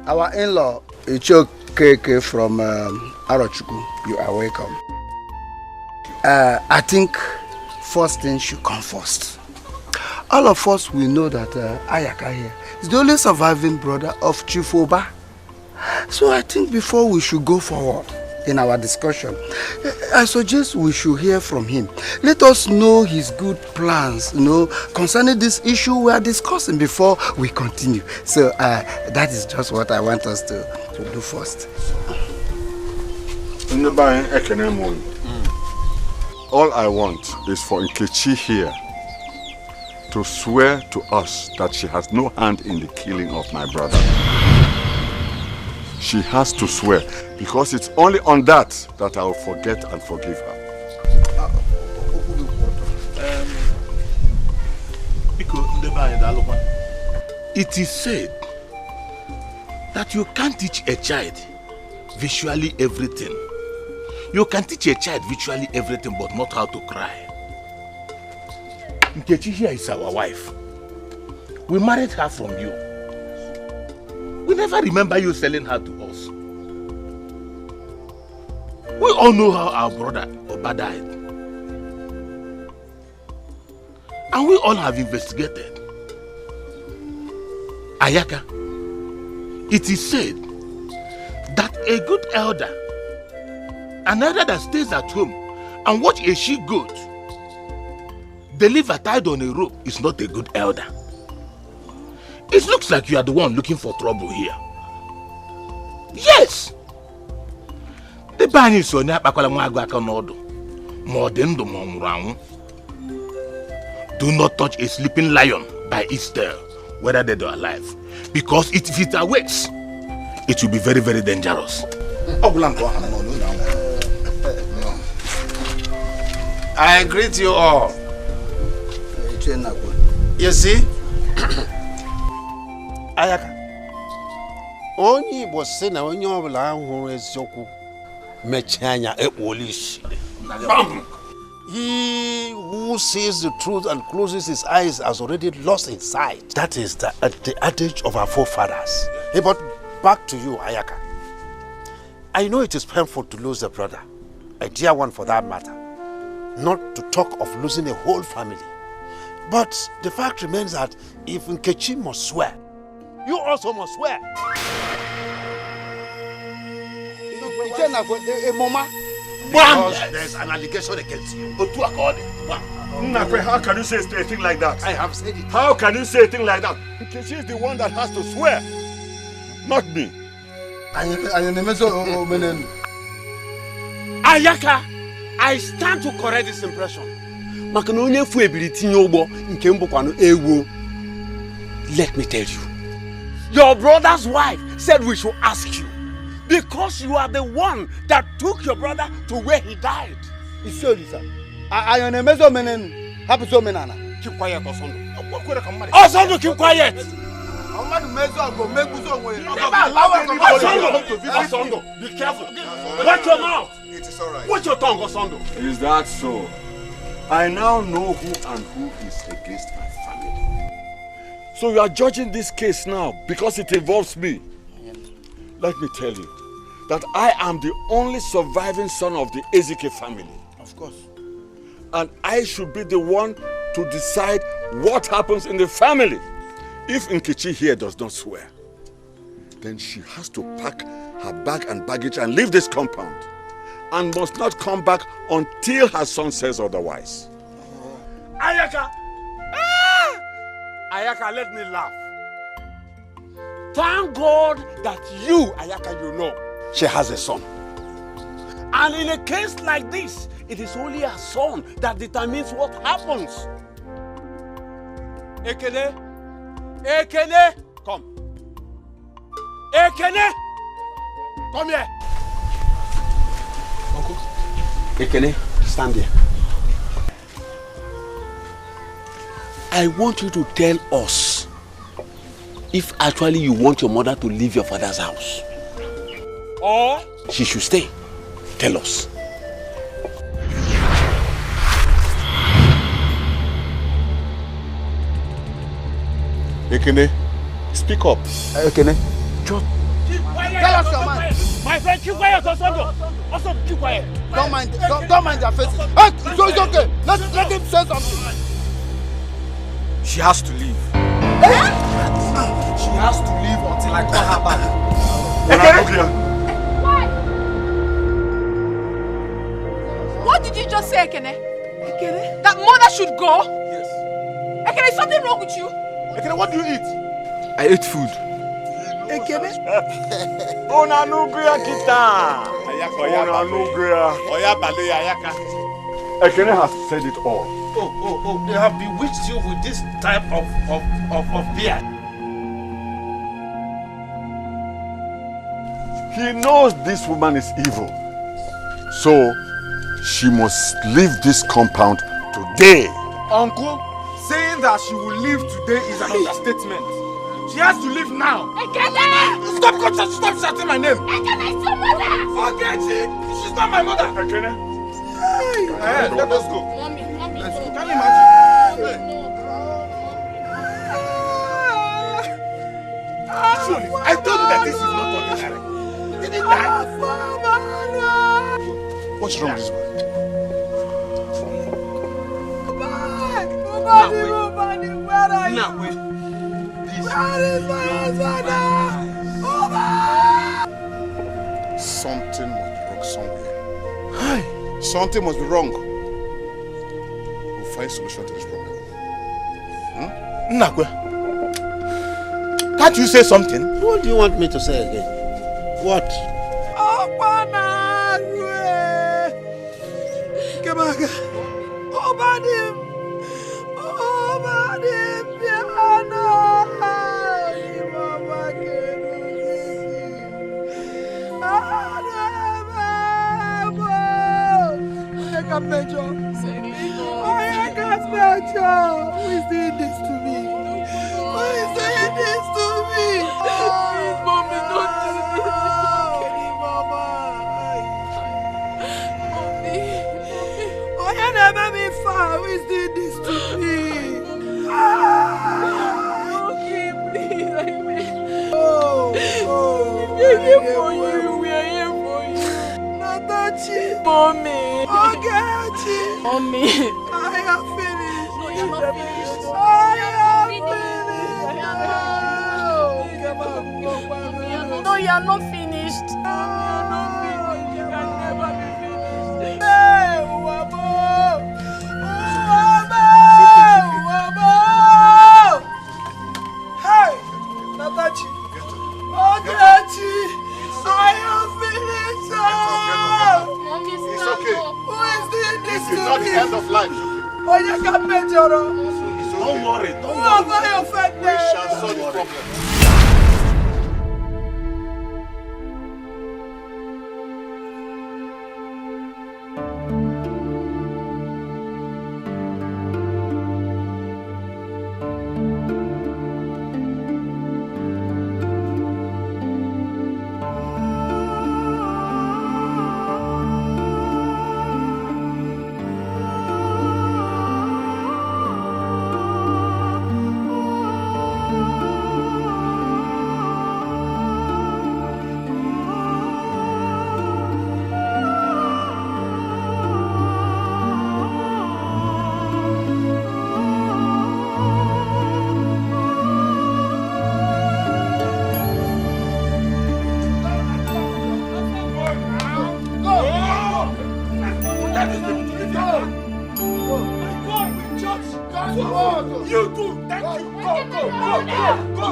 Our in-law, Ichokeke from Arochukwu, you are welcome. I think first thing should come first. All of us will know that Ayaka here is the only surviving brother of Chief Oba. So I think before we should go forward in our discussion, I suggest we should hear from him. Let us know his good plans, concerning this issue we are discussing before we continue. So that is just what I want us to do first.
All I want is for Nkechi here to swear to us that she has no hand in the killing of my brother. She has to swear, because it's only on that I will forget and forgive her.
It is said that you can't teach a child visually everything. You can teach a child visually everything, but not how to cry. Nkechi here is our wife. We married her from you. We never remember you selling her to us. We all know how our brother Oba died. And we all have investigated. Ayaka, it is said that a good elder, an elder that stays at home and watch a she-goat deliver tied on a rope, is not a good elder. It looks like you are the one looking for trouble here. Yes! The ban is on do not touch a sleeping lion by its tail, whether dead or alive. Because if it awakes, it will be very, very dangerous.
I greet you all. You see? Ayaka. Only was saying when you have who is Yoku Mechanya Epolish. He who sees the truth and closes his eyes has already lost his sight. That is the adage of our forefathers. Hey, but back to you, Ayaka. I know it is painful to lose a brother, a dear one for that matter. Not to talk of losing a whole family. But the fact remains that if Nkechi must swear, you also must swear. Because there's an allegation against you.
How can you say a thing like that?
I have said it.
How can you say a thing like that? Nkechi is the one that has to swear, not me.
Ayaka, I stand to correct this impression. Let me tell you, your brother's wife said we should ask you, because you are the one that took your brother to where he died.
Keep quiet,
Osondo. Osondo, keep quiet. Osondo, be careful. Watch your mouth.
It is all right.
Watch your tongue, Osondo.
Is that so? I now know who and who is against my family. So you are judging this case now because it involves me. Let me tell you that I am the only surviving son of the Ezike family.
Of course.
And I should be the one to decide what happens in the family. If Nkechi here does not swear, then she has to pack her bag and baggage and leave this compound and must not come back until her son says otherwise.
Ayaka! Ah! Ayaka, let me laugh. Thank God that you, Ayaka, you know, she has a son. And in a case like this, it is only her son that determines what happens. Ekene! Ekene! Come. Ekene! Come here.
Uncle.
Ekene, stand here. I want you to tell us if actually you want your mother to leave your father's house. Or she should stay. Tell us. Ekene, speak up.
Ekene.
Just
Tell us your mind.
My friend, keep quiet, also keep quiet.
Don't mind their faces. Hey, so it's okay. Let him say something.
She has to leave. She has to leave until I call her back.
Why? What did you just say, Ekene? Ekene? That mother should go?
Yes.
Ekene, is something wrong with you?
Ekene, what do you eat? I ate food.
Ekene? Ona nuguya kita. Ona nuguya.
Oya bale ayaka.
Ekene has said it all.
Oh, they have bewitched you with this type of beer.
He knows this woman is evil. So, she must leave this compound today.
Uncle, saying that she will leave today is an understatement. She has to leave now.
Ekene!
Stop shouting my name.
Ekene is your mother!
Forget it. She's not my mother.
Ekene?
Hey, let us go.
Mommy,
Let's go. Can you imagine? Surely, I told you that this is not ordinary. Did he die? What's wrong with this man?
Now, wait.
Something must be wrong somewhere. Something must be wrong. We'll find a solution to this problem.
Nakwe.
Can't you say something?
What do you want me to say again? What?
Who is doing this to me? Who is doing this to me? Please, mommy, don't do this. Okay, mama. Oh, you never me far. Who is doing this to me? Okay, please, I beg. We are here for you. We are here for you. Natachi. Mommy. Ogachi. Mommy. I have finished. No, you're not finished. I have finished. No, you're not finished. You can never be finished. Hey, Wabo! Wabo! Hey, Natachi. Ogachi. I have finished.
Mommy,
It's okay.
Who is doing this
This
to
is not
me?
the end of life.
Oh, you can bet your own.
Don't worry.
Who have I offended?
We shall solve the problem.
You too. Thank you. Go.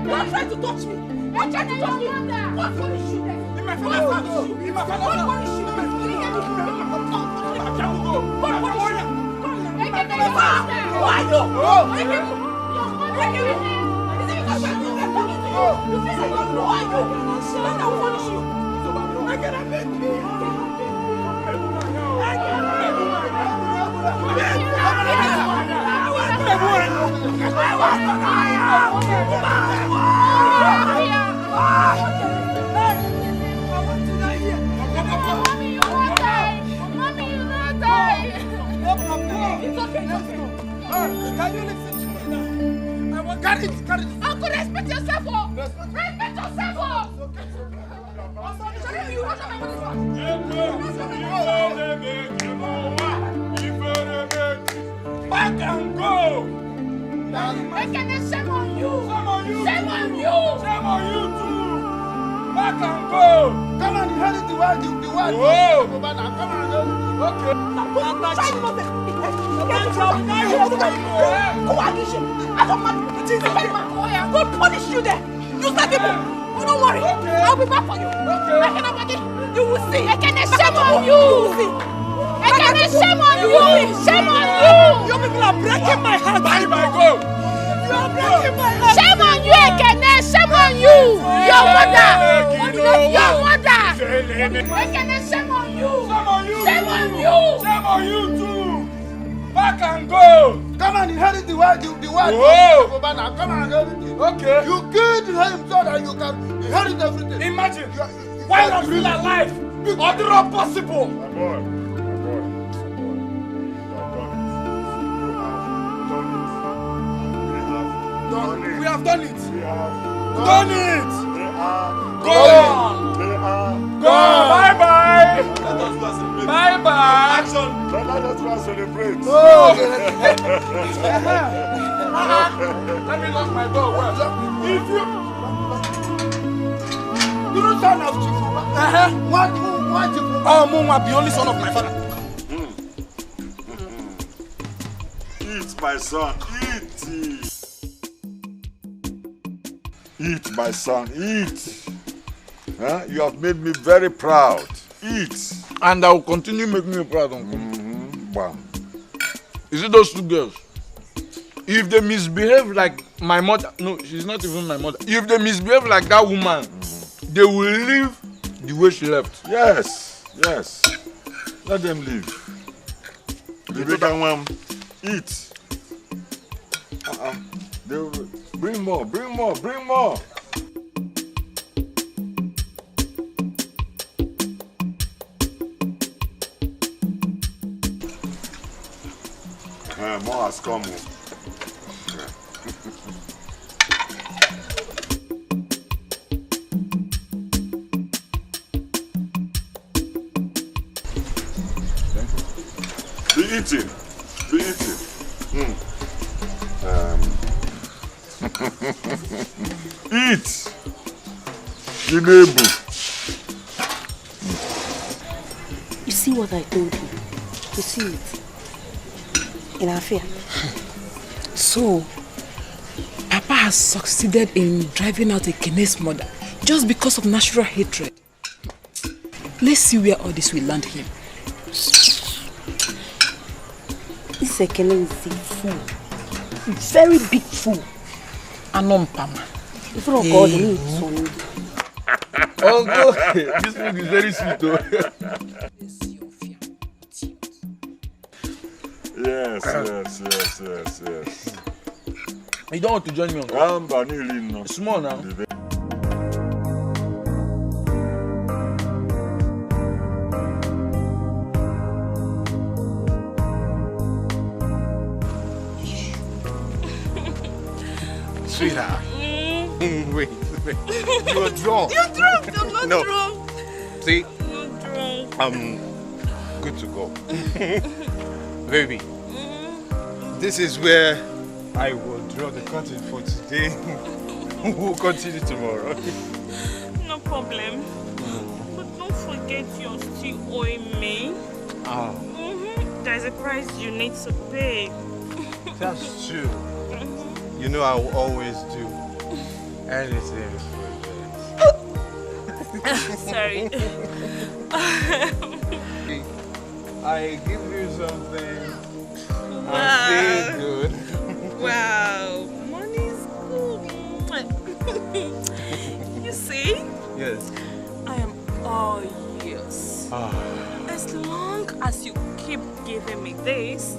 Don't try to touch me. Don't try to touch me. What punish you? In my father's house. In my father's house. Who are you? Can you listen to me now? I want carry it. Uncle, respect yourself, Respect yourself, Back and go! Shame on you! Shame on you too! Back and go! Come on, inherit the word. Whoa! Come on, okay. God punish you there. You start people. Oh, don't worry. I'll be back for you. You will see. Shame on you. Shame on you. Shame on you. You people are breaking my heart. Bye, go. You are breaking my heart. Shame on you, Ekene. Shame on you. Your mother. Ekene, shame on you. Shame on you too. Back and go. Come and inherit the word. Whoa. Come on. Okay. You killed him so that you can inherit everything. Imagine. Why not feel alive? Or the not possible? My boy. We have done it. Done it. Gone. Bye-bye. Bye-bye. Action. Let us go and celebrate. Let me lock my door. If you don't son of Chief. What Chief? Oh, Muma, the only son of my father.
Eat, my son, eat. Eat, my son, eat. Huh? You have made me very proud. Eat.
And I will continue making you proud, Uncle.
Wow.
You see those two girls? If they misbehave like my mother, no, she's not even my mother. If they misbehave like that woman, they will leave the way she left.
Yes. Let them leave. The bigger one, eat. They will bring more. More has come. Be eating. Eat.
You see what I told you? You see it? In our fear.
So, Papa has succeeded in driving out Ekene's mother just because of natural hatred. Let's see where all this will land him.
This Ekene is a fool. Very big fool.
Anon Pama.
In front of God, me, son.
Uncle, this food is very sweet though.
Yes.
You don't want to join me, Uncle? Small now.
Sweetheart. Wait. You are drunk.
You're drunk. I'm not drunk.
See?
I'm not drunk.
I'm good to go. Baby, this is where I will draw the curtain for today. We'll continue tomorrow.
No problem. But don't forget you're still owing me.
Oh.
there's a price you need to pay.
That's true. You know I will always do anything for you.
Sorry.
I give you something.
Wow.
I'm feeling good.
Wow. Money's good. You see?
Yes.
I am all yours.
Ah.
As long as you keep giving me this,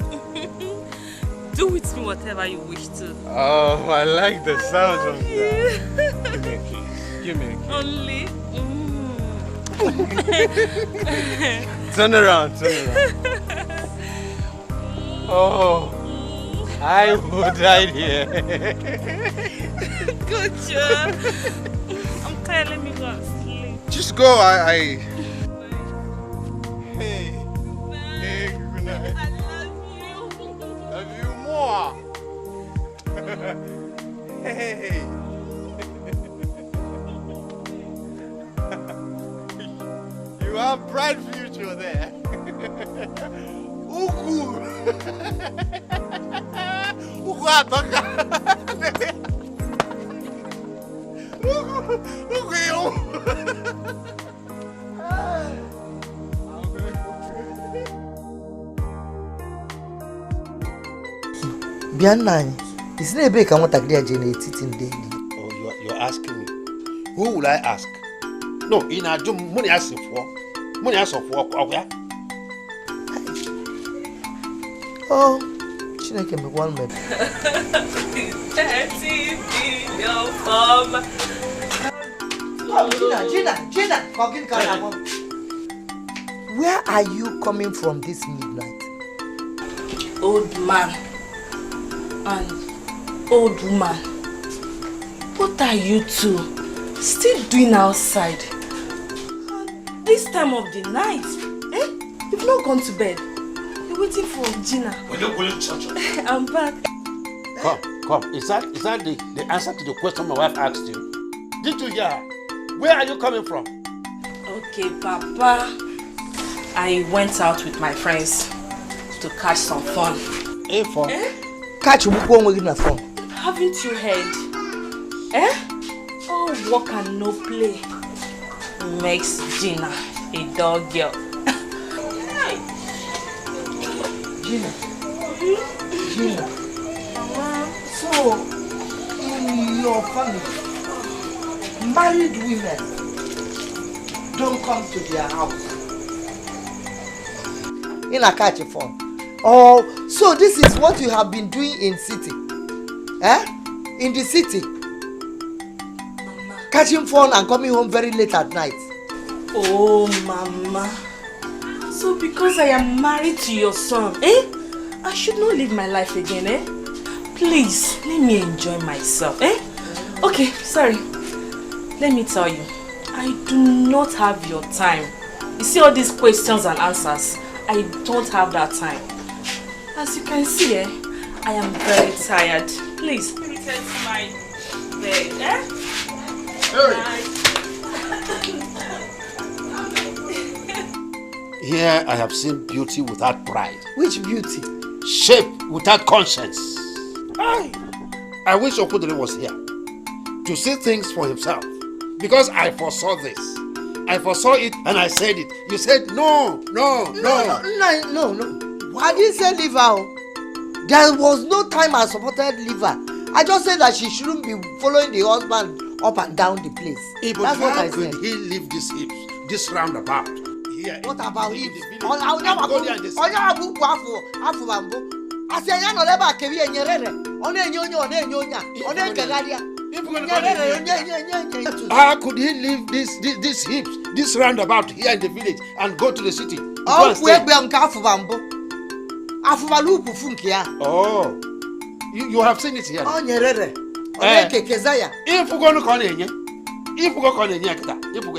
do with me whatever you wish to.
Oh, I like the sound of that. Give me a kiss. Give me a kiss.
Only.
Turn around, turn around. Oh, I would die here.
Good job. I'm tired, let me go and sleep.
Just go, Hey. Hey, good night. I love you. Love you more. Hey. You have bright future there. Uku. Uku atoka. Uku yo.
Bianna, it's not a big amount of generating daily.
Oh, you're asking me. Who will I ask? No, in a job, money asking for. Money asking for.
Oh, Chineke me one minute.
30 billion from.
Come, Gina, where are you coming from this midnight?
Old man and old woman, what are you two still doing outside? This time of the night, eh? You've not gone to bed. You're waiting for Gina. I'm back.
Come. Is that the answer to the question my wife asked you? Did you hear her? Where are you coming from?
Okay, Papa. I went out with my friends to catch some fun.
Hey, fun?
Catch you with my phone.
Haven't you heard? Eh? All work and no play makes Gina a dog girl.
Gina. So, in your family, married women don't come to their house. In a catch a phone. Oh, so this is what you have been doing in city. Eh? In the city.
Mama.
Catching phone and coming home very late at night.
Oh, Mama. So because I am married to your son, eh? I should not live my life again, eh? Please, let me enjoy myself, eh? Okay, sorry. Let me tell you, I do not have your time. You see all these questions and answers? I don't have that time. As you can see, eh? I am very tired. Please, return to my bed, eh?
Here I have seen beauty without pride.
Which beauty?
Shape without conscience. I wish Okudere was here to see things for himself. Because I foresaw this. I foresaw it and I said it. You said no.
No. I didn't say leave her. There was no time I supported leave her. I just said that she shouldn't be following the husband up and down the place. That's what I said.
He leave this hips, this roundabout? Here,
what about it?
How could he leave this hips, this roundabout here in the village and go to the city?
Oh,
you have seen it here.
Oh, nyerere.
If you go to Konenya, if you go Konenya, if you go.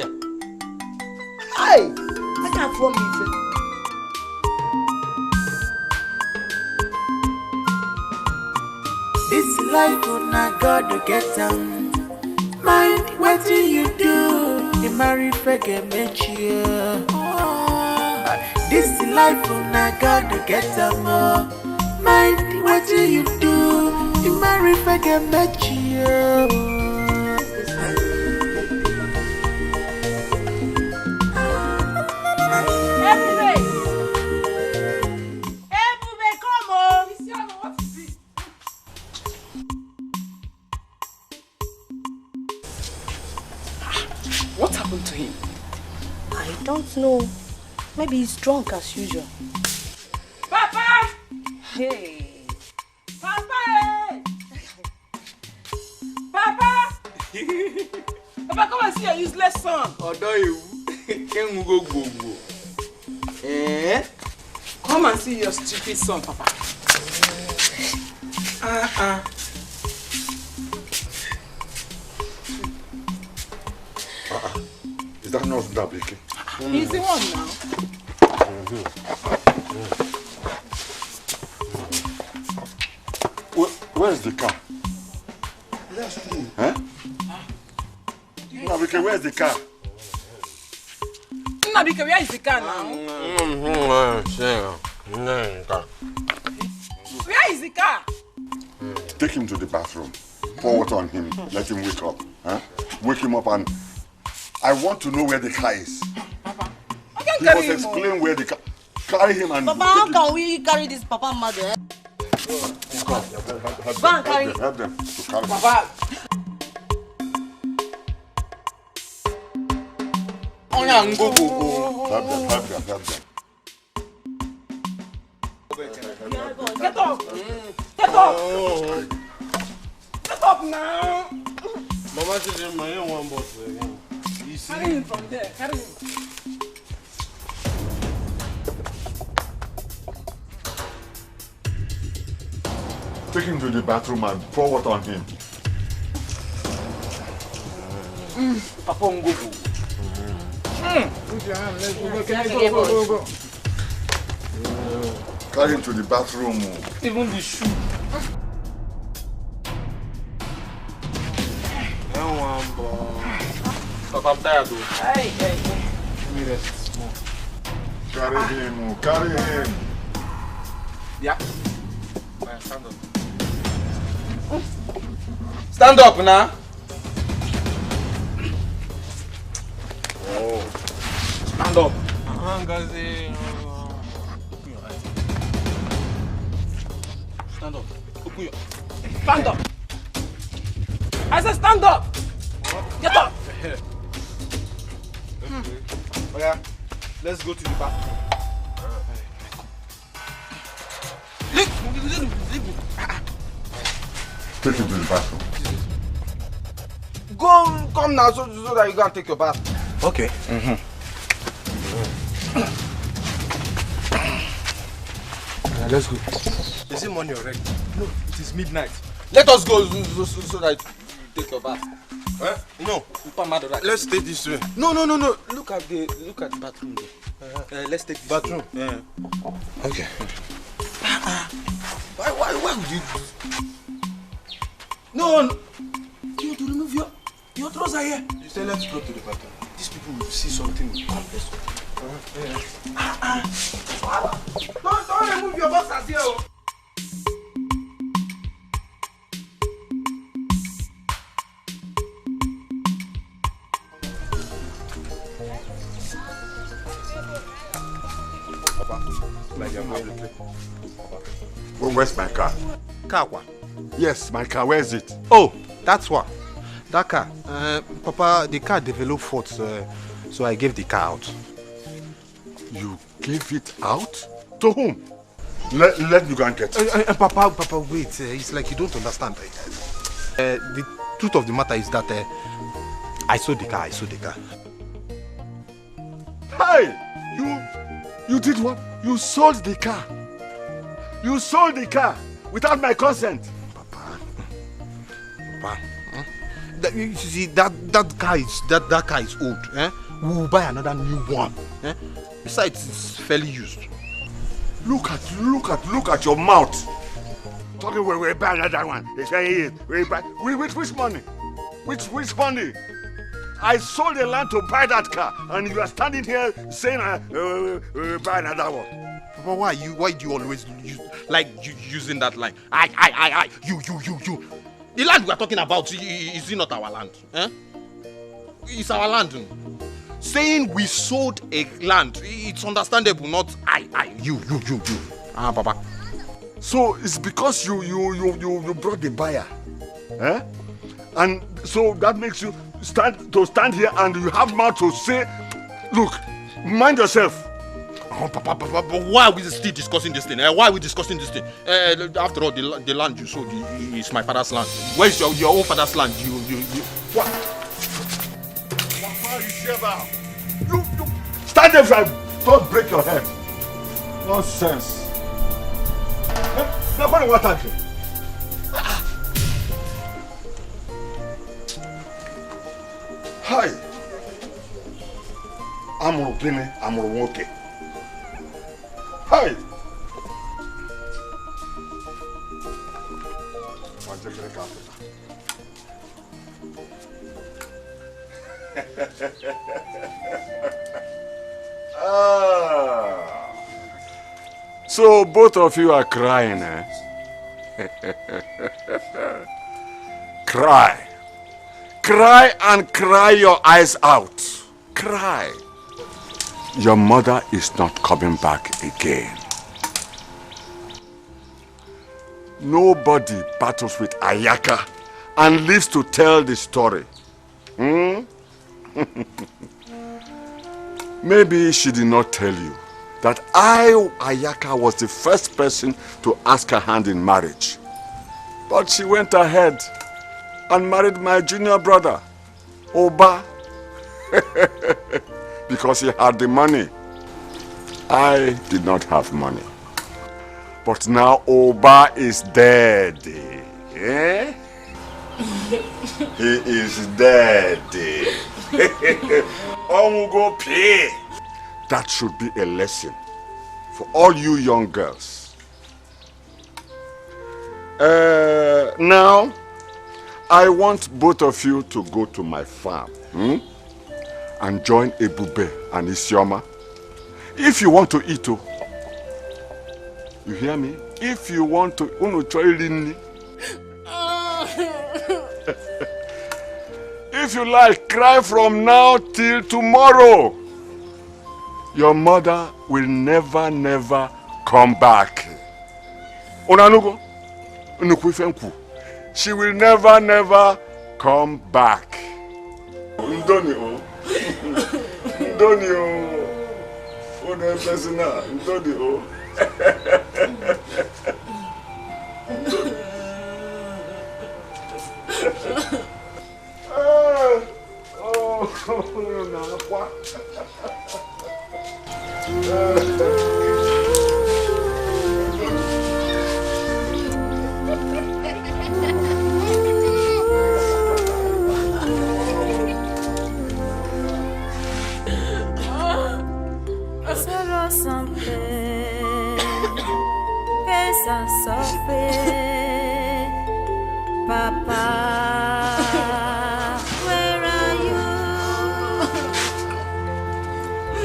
Hey, I can't form you.
This life on God to get down. Mind what do you do? You marry forget me. This life una God to get them more. Mind what do you do? You marry forget met you.
What happened to him?
I don't know. Maybe he's drunk as usual.
Papa! Hey! Papa! Papa! Papa, come and see your useless son. Come and see your stupid son, Papa.
Is that not Dabiki?
He's the one now.
Where's the car? Huh? Nabike, where's the car?
Nabike, where is the car now? Where is the car?
Take him to the bathroom. Pour water on him. Let him wake up. Huh? Wake him up and I want to know where the car is. He must explain where the car. Carry him and.
Papa, how can we carry this Papa mother?
Help them to carry.
Papa.
Help them.
Get up! Get up! Get up now!
Mama said my own one boss.
Carry him from there. Carry him.
Take him to the bathroom and pour water on him.
Papa, go. Go.
Carry him to the bathroom.
Even the shoe.
Papa, I'm tired though.
Hey.
Give me rest small.
Carry him.
Yeah. Stand up. Stand up now. Oh. Stand up. Stand up.
Stand up. I said stand up. Get up.
Oh yeah. Let's go to the bathroom.
Take him to the bathroom.
Come now so that you can take your bath.
Okay.
Let's go.
Is it morning already?
No, it is midnight. Let us go so that you take your bath.
Huh? No. Let's stay this way.
No. Look at the bathroom there. Let's take this
bathroom.
Yeah.
Okay.
Why would you do? No. You have to remove your trousers here.
You say let's go to the bathroom.
These people will see something. Come, let's go. Don't remove your boxers here.
Where's my car?
Car what?
Yes, my car. Where is it?
Oh, that's what. That car. Papa, the car developed faults, so I gave the car out.
You gave it out? To whom? Let me go and get it.
Papa, wait. It's like you don't understand. The truth of the matter is that I sold the car.
Hey! You did what? You sold the car. You sold the car without my consent.
Papa. You see, that car is old. We will buy another new one. Besides, it's fairly used.
Look at your mouth. Talking we buy another one. They say it. We buy with which money? Which money? I sold the land to buy that car, and you are standing here saying buy another one.
Papa, why do you always using that line? You. The land we are talking about, is it not our land? Eh? It's our land. Saying we sold a land, it's understandable, not you. Papa.
So it's because you brought the buyer, eh? And so that makes you stand here and you have mouth to say, look, mind yourself.
Oh, Papa, but why are we still discussing this thing? Why are we discussing this thing? After all, the land you sold is my father's land. Where is your own father's land? You
what? What are you here about? You stand there and don't break your head. Nonsense. Now, what happened? Hi. I'm okay. Hi. So both of you are crying, eh? Cry. Cry and cry your eyes out. Cry. Your mother is not coming back again. Nobody battles with Ayaka and lives to tell the story. Maybe she did not tell you that Ayaka was the first person to ask her hand in marriage. But she went ahead and married my junior brother, Oba, because he had the money. I did not have money. But now Oba is dead. Eh? He is dead. Go pay. That should be a lesson for all you young girls. Now, I want both of you to go to my farm and join Ebube and Isioma. If you want to eat, you hear me? If you want to, if you like, cry from now till tomorrow. Your mother will never come back. She will never come back. Ndonio.
Papa, where are you?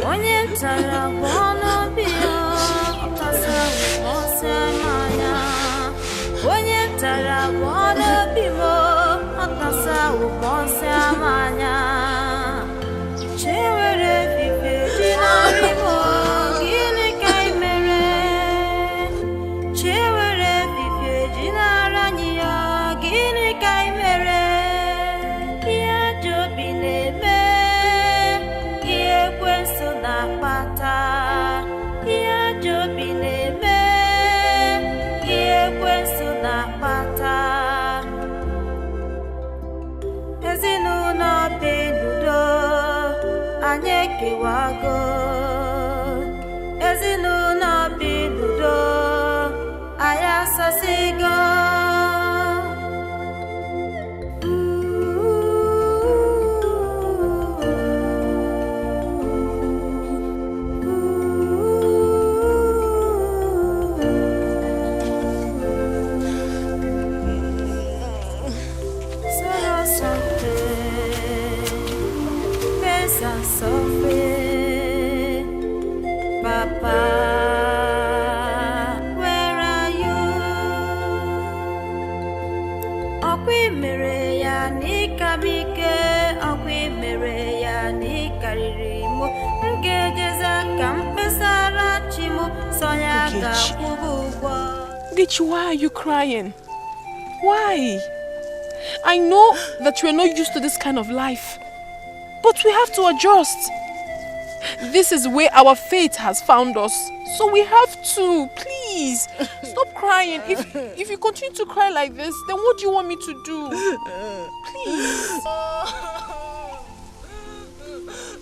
Onye tara bono bio, okasa wose manya. Onye tara bono bio, okasa wose manya. Chewere fife dinarimo, gini kai mere. Chewere fife dinaranya. Gini kai mere, ya jobi nebe, ye kwenso na pata. Ya jobi nebe, ye kwenso na pata. Ezinụlọ benudo, anyị kewago. Ezinụlọ benudo, anyị asasigo. Okwi mere ya nikabike, okwi mere ya nikaririmu. Ngejeza kampesara chimu, sonya kakubugwa.
Ogechi, why are you crying? Why? I know that you are not used to this kind of life, but we have to adjust. This is where our fate has found us, so we have to. Please, stop crying. If you continue to cry like this, then what do you want me to do? Please.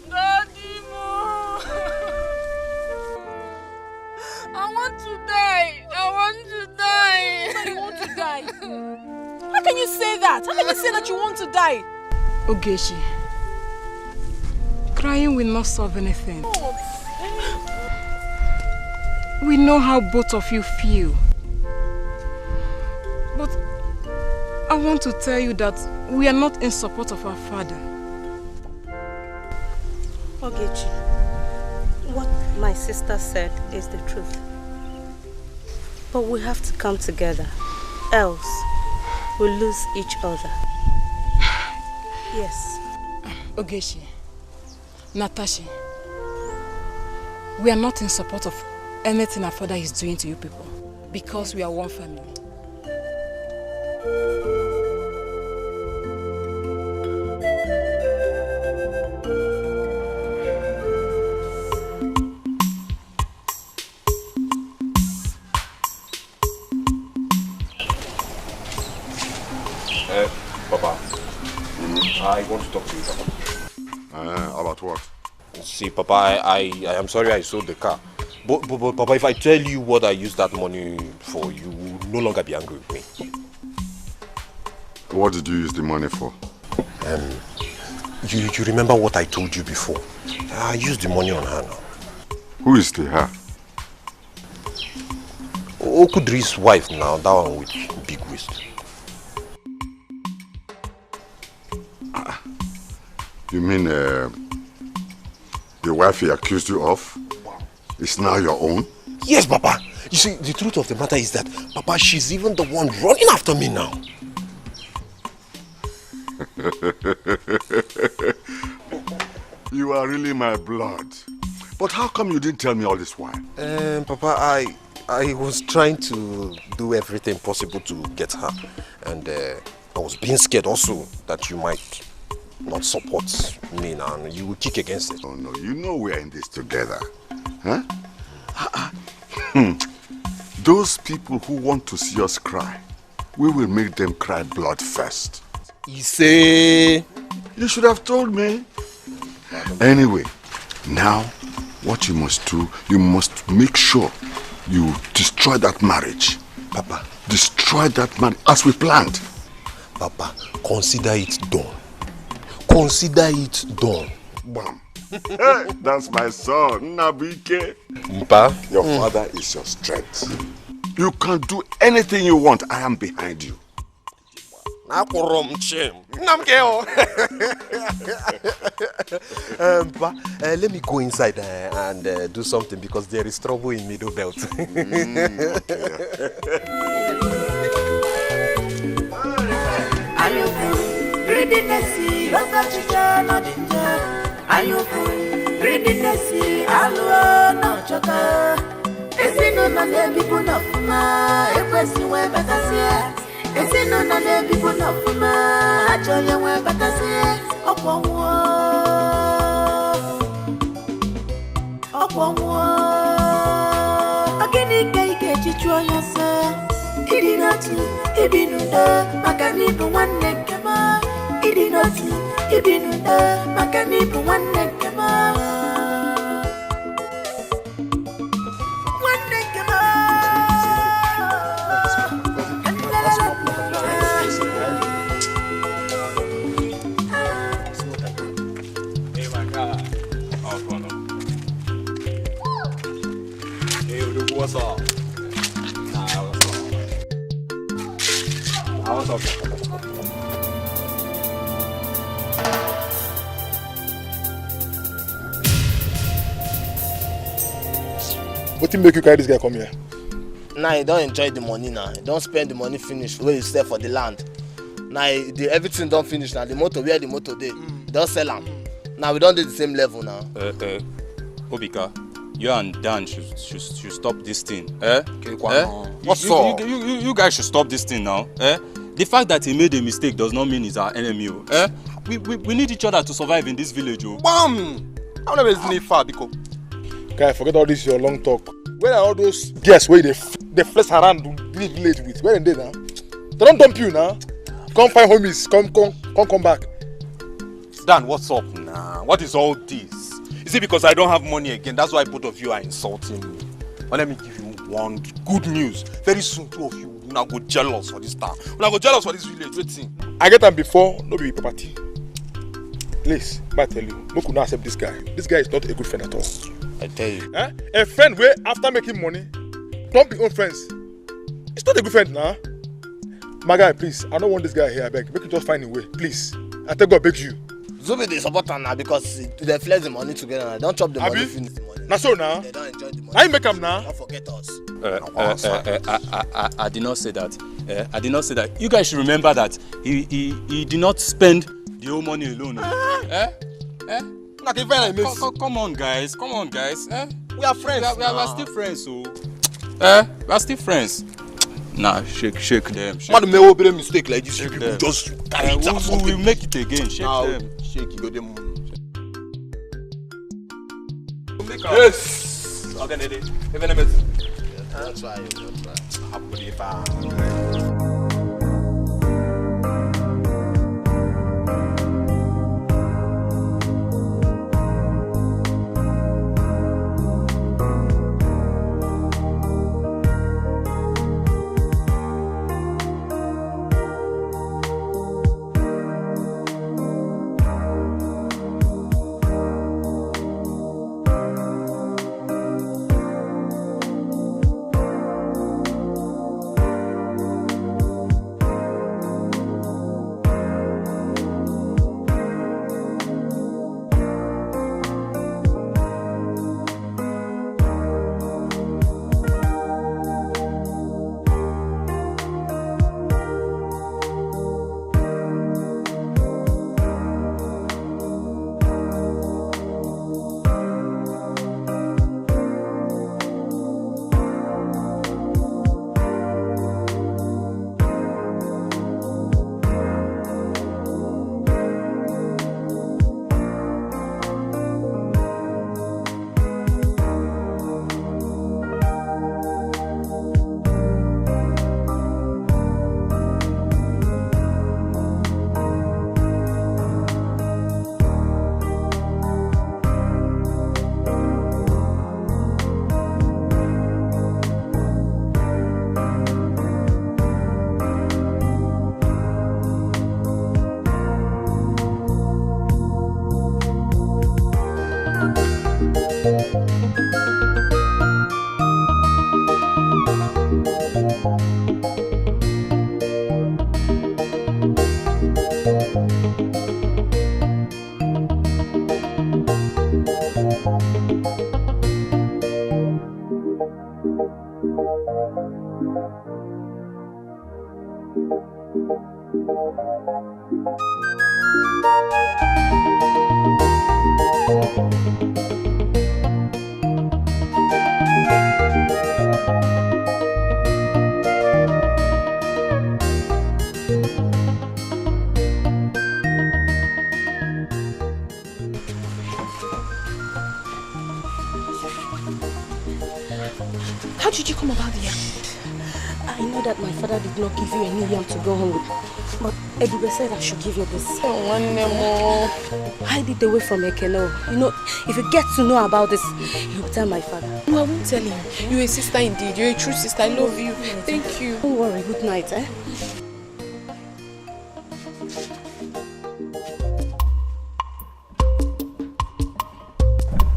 Daddy, Mo. I want to die. I want to die.
You want to die? How can you say that? How can you say that you want to die?
Ogechi, crying will not solve anything. We know how both of you feel. But I want to tell you that we are not in support of our father.
Ogechi, what my sister said is the truth. But we have to come together, else we'll lose each other. Yes.
Ogechi, Natasha, we are not in support of anything our father is doing to you people, because we are one family.
Papa, I want to talk to you, Papa.
About what?
See, Papa, I am sorry I sold the car. But Papa, if I tell you what I used that money for, you will no longer be angry with me.
What did you use the money for?
You remember what I told you before? I used the money on her now.
Who is the her?
Okudri's wife now, that one with big waist.
You mean the wife he accused you of is now your own?
Yes, Papa. You see, the truth of the matter is that, Papa, she's even the one running after me now.
You are really my blood. But how come you didn't tell me all this while?
Papa, I was trying to do everything possible to get her. And I was being scared also that you might not support me now and you will kick against it.
Oh no, you know we are in this together. Huh? Those people who want to see us cry, we will make them cry blood first.
You say?
You should have told me. Anyway, now what you must do, you must make sure you destroy that marriage.
Papa.
Destroy that marriage as we planned.
Papa, consider it done. Consider it done.
Bam. Hey, that's my son, Nabike.
Pa?
Your father is your strength. You can do anything you want. I am behind you.
Pa, let me go inside and do something because there is trouble in Middle Belt.
What's up? What's up?
What do you make you carry this guy come here?
Now you don't enjoy the money now. You don't spend the money finish where you sell for the land.
Now everything don't finish now. The motor where the motor dey, don't sell them. Now we don't do the same level now.
Obika, you and Dan should stop this thing. What's
up?
You guys should stop this thing now. The fact that he made a mistake does not mean he's our enemy. We need each other to survive in this village.
Bam! I'm never listening far because.
Guy, forget all this your long talk. Where are all those guests where they flex around the village with? Where are they now? They don't dump you now. Come find homies. Come back.
Dan, what's up now? What is all this? Is it because I don't have money again? That's why both of you are insulting me. But let me give you one good news. Very soon, two of you will now go jealous for this town. Will now go jealous for this village. Wait.
I get them before, no be property. Please, I tell you, no could not accept this guy. This guy is not a good friend at all.
I tell you.
A friend where after making money, don't be own friends. It's not a good friend now. My guy, please, I don't want this guy here, I beg. Make you just find a way, please. I tell God, beg you.
Zubi they support her now because they flex the money together now. Don't chop the money, finish the money.
Now so now.
They don't enjoy the money.
Now you make them now.
Don't forget us.
I did not say that. I did not say that. You guys should remember that he did not spend the whole money alone. Come on, guys.
We are friends.
We are still friends, so. We are still friends. Nah, shake them.
What may be a mistake like this? You people just carry it out.
We'll make it again. Shake them.
Shake you, go them. Yes. Okay, Nede. Even a minute.
That's right.
I believe
How did you come about the yam? I know that my father did not give you any yam to go home with. But Edube said I should give you this.
Oh, one more.
Hide it away from Ekeno. You know, if you get to know about this, you will tell my father.
No, I won't tell him. You're a sister indeed. You're a true sister. I love you. Thank you.
Don't worry. Good night, eh?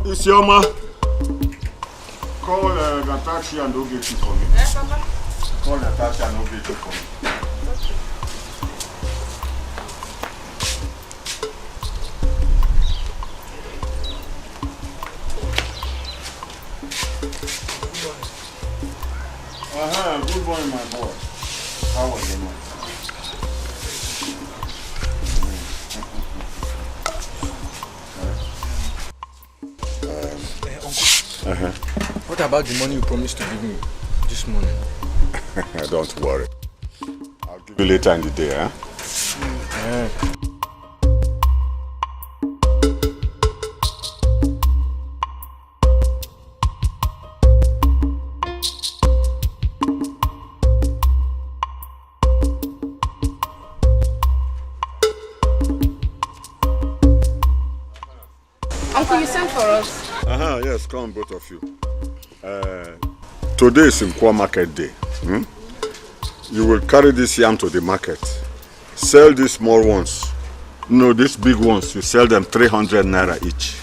Isioma, call the taxi and go get it for me. Call the taxi and go get it for me. Good morning, my boy. How are you, man?
What about the money you promised to give me this morning?
Don't worry. I'll give you later in the day, huh?
Uncle, you sent for us.
Yes, come both of you. Today is Nkwo market day. You will carry this yam to the market. Sell these small ones. No, these big ones, you sell them 300 naira each.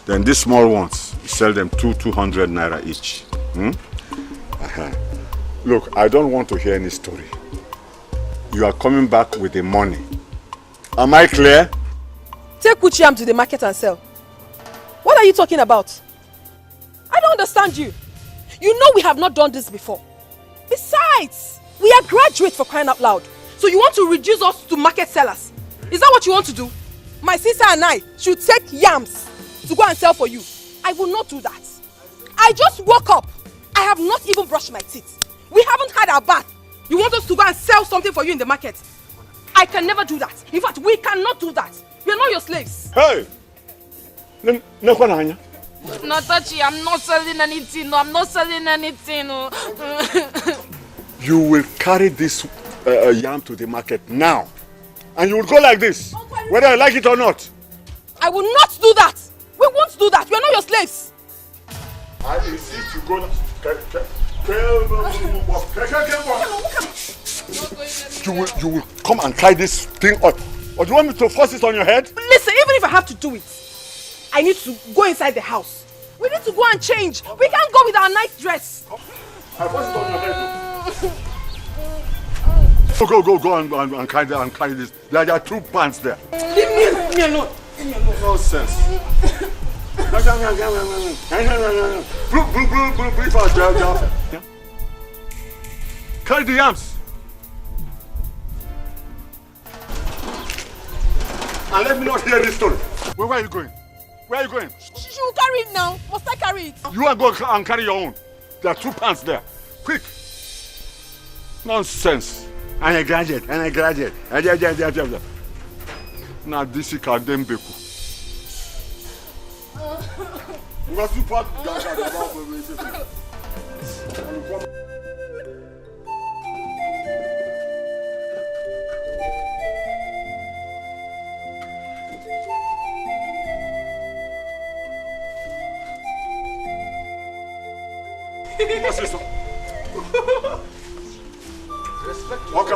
Then these small ones, you sell them 200 naira each. Look, I don't want to hear any story. You are coming back with the money. Am I clear?
Take which yam to the market and sell. What are you talking about? I don't understand you. You know we have not done this before. Besides, we are graduates for crying out loud. So you want to reduce us to market sellers? Is that what you want to do? My sister and I should take yams to go and sell for you. I will not do that. I just woke up. I have not even brushed my teeth. We haven't had our bath. You want us to go and sell something for you in the market? I can never do that. In fact, we cannot do that. We are not your slaves.
Hey!
Natachi, I'm not selling anything. No, I'm not selling anything. No.
You will carry this yam to the market now. And you will go like this, whether you like it or not.
I will not do that. We won't do that. We are not your slaves.
I insist you go. You will come and carry this thing on. Or do you want me to force it on your head?
Listen, even if I have to do it, I need to go inside the house. We need to go and change. We can't go with our night dress.
I force it on your head. Go and carry this. There are 2 pants there.
Leave me alone.
Nonsense. Carry the yams. And let me not hear this story. Where are you going? Where are you going?
You carry it now. Must I carry it?
You are going and carry your own. There are 2 pants there. Quick. Nonsense. And a graduate. Now this is Kadembeku.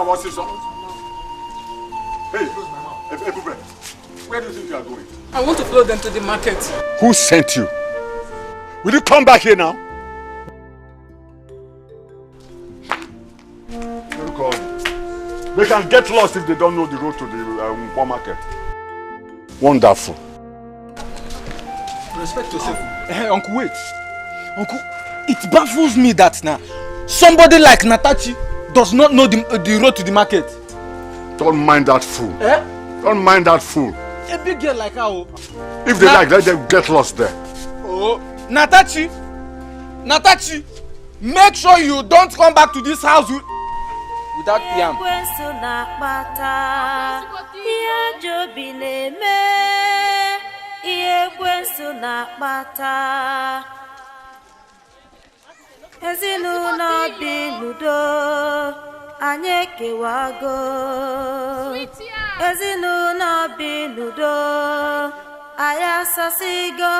What's this? Hey, where do you think you are going?
I want to follow them to the market.
Who sent you? Will you come back here now? They can get lost if they don't know the road to the market. Wonderful.
Respect yourself. Hey, Uncle, wait. Uncle, it baffles me that now somebody like Natachi does not know the road to the market.
Don't mind that fool.
Eh?
Don't mind that fool.
A big girl like her.
If they like, let them get lost there.
Oh, Natachi, make sure you don't come back to this house without yam.
Ezinụlọ bi n'udo anyị ekewago. Ezinụlọ bi n'udo anyị asasigo.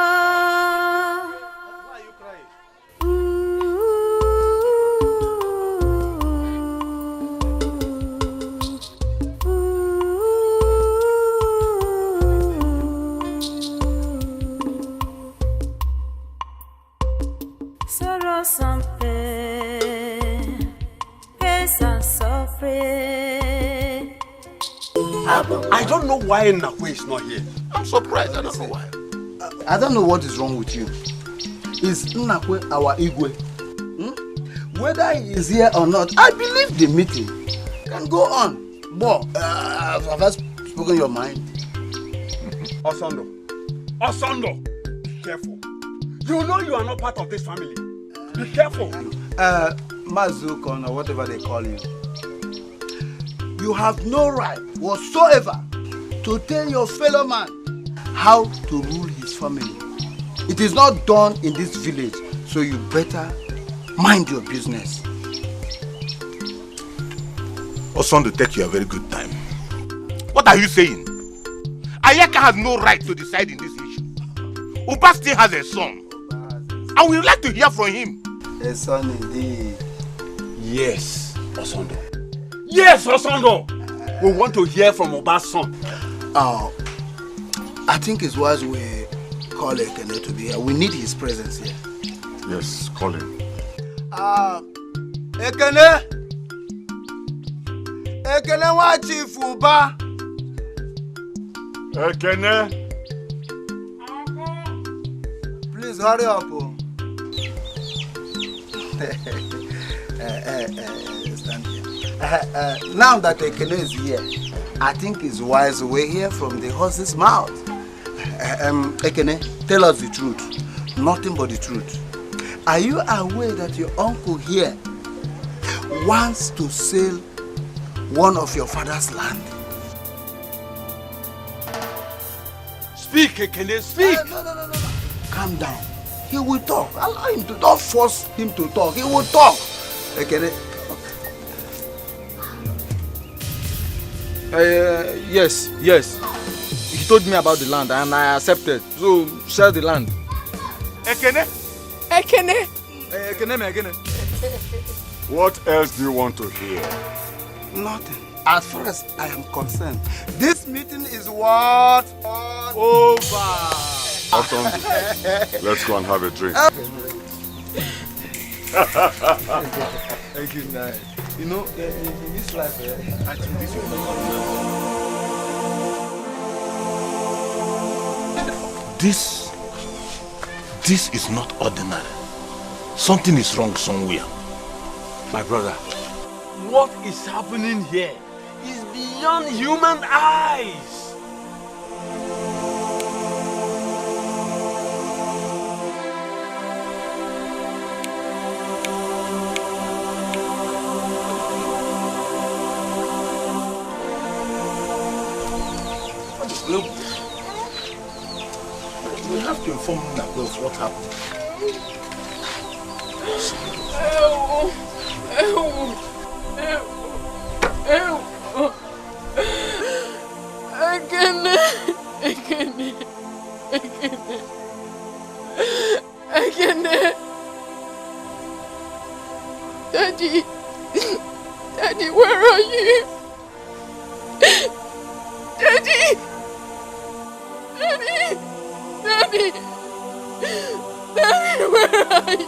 Sorrow something, pain and suffering.
I don't know why Nakwe is not here. I'm surprised. I don't know why.
I don't know what is wrong with you. Is Nakwe our Igwe? Whether he is here or not, I believe the meeting can go on. But have I spoken your mind?
Osondo, be careful. You know you are not part of this family. Be careful.
Mazukon or whatever they call you. You have no right whatsoever to tell your fellow man how to rule his family. It is not done in this village, so you better mind your business.
Osondo, take your very good time. What are you saying? Ayaka has no right to decide in this issue. Uba still has a son. And we would like to hear from him.
A son indeed.
Yes, Osondo. Yes, Osondo! We want to hear from Uba's son.
I think it's wise we call Ekene to be here. We need his presence here.
Yes, call him.
Ekene! Ekene wa Chief Uba!
Ekene!
Please hurry up. Stand here. Now that Ekene is here, I think it's wise we hear from the horse's mouth. Ekene, tell us the truth. Nothing but the truth. Are you aware that your uncle here wants to sell one of your father's land?
Speak, Ekene, speak!
No. Calm down. He will talk. Allow him to. Don't force him to talk. He will talk. Ekene.
Yes. He told me about the land and I accepted. So, sell the land.
Ekene?
Ekene.
What else do you want to hear?
Nothing. As far as I am concerned, this meeting is what?
Over.
Let's go and have a drink.
Good night. You know, in this life, I think this will
This is not ordinary. Something is wrong somewhere.
My brother, what is happening here is beyond human eyes.
We have to inform Nago of what happened.
Ekene. Daddy, where are you? Daddy, where are you?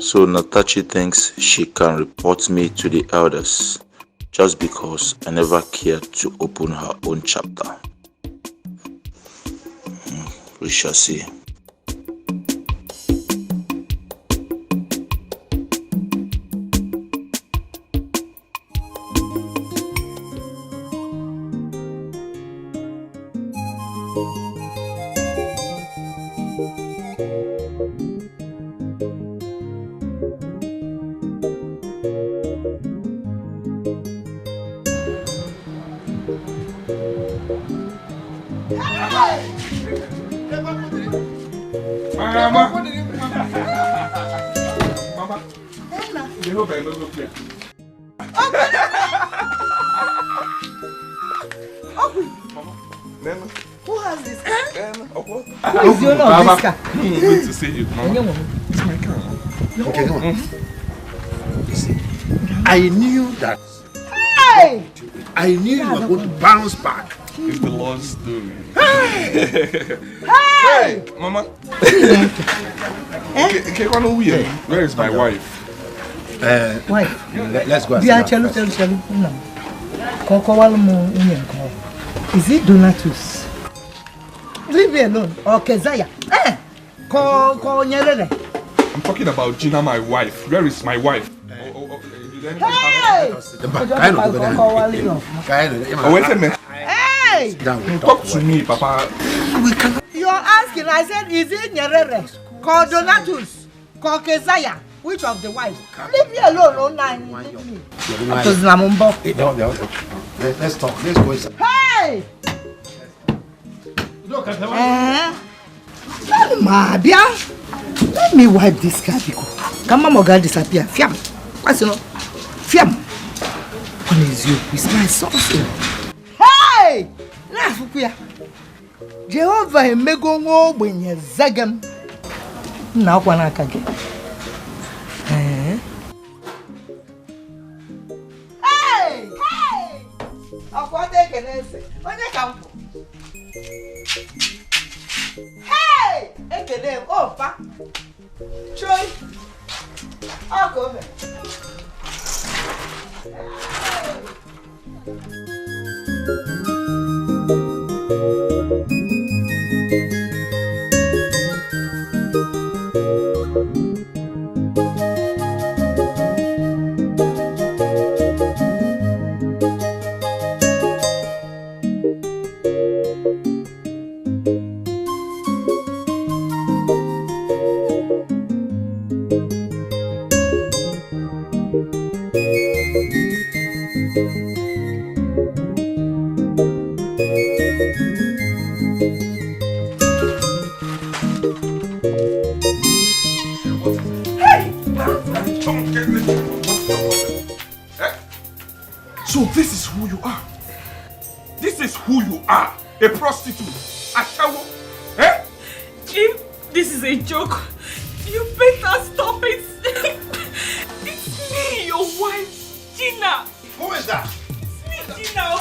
So Natachi thinks she can report me to the elders just because I never cared to open her own chapter. We shall see.
Who has this car?
Who is the owner of this car?
Good to see you, Mama. It's my car.
Okay, come on. You see, I knew that. I knew you were going to bounce back
It's the Lord's doing.
Hey!
Mama. Where is my wife?
Wife. Let's go.
No. Is it Donatus? Leave me alone. Or Kezaya.
I'm talking about Gina, my wife. Where is my wife?
Hey! Hey!
Talk to me, Papa.
You're asking, I said, is it Nyerere? Called Donatus? Called Kezaya? Which of the wives? Leave me alone, oh nine.
Let's talk. Let's go inside.
Hey!
Look at the
Let me wipe this car. Come on, Moga disappear. Fiam. What's no? Fiam. What is you? It's my sauce. Hey! Nafukuya. Jehovah Megongo when you zagam. Now, one I can get. Hey! Hey! Of what they can say. When they come. Hey! Ekele, oh, pa. Troy. I'll go there.
So this is who you are. This is who you are. A prostitute. A shower. Eh?
If this is a joke, you better stop it. It's me, your wife, Gina.
Who is that?
It's me, Gina.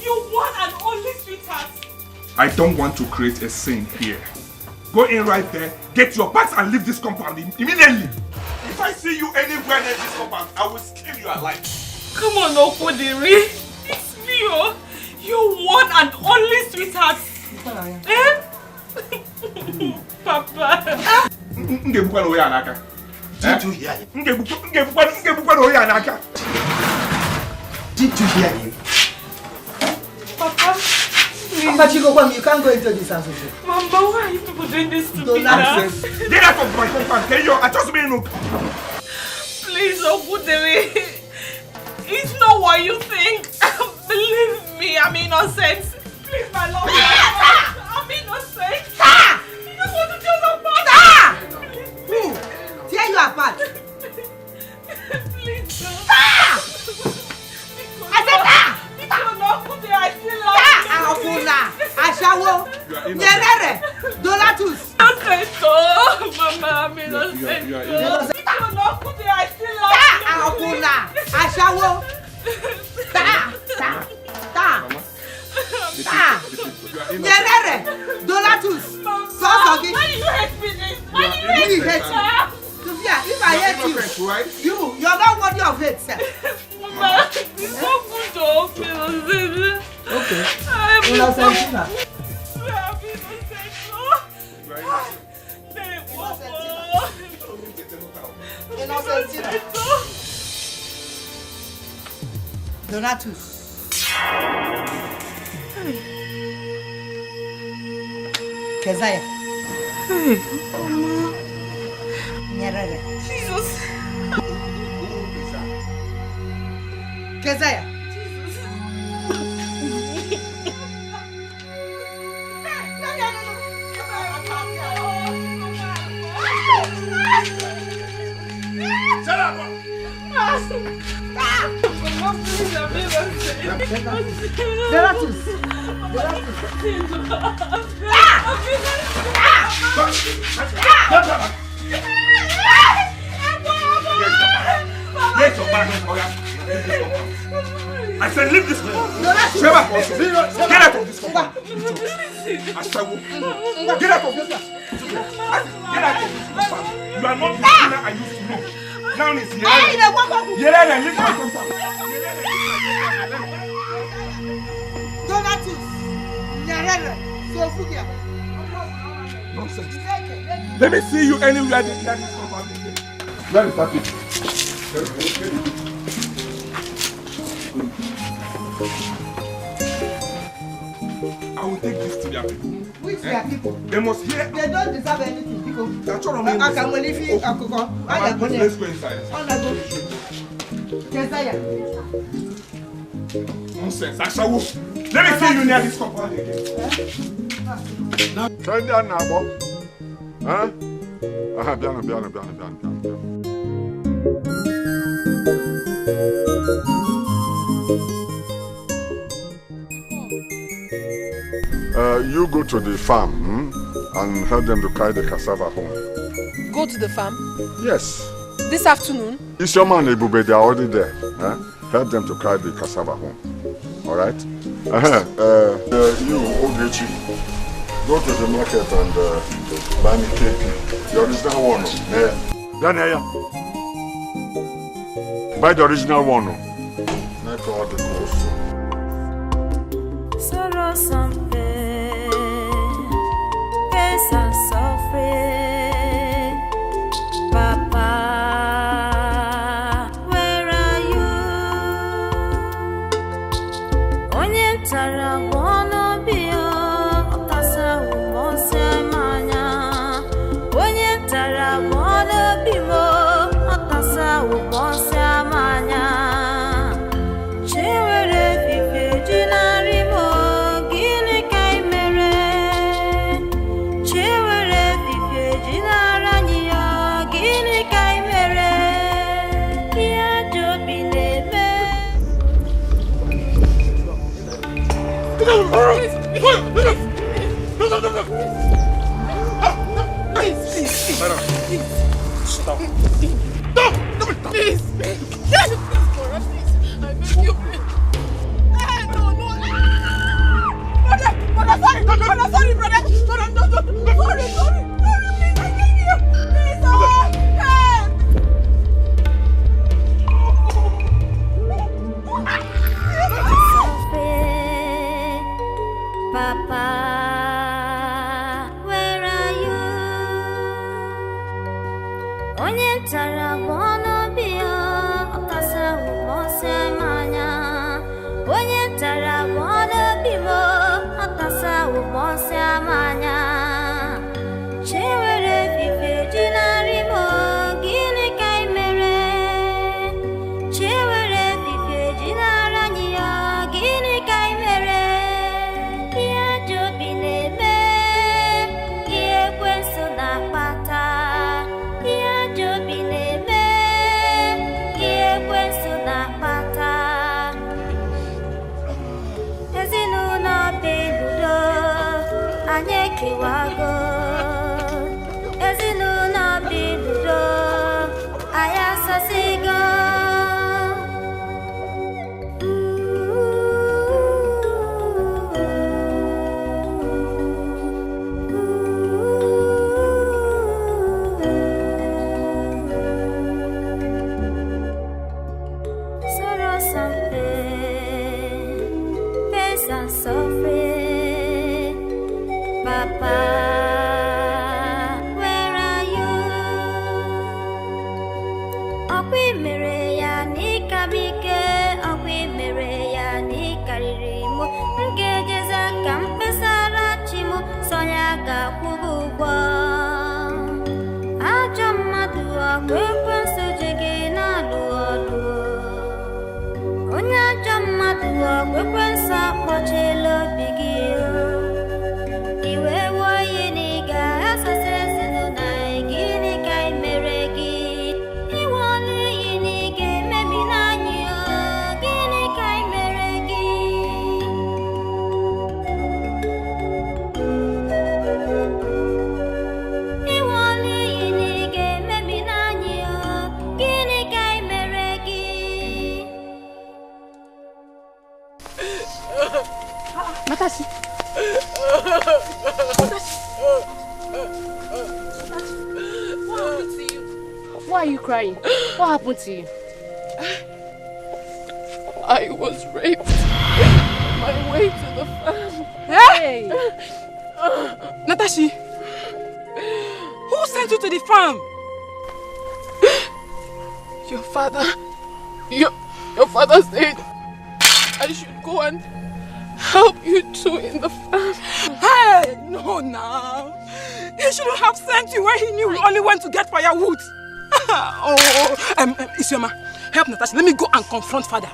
Your one and only sweetheart.
I don't want to create a scene here. Go in right there, get your bags and leave this compound immediately. If I see you anywhere near this compound, I will skin you alive.
Come on, Okodiri. It's me, oh. Your one and only sweetheart. Eh? Papa.
Did you hear him? Did you hear him?
Papa.
But you can't go into this house.
Mama, why are you people doing this to me now?
Get out of my compound. I just mean look.
Please, Okodiri. It's not what you think. Believe me, I'm innocent. Please, my love. I'm innocent. You just want to tear us apart.
Who? Tear you apart?
Please,
I said Ashawo, Nyerere, Donatus.
Mama, I'm innocent.
Ashawo. Nyerere, Donatus.
Why do you hate me this? Why do you hate me?
Sophia, if I hate you, you're not worthy of hate, sir.
Mama, it's so good to innocent.
Okay.
I'm innocent. Donatus. Kezaya. Nyerere. Jesus.
Kezaya.
Shut up!
Donatus.
Get your back, I
said, leave this room. Trevor, get out of this room. Ashawo, get out of this room. Get out of this room. You are not the sinner I used to know. Now it's here. Yelena, leave my compound.
Donatus, Nyarere, Sofugia.
Nonsense. Let me see you anywhere that is compound. Where is that picture? I will take this to their people.
Which their people?
They must hear.
They don't deserve anything, people.
That's what I mean.
I can believe you.
Let's go inside. Nonsense. Ashawo. Let me see you near this compound again.
Try that now, Bob. Huh? Biana. You go to the farm and help them to carry the cassava home.
Go to the farm?
Yes.
This afternoon?
It's your man, Ebube, they are already there. Help them to carry the cassava home. Alright? You, Ogechi, go to the market and buy me KP. The original one. Buy the original one. Make all the cost.
Sorrow something, pains and suffering. Papa, where are you? Onye tara wono bio, okasa umonse manya. Onye tara wono bimo, okasa umonse manya. Chewere fife jinari mo, gini kai mere. Chewere fife jinaranya, gini kai mere. Kia jobi lebe.
Please. Stop. Please. I beg you, please. No. Brother, sorry, brother. Sorry, please, I beg you. Please,
Papa, where are you? Onye tara wono bio, okasa umonse manya. Onye tara wono bimo, okasa umonse manya. Chewere fife jinari mo, gini kai mere. Chewere fife jinaranya, gini kai mere. Kia jobi lebe, kia kwenso na pata. Kia jobi lebe, kia kwenso na pata. Ezinụlọ beludo, anyị ekewago. Ezinụlọ beludo, anyị asasigo. Sorrow something, pains and suffering. Papa, where are you? Okwi mere ya n'ikabike, okwi mere ya n'ikarịrị mụ. Nkejeza ka mkpesara chi mụ, sonya ga-akwụgo ụgwọ. Ajọ mmadụ ọkwa ekwensu ji gị na-alụ ọlụ. Onye ajọ mmadụ ọkwa ekwensu akpọchiela obi gị. Iwe wo ihe na ị ga-asasị ezinụlọ anyị, gịnị ka ị mere gị? Iwe ọlụ iyi na ị ga-emebi n'anyị, gịnị ka ị mere gị? Iwe ọlụ iyi na ị ga-emebi n'anyị, gịnị ka ị mere gị?
Natashi. What happened to you? Why are you crying? What happened to you?
I was raped on my way to the farm.
Hey!
Natashi, who sent you to the farm? Your father. Your father said I should go and help you two in the farm.
Hey! No, now. He shouldn't have sent you where he knew we only went to get firewood. Isioma, help Natasha. Let me go and confront father.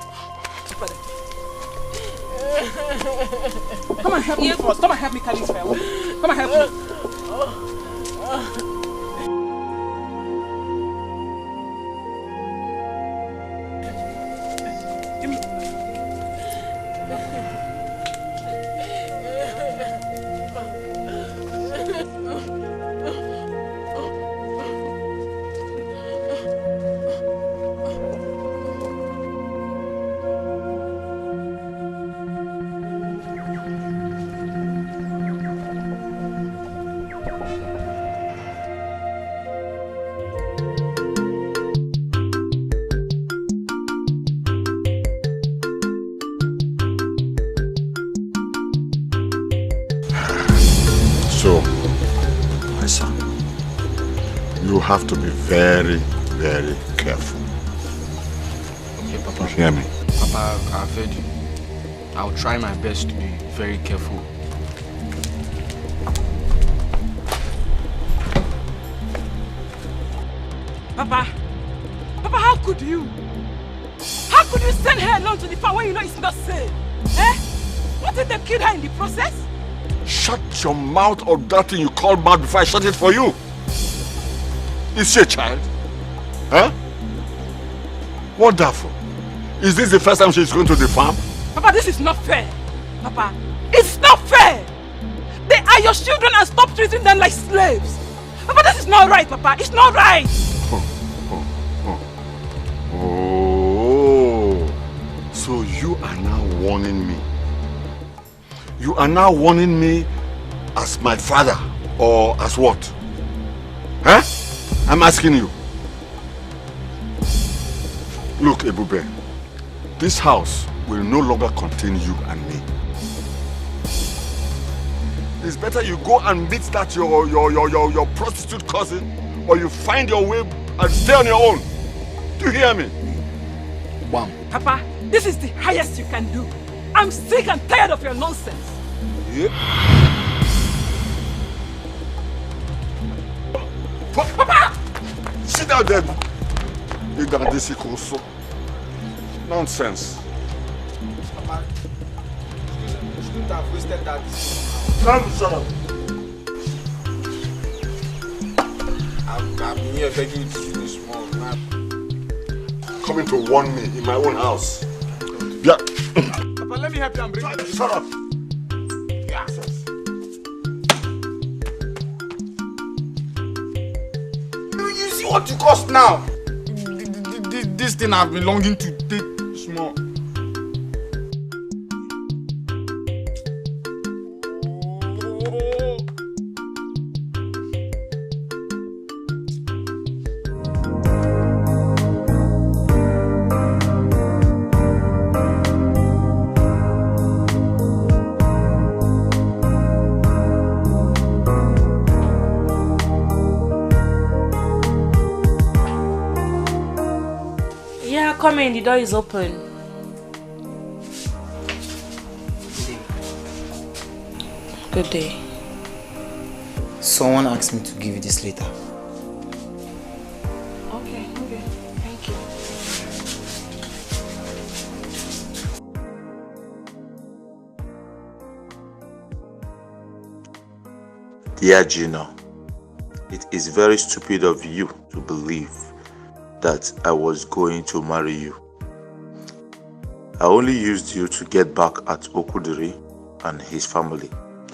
Come and help me first. Come and help me carry this firewood. Come and help me.
So, my son, you have to be very, very careful.
Okay, Papa.
You hear me?
Papa, I've heard you. I'll try my best to be very careful.
Papa, how could you? How could you send her alone to the farm when you know it's not safe? Eh? What if they killed her in the process?
Shut your mouth or that thing you call mouth before I shut it for you. Is she a child? Huh? What that for? Is this the first time she's going to the farm?
Papa, this is not fair. Papa, it's not fair. They are your children and stop treating them like slaves. Papa, this is not right, Papa. It's not right.
Oh, so you are now warning me. You are now warning me as my father or as what? Huh? I'm asking you. Look, Ebube, this house will no longer contain you and me. It's better you go and meet that your prostitute cousin, or you find your way and stay on your own. Do you hear me?
Bam.
Papa, this is the highest you can do. I'm sick and tired of your nonsense.
Yeah.
Papa!
Sit down there. You got this also. Nonsense.
Papa, you shouldn't have wasted that.
Shut up.
I'm here begging you to do this small man.
Coming to warn me in my own house. Yeah.
Papa, let me help you and bring it.
Shut up.
Yeah. You see what you cost now? This thing I've been longing to take small.
Come in, the door is open. Good day.
Someone asked me to give you this letter.
Okay, thank you.
Dear Gina, it is very stupid of you to believe that I was going to marry you. I only used you to get back at Okudiri and his family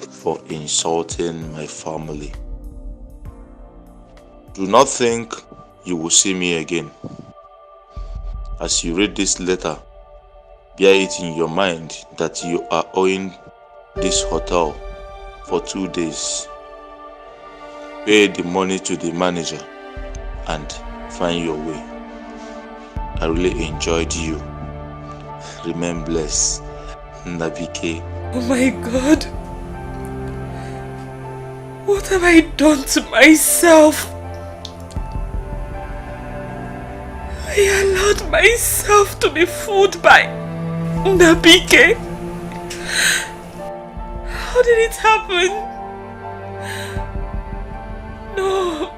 for insulting my family. Do not think you will see me again. As you read this letter, bear it in your mind that you are owing this hotel for 2 days. Pay the money to the manager and find your way. I really enjoyed you. Remain blessed. Navike.
Oh my God. What have I done to myself? I allowed myself to be fooled by Nabike. How did it happen? No.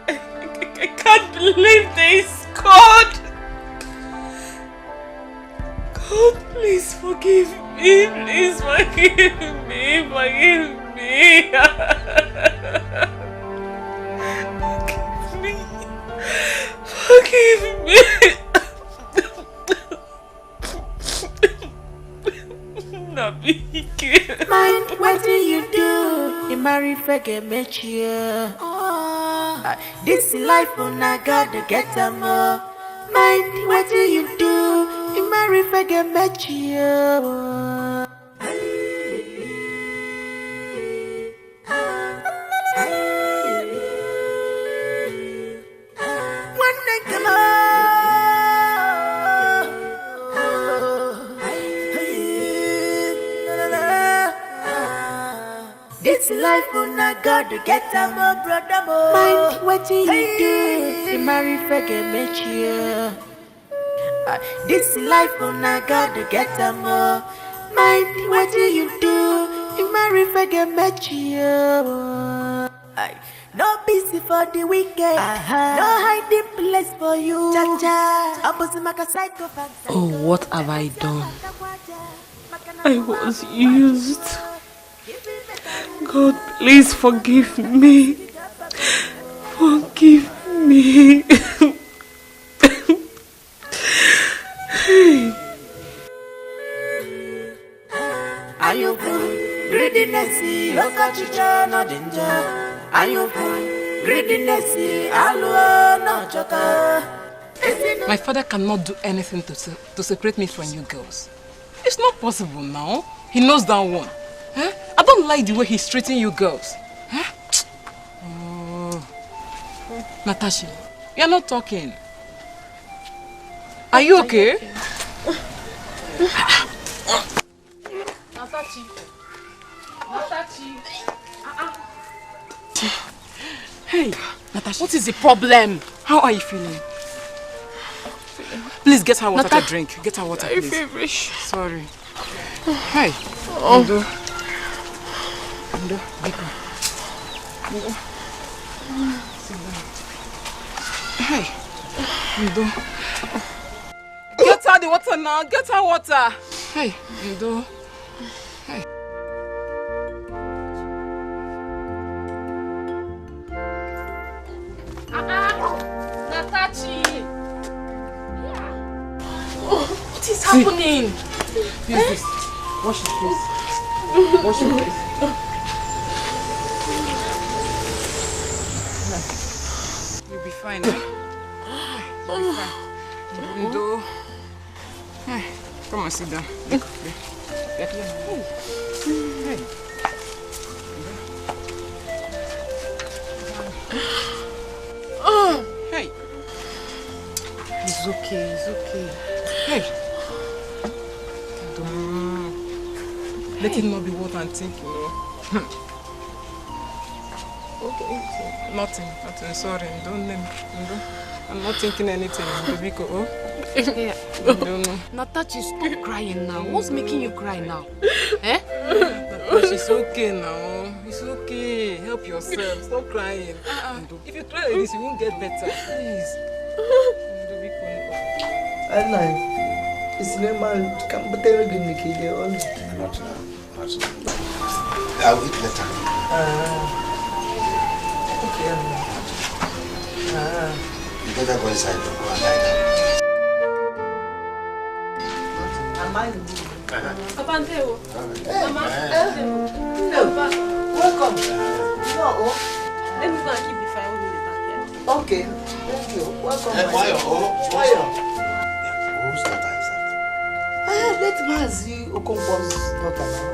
I can't believe this. God, please forgive me. Please forgive me. Forgive me. Forgive me. Nabike.
Mind, what do you do? You marry fake met you. This life on I gotta get them more. Mind, what do you do? You marry fake met you. This life on I gotta get them more, brother. Mind, what do you do? You marry fake met you. This life on I gotta get them more. Mind, what do you do? You marry fake met you. No busy for the weekend. No hiding place for you.
Oh, what have I done? I was used. God, please forgive me. Forgive me.
Are you fool? Greediness, you got you no danger. Are you fool? Greediness, no joker.
My father cannot do anything to separate me from you girls. It's not possible now. He knows that one. Huh? I don't like the way he's treating you girls. Huh? Natasha, you're not talking. Are you okay? Hey, Natasha. What is the problem? How are you feeling? Please get her water to drink. Get her water, please. Feverish. Sorry. Hey. Ndo. Biko. Hey. Ndo. Get her the water now. Get her water. Hey. Ndo. Hey. Natachi. What is happening? Use this. Wash it, please. Wash it, please. You'll be fine. You'll be fine. Ndo. Hey, come on, sit down. Hey. Hey. It's okay, it's okay. Hey. Let it not be what I'm thinking. Okay. Nothing. Sorry. Don't let me. I'm not thinking anything. Biko, oh? Yeah.
No.
Natachi, stop crying now. What's making you cry now? Eh?
Natachi, it's okay now. It's okay. Help yourself. Stop crying. If you cry like this, you won't get better. Please.
It's normal. Come, but they're going to kill you all.
Not now. I'll eat later.
Okay.
You better go inside and go and lie
Papa,
welcome.
Let me go and keep the firewood back here.
Okay, thank you. Welcome.
Why? Whose daughter is that?
Let Mazi Okonkwo's daughter now.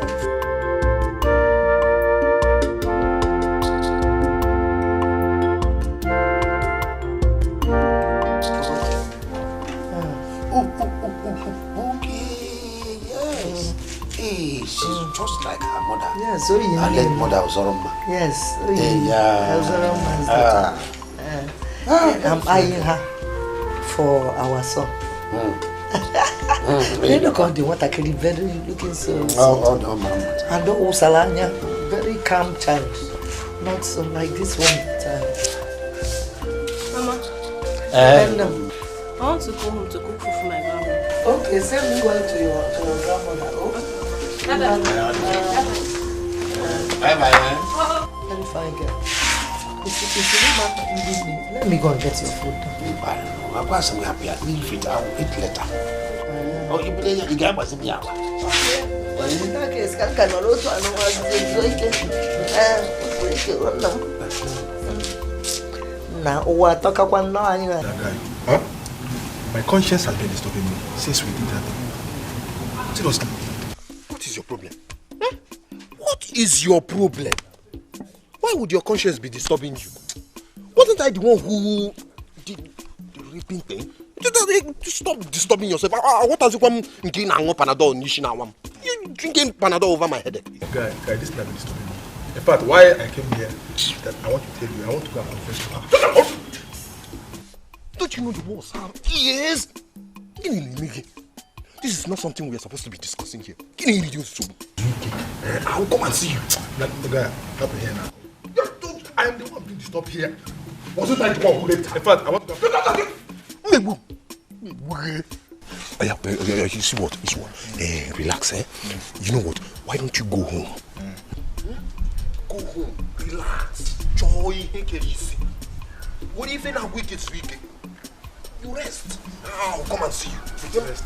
She's just like her mother.
Yes, so you
I let mother Ozoroma.
Yes,
yeah.
Ozoroma's daughter. I'm eyeing her for our son. You look on the water, very looking so.
Oh, no, mama.
And the Usalanya, very calm child. Not so like this one child.
Mama. I want to go home to cook food for my grandma.
Okay, send me going to your grandmother. Oh.
Bye-bye.
Very fine girl. Let me go and get your food.
I'm passing happy. I'll eat later. Oh, you believe you got what's in the hour?
In that case, can also now, what talk about now?
Huh? My conscience has been disturbing me since we did that. Seriously, what is your problem? Huh? What is your problem? Why would your conscience be disturbing you? Wasn't I the one who did the raping thing? Stop disturbing yourself. What has you come drinking Panadol? You drinking Panadol over my headache? Guy, this thing is disturbing me. In fact, why I came here, that I want to tell you, I want to go and confess to her. Don't you know the war Sam is? This is not something we are supposed to be discussing here. I will come and see you. Guy, help me here now. I am the one being disturbed here. Wasn't I the one who raped her? In fact, I want to go. You see what? Relax, eh? You know what? Why don't you go home? Go home, relax, joy, take it easy. What if a week is week? You rest. I'll come and see you. You rest.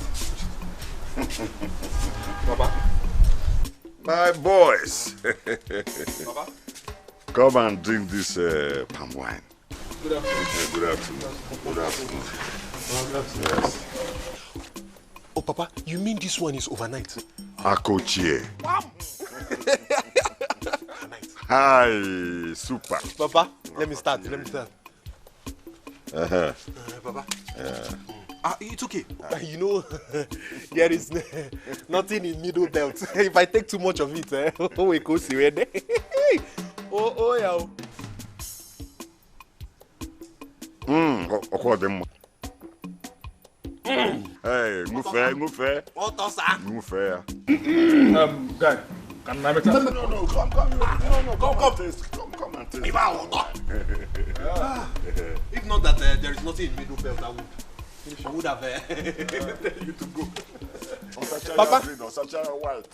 Baba. My boys.
Baba.
Come and drink this palm wine.
Good afternoon.
Good afternoon. Good afternoon. Yes.
Oh, Papa, you mean this one is overnight?
Akochie. Hi, super.
Papa, let me start. Papa. It's okay. You know, there is nothing in middle belt. If I take too much of it, we go see where they. Oh, yeah.
Hey, move fair.
Guy, can I make
No, come. Come and taste.
If not that there is nothing in middle belt, I would have tell you to go. Papa,
white.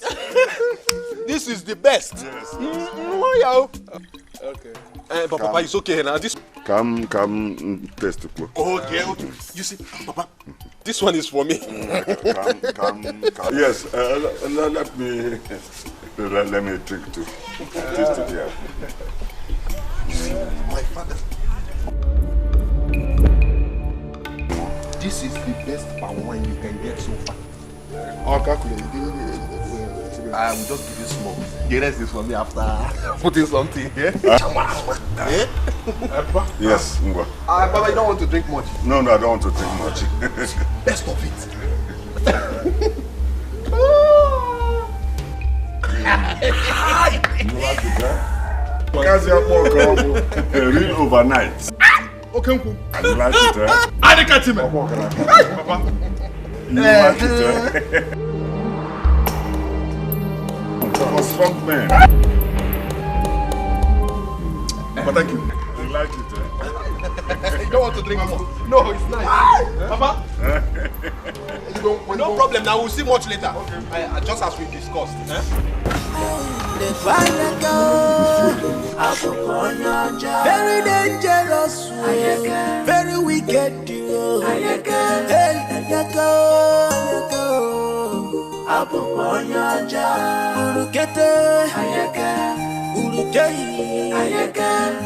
This is the best.
Yes.
Okay. But Papa, it's okay now. This.
Come, taste the cook.
Okay. You see, Papa, this one is for me.
Come. Yes. Let me drink too. Taste it here.
You see, my father. This is the best palm wine you can get so far.
I'll calculate.
I will just give you small. The rest is for me after putting something here.
Yes, Ngwa.
Papa, you don't want to drink much?
No, I don't want to drink much.
Best of it.
You like it, huh? Real overnight.
Okay,
you like it, eh?
I didn't catch him.
Papa. You like it, eh? I'm a strong man.
But thank you.
You like it, eh?
You don't want to drink more? No, it's nice. Papa? No problem. Now we'll see much later. Okay. Just as we discussed.
The final girl, very dangerous, very wicked.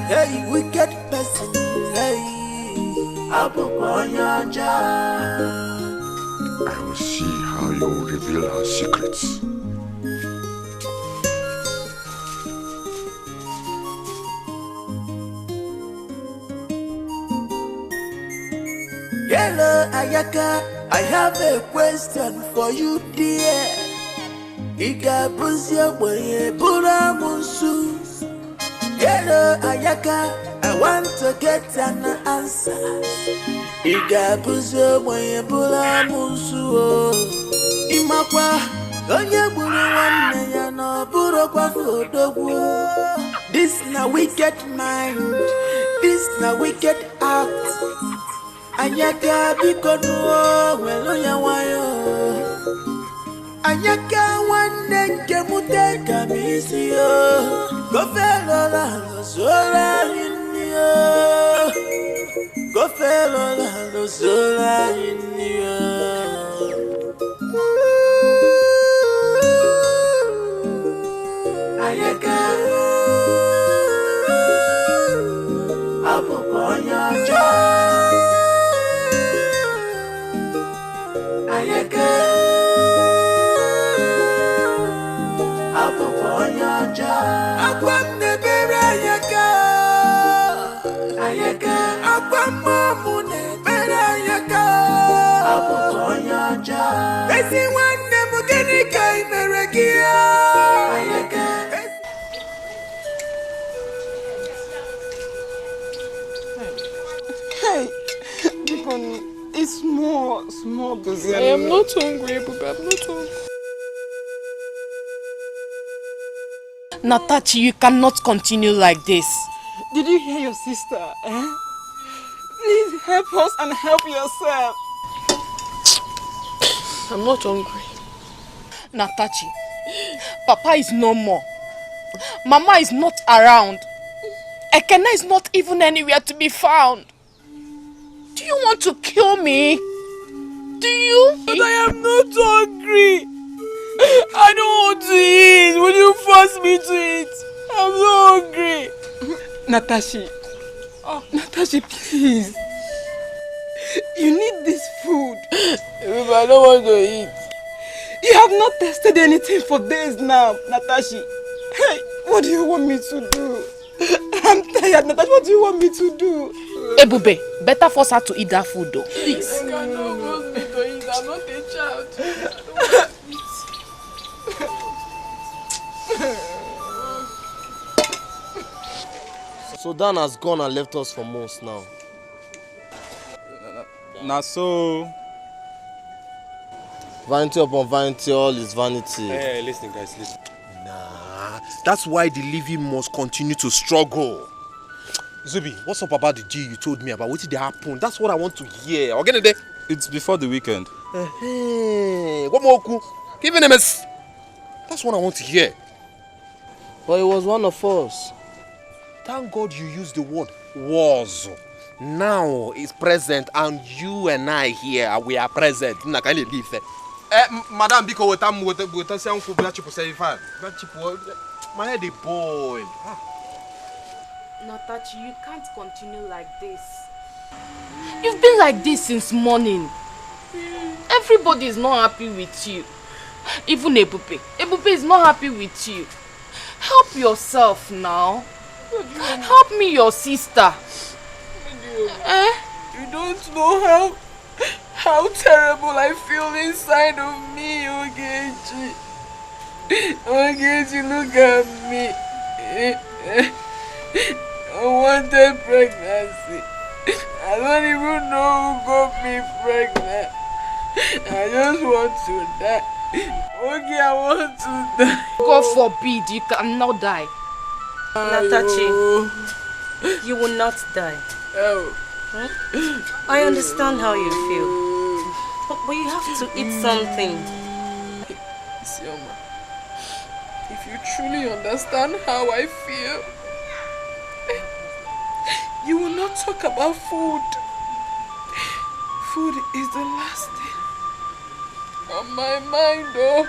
Hey, wicked person. Hey,
I will see how you will reveal our secrets.
Hello, Ayaka. I have a question for you, dear. Iga Buzia Boye Buramusu. Hello, Ayaka. I want to get an answer. Iga Buzia Boye Buramusu. Imakwa. Onye buru nwanne ya no buru kwa odogwu. This na wicked mind. This na wicked act. Anyaka bikonuo welo ya wayo. Anyaka wane kemute kamisio. Gofelo la lozola inyo. Gofelo la lozola inyo. Anyaka apoponya cha. Ayaka Apoponyaja Akwamne bere ayaka Ayaka Akwamamune bere ayaka Apoponyaja Esi wane mugeni kai merekia Ayaka
Hey, it's small busy. I am not hungry, Bube. I'm not hungry.
Natachi, you cannot continue like this.
Did you hear your sister? Please help us and help yourself. I'm not hungry.
Natachi, Papa is no more. Mama is not around. Ekene is not even anywhere to be found. Do you want to kill me? Do you?
But I am not hungry. I don't want to eat. Will you force me to eat? I'm so hungry. Natashi. Oh, Natashi, please. You need this food. I don't want to eat. You have not tasted anything for days now, Natashi. Hey, what do you want me to do? I'm tired, Natashi. What do you want me to do?
Ebube, better force her to eat that food though. Please.
You cannot force me to eat. I'm not a child.
So Dan has gone and left us for months now.
Now so...
Vanity upon vanity, all is vanity.
Hey, listen guys, listen. Nah, that's why the living must continue to struggle. Zubi, what's up about the G you told me about? What did happen? That's what I want to hear. Again today.
It's before the weekend.
Hey, what more? Give him a mess. That's what I want to hear.
But it was one of us.
Thank God you used the word was. Now it's present and you and I here, we are present. I can't leave there. Madam, because what I'm with the sound for black people say, my head is boiled.
Natachi, you can't continue like this. You've been like this since morning. Everybody is not happy with you. Even Ebube. Ebube is not happy with you. Help yourself now. Help me, your sister.
You don't know how terrible I feel inside of me, Ogechi. Ogechi, look at me. Unwanted pregnancy. I don't even know who got me pregnant. I just want to die. Okay, I want to die.
God forbid, you cannot die.
Natachi, you will not die.
Oh.
I understand how you feel. But you have to eat something.
Sioma, if you truly understand how I feel, you will not talk about food. Food is the last thing on my mind, oh.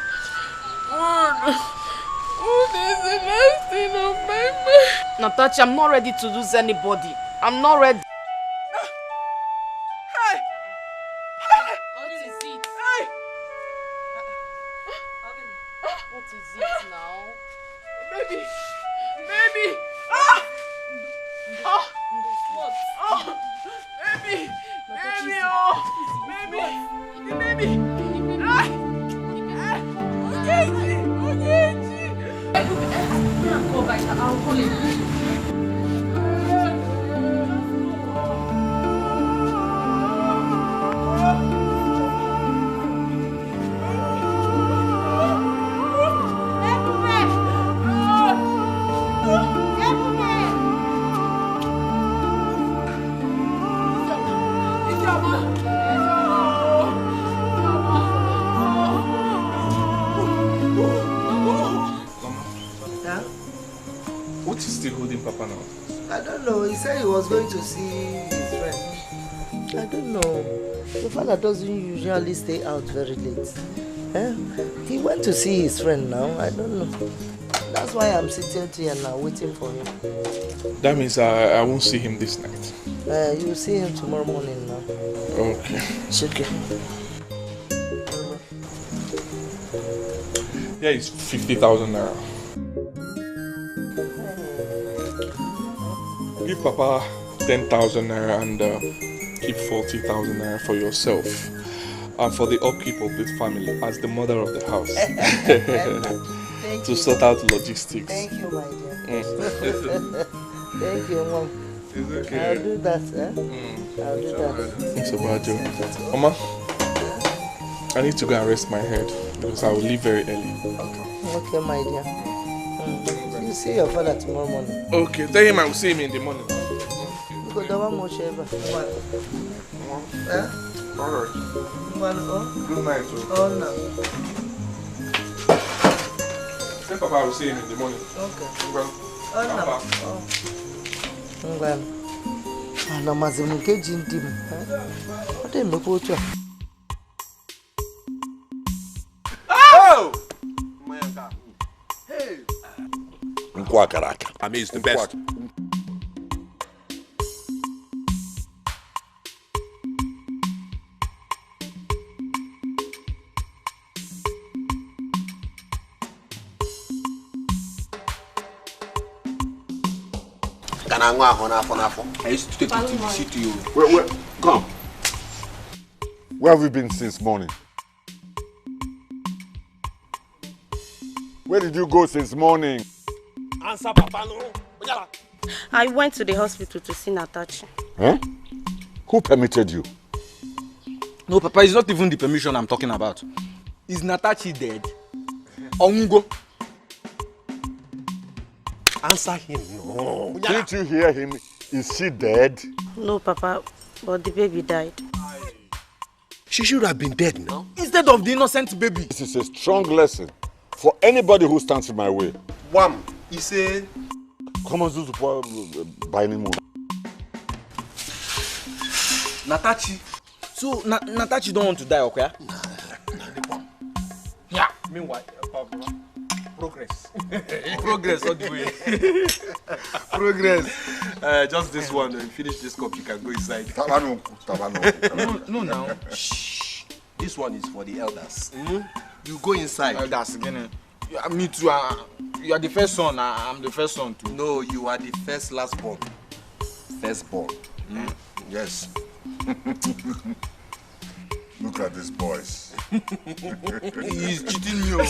Food is the last thing on my mind.
Natachi, I'm not ready to lose anybody. I'm not ready.
What is it?
What is it now?
Baby! Baby! Ah! Oh!
What?
Oh! Baby! Baby! Oh! Baby! The baby! Ah! Ogechi! Ogechi!
Go back. I'll call him.
What is still holding Papa now?
I don't know. He said he was going to see his friend. I don't know. Your father doesn't usually stay out very late. He went to see his friend now. I don't know. That's why I'm sitting here now waiting for him.
That means I won't see him this night.
You'll see him tomorrow morning now.
Okay.
It's okay.
Yeah, it's 50,000 naira. Give Papa 10,000 naira and keep 40,000 naira for yourself and for the upkeep of the family as the mother of the house. To sort out logistics.
Thank you, my dear. Thank you, Mom.
It's okay.
I'll do that, I'll do that.
It's about you. Mama, I need to go and rest my head because I will leave very early.
Okay, my dear. You see your father tomorrow morning.
Okay, tell him I will see him in the morning.
Because there won't much ever.
Alright. Good night.
Oh, no.
Tell Papa I will see him in the morning.
Okay.
Well,
Well, I'm as a monkey in dim. What do you make with you?
Oh!
Hey!
I mean, it's the best. I used to take it to the city.
Wait, come. Where have you been since morning? Where did you go since morning?
Answer, Papa, no.
I went to the hospital to see Natachi.
Huh? Who permitted you?
No, Papa, it's not even the permission I'm talking about. Is Natachi dead? Ongo.
Answer him, no.
Didn't you hear him? Is she dead?
No, Papa, but the baby died.
She should have been dead now.
Instead of the innocent baby.
This is a strong lesson for anybody who stands in my way.
Wham! He said,
come on, Zuzu, buy any more.
Natachi. So, Natachi don't want to die, okay? Yeah.
Meanwhile, progress.
Progress all the way.
Progress. Just this one. Finish this cup. You can go inside.
No, now.
Shh. This one is for the elders. You go inside.
Elders again. Me too. You are the first son. I'm the first son too.
No, you are the first last born. Firstborn. Yes.
Look at these boys.
He's cheating you.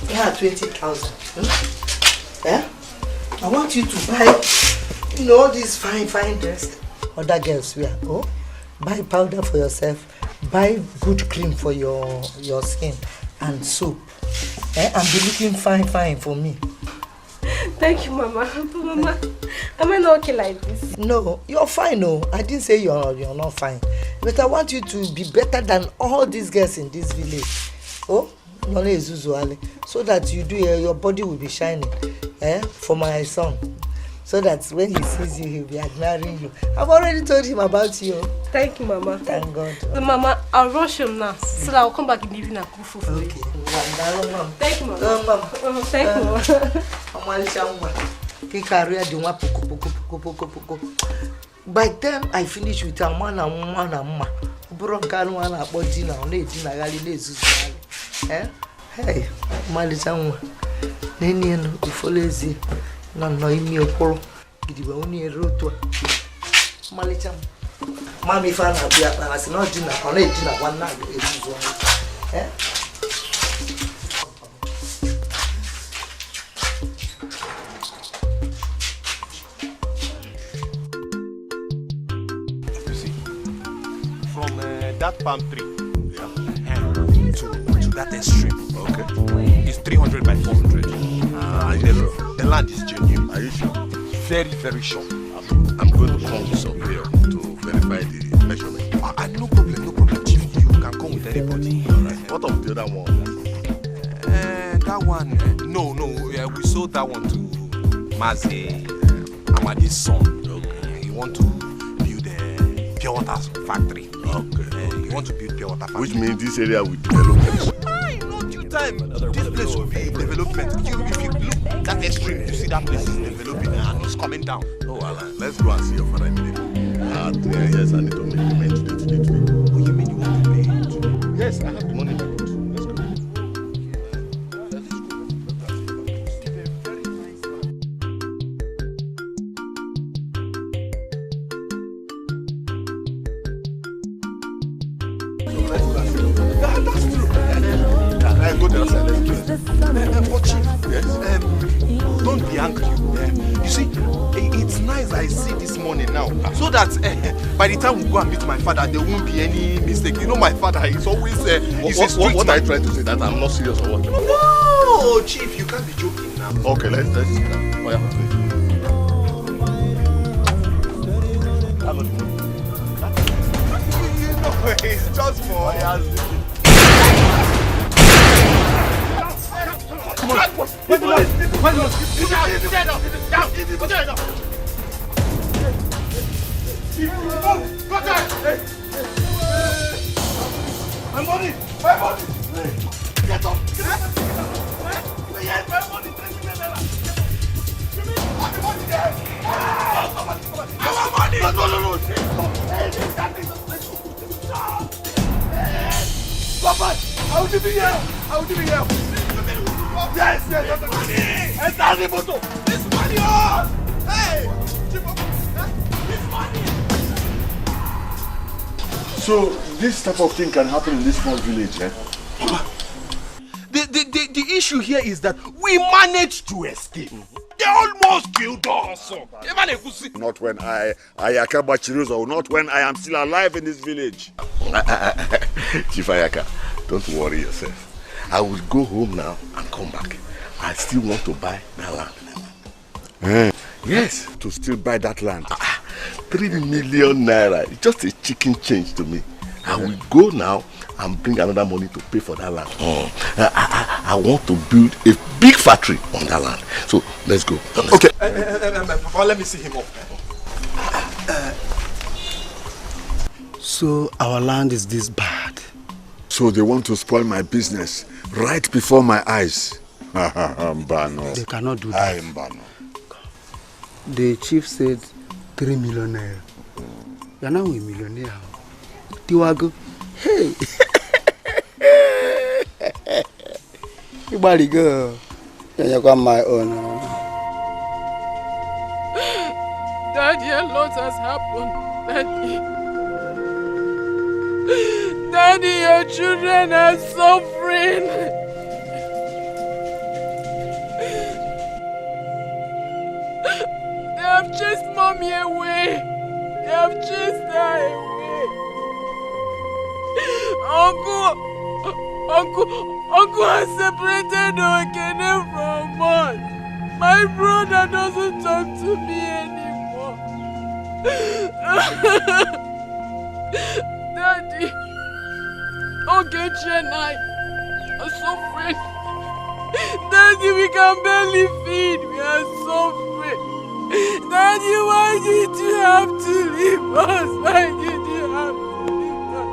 Yeah, 20,000. Yeah? I want you to buy, all these fine dress other girls wear. Oh, buy powder for yourself, buy good cream for your skin, and soap. And be looking fine for me.
Thank you, Mama. Mama, am I not okay like this?
No, you're fine. No, I didn't say you're not fine. But I want you to be better than all these girls in this village. Oh, so that you do your body will be shining. For my son. so that when he sees you, he'll be admiring you. I've already told him about you.
Thank you, Mama.
Thank God.
So, Mama, I'll rush him now, so that I'll come back in the evening and cook food for you.
Okay.
Thank you, Mama. Thank you,
Mama. By then I finish with a man and woman and ma. Broken one at Bodina, Native eh? Hey, Malisanwa. Nanian, if lazy, not knowing me a polo. It will only a road to Malicham. Mammy found out that I was not dinner on 18 one night. Eh?
That palm tree to that extreme, okay, it's 300 by 400. The land is genuine.
Are you sure?
Very, very sure.
I'm going to come with surveyor to verify the measurement.
No problem, Chief. You can come with anybody.
All right. What of the other one?
That one, no, we sold that one to Mazi, Amadi's son. Okay. He want to build a pure water factory.
Okay.
You want to build pure water factory.
Which means this area will develop.
In no due time, this place will be development. If you look that extreme, you see that place is developing and it's coming down.
Oh, Alan, let's go and see your father immediately. 3 years I need to make payment today.
Oh, you mean you want to pay?
Yes, I have the money. Let's go.
That's true.
Go to the side.
But Chief, yes. Don't be angry. You see, it's nice I see this morning now, so that by the time we go and meet my father, there won't be any mistake. You know, my father is always he's a strict
what
man.
are you trying to say? That I'm not serious or what?
No, Chief, you can't be joking now.
Okay, let's see that. Oh, yeah.
It's just for...
Come on.
My money! Get up! Yes, my money! Our money! No! Papa, I will give you here. Yes. Enter the motor. This money on. Hey, this money.
So this type of thing can happen in this small village, eh?
The issue here is that we managed to escape. They almost killed us.
Not when I Ayaka Chiruzo, not when I am still alive in this village.
Chief Ayaka, don't worry yourself. I will go home now and come back. I still want to buy that land. Yes.
To still buy that land?
3 million naira. It's just a chicken change to me. I will go now and bring another money to pay for that land. I want to build a big factory on that land. So let's go.
Okay. Papa, let me see him up.
So our land is this bad.
So they want to spoil my business right before my eyes. Mbano.
They cannot do that.
Mbano.
The chief said 3 million naira. You are now a millionaire. Tiwago. Hey. You body girl. You got my own.
Daddy, a lot has happened. Daddy, your children are suffering. They have chased mommy away. They have chased her away. Uncle has separated Okene from us. My brother doesn't talk to me anymore. Daddy, Ogechi and I are suffering. Daddy, we can barely feed. We are suffering.
Daddy, why did you have to leave us? Why did you have to leave us?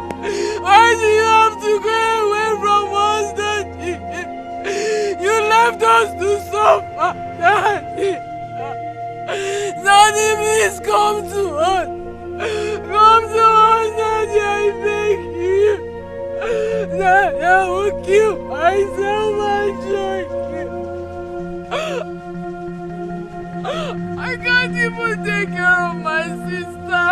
Why did you have to go away from us, Daddy? You left us to suffer, Daddy. Daddy, please come to us. Come to us, Daddy, I beg you. Daddy, I will kill myself and join you. I can't even take care of my sister.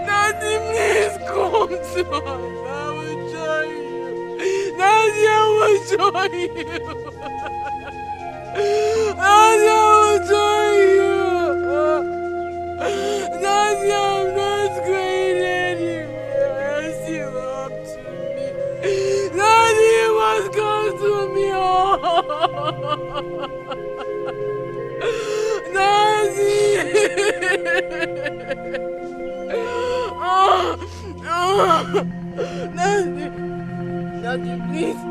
Daddy, please come to us. I will join you. Daddy, I will join you. Daddy, I will join you. Daddy, I'm not going anywhere. You up to me. Daddy, you must come to me. Daddy. Daddy, please.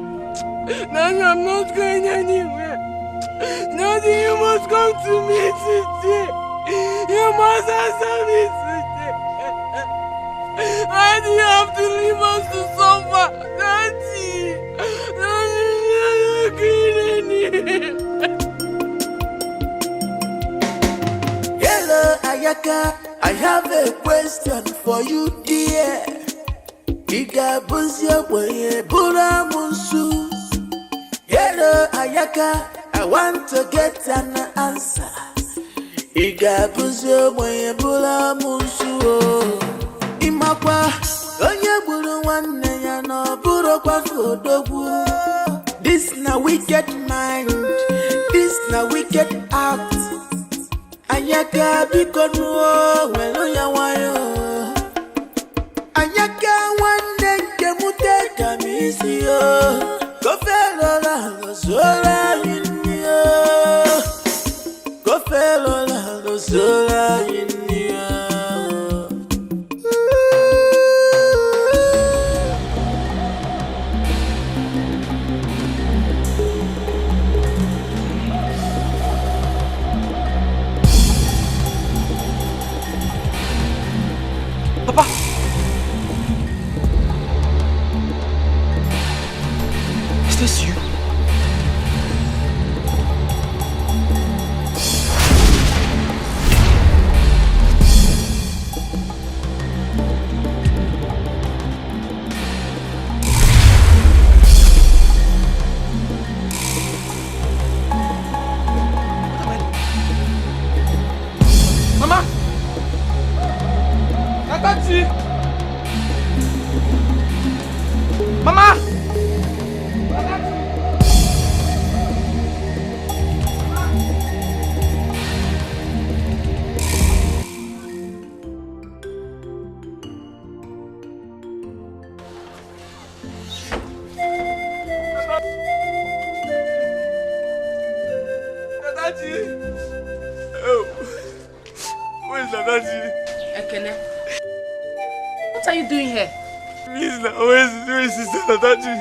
Daddy, I'm not going anywhere. Daddy, you must come to me today. You must answer me today. Why do you have to leave us to suffer? Daddy, Daddy, you're not going anywhere. Hello, Ayaka. I have a question for you, dear. Iga buzia boye bura munsu. Hello, Ayaka. I want to get an answer. Iga buzia boye bura munsu. Imakwa onye buru wanne ya no buru kwa fodogu. This na wicked mind. This na wicked act. Ayaka bikonuo welo ya wayo. Ayaka wande kemute kamisio. Kofelo la zola inyo. Kofelo la zola inyo.
Papa! Is this you? Mama! Natachi! Mama!
Natachi! Oh, where's Natachi?
Ekene, what are you doing here?
Please now, where's Sister Natachi?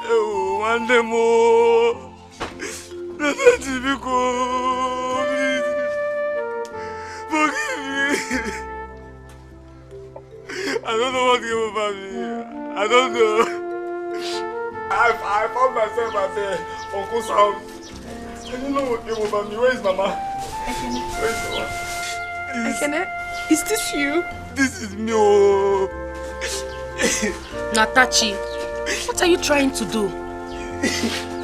Oh, one day more. Natachi, please. Forgive me. I don't know what came over me. I don't know. I found myself at Uncle's house. I don't know what came over me. Where is Mama? Where is Mama?
Ekene, is this you?
This is me. Oh.
Natachi, what are you trying to do?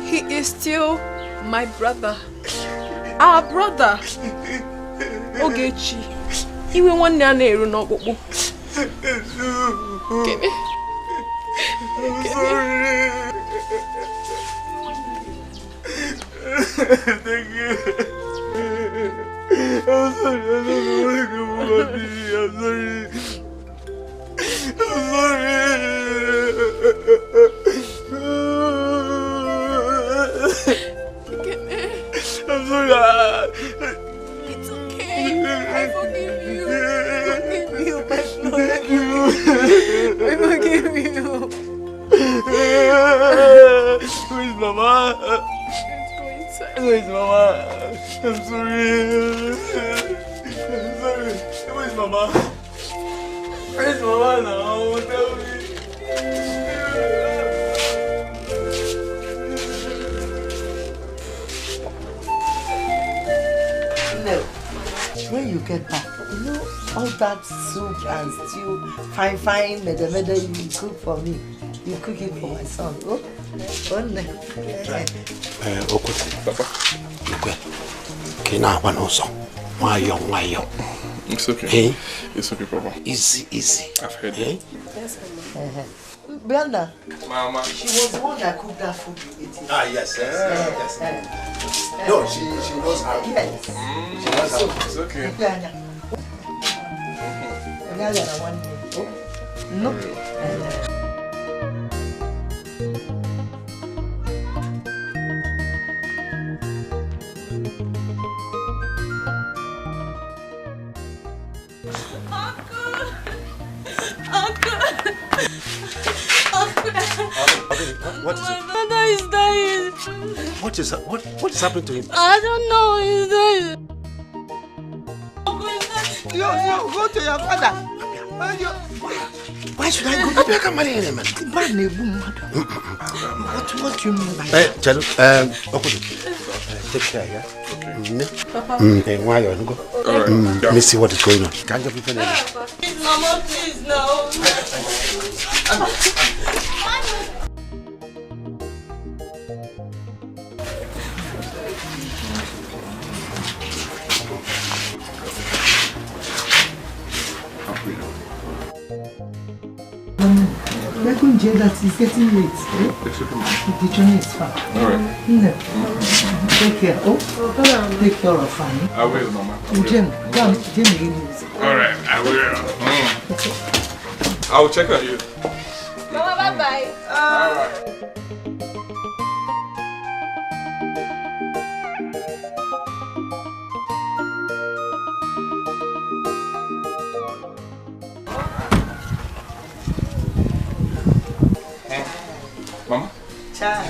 He is still my brother. Our brother. Ogechi. Iwe nwanne a na-eru n'ọkpụkpụ. Kene.
I'm sorry. Thank you. I'm sorry. I don't know what to do about me. I'm sorry. I'm sorry. I'm sorry.
It's okay. I forgive you. I forgive you, my brother.
Mama? Where is Mama? I'm sorry. I'm sorry. Where is Mama? Where is Mama now? Tell me.
No. When you get back, you know all that soup and stew, fine, mede you cook for me. You cook it for my son. Oh, no.
Okut. Papa. Kina wanoso. Wayo.
It's okay.
Hey?
It's okay, Papa.
Easy.
I've heard
it.
Yes, Brenda.
Mama.
She was the one that cooked that food you ate.
Yes. No, she knows how.
Yes.
She knows how.
It's okay.
No.
What is it?
My father is dying.
What is happening to him?
I don't know. He's dying.
You go to your father.
Why should I go to the man?
What do you mean by
that? Chalo, take care, yeah? Okay.
Papa.
Why you go?
Alright.
Let me see what is going on. Can't you feel anything?
Please, Mama, please, now.
That is getting late. The journey is far.
Alright.
Take care. Take care of family.
I will, Mama.
Jim,
Alright, I will. I will check on you.
Mama, bye-bye.
Alright. Mama?
Child.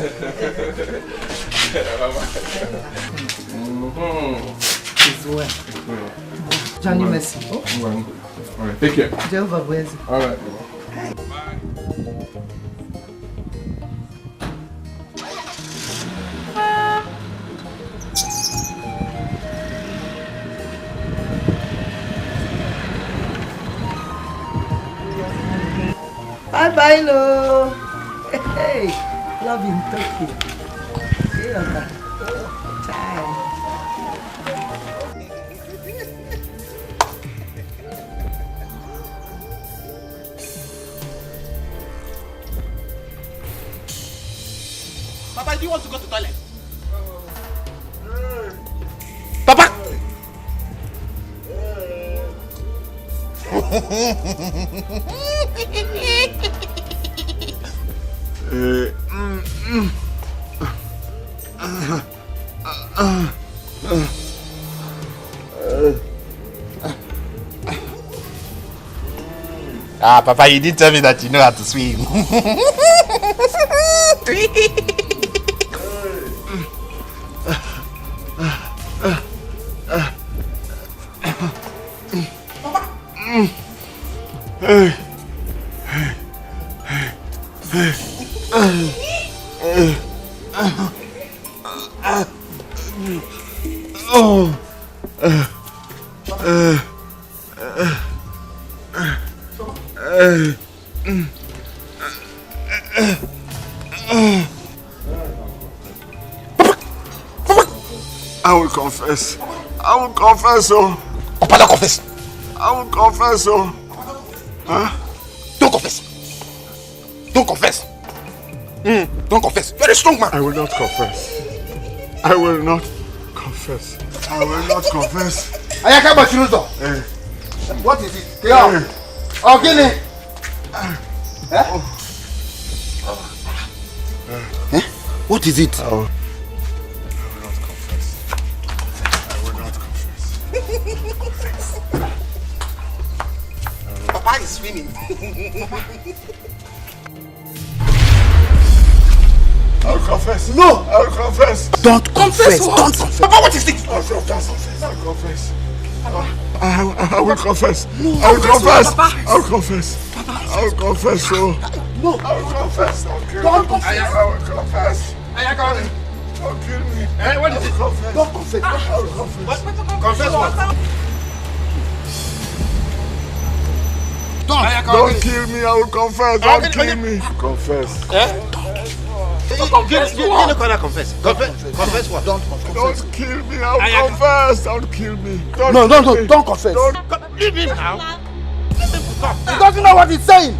It's well. Johnny Messi.
Alright, take care.
Jehovah bless you.
Alright.
Bye, no. Hey, love in Turkey. Yeah, child.
Papa, do you want to go to the toilet? Papa!
Papa, you didn't tell me that you know how to swim.
I will confess. I will confess, oh.
Papa, don't confess.
I will confess, oh. Huh?
Don't confess. Don't confess. Don't confess. You're a strong man.
I will not confess. I will not confess. I will not confess.
Ayaka Bachiruzo. What is it? Keo. Ogini. What is it?
I will not confess. I will not confess.
Papa is swimming.
I'll confess.
No.
I'll confess.
Don't confess.
What?
Don't confess.
Papa, what is it? I'll confess. I'll confess. I will confess.
No.
I will confess.
Papa.
I'll confess. I'll confess. So.
No.
I will confess. Don't kill me.
Don't confess.
I will confess. Don't kill me.
What is it?
Confess.
Don't confess.
I will confess.
Confess what?
Don't kill me. I will confess. Don't kill me. Confess.
You're not gonna confess. Confess what?
Don't confess.
Don't kill me. I will confess. Don't kill me.
Don't confess.
Leave him now.
He doesn't know what he's saying.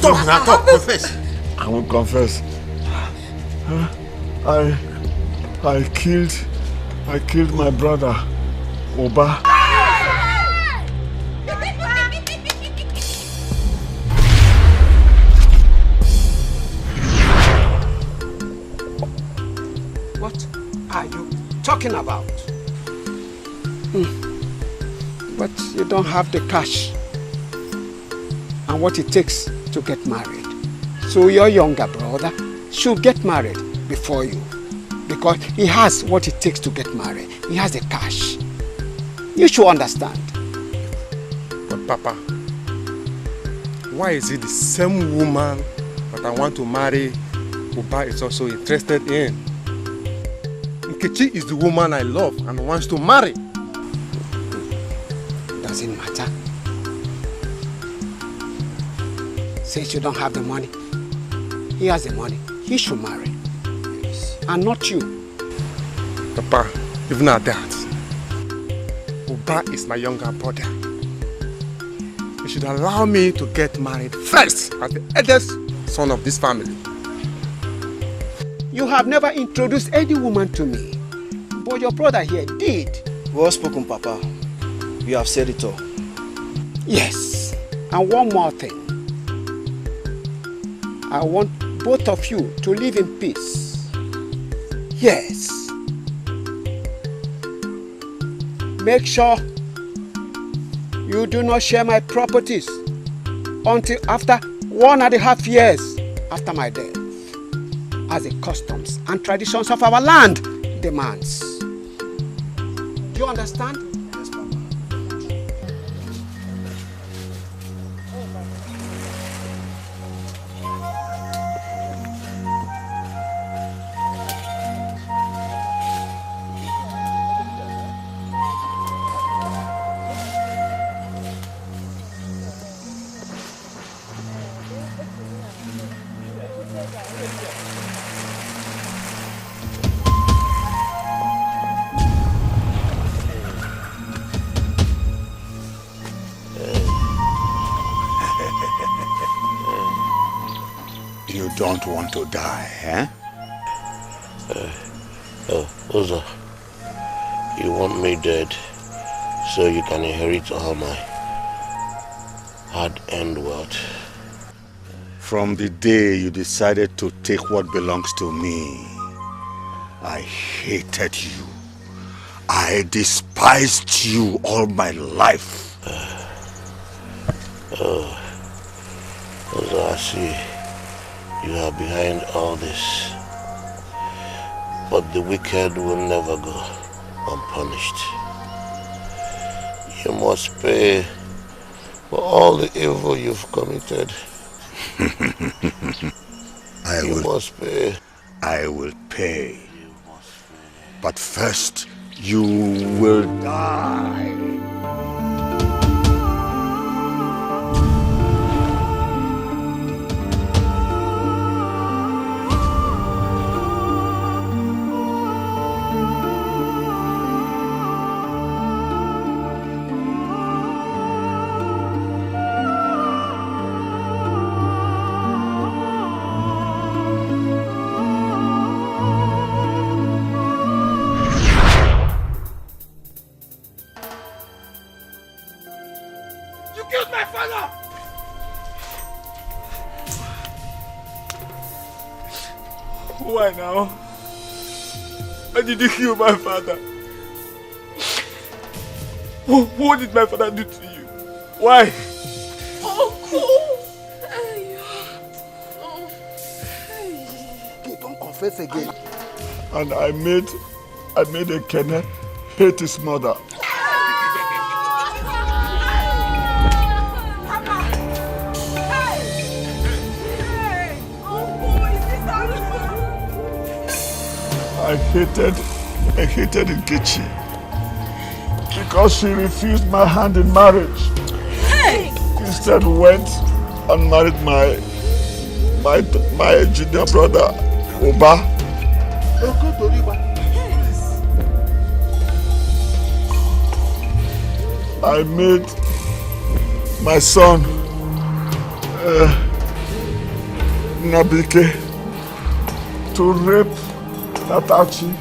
Confess.
I will confess. I killed my brother, Oba.
What are you talking about? But you don't have the cash and what it takes to get married. So your younger brother should get married before you, because he has what it takes to get married. He has the cash. You should understand.
But Papa, why is it the same woman that I want to marry Uba is also interested in? Nkechi is the woman I love and wants to marry.
Doesn't matter. Since you don't have the money, he has the money. He should marry. And not you.
Papa, even at that, Uba is my younger brother. You should allow me to get married first as the eldest son of this family.
You have never introduced any woman to me, but your brother here did.
Well spoken, Papa. You have said it all.
Yes. And one more thing. I want both of you to live in peace. Yes. Make sure you do not share my properties until after 1.5 years after my death, as the customs and traditions of our land demands. Do you understand?
Yes, Papa.
You don't want to die, eh?
Oza, you want me dead so you can inherit all my hard-earned wealth.
From the day you decided to take what belongs to me, I hated you. I despised you all my life.
Oza, I see you are behind all this. But the wicked will never go unpunished. You must pay for all the evil you've committed. You must pay.
I will pay. But first, you will die.
Why now? Why did you kill my father? What did my father do to you? Why?
Uncle! Don't confess again.
And I made a Kenneth hate his mother. I hated Nkechi because she refused my hand in marriage.
Hey!
Instead went and married my junior brother, Oba. I made my son, Nabike, to rape Natachi.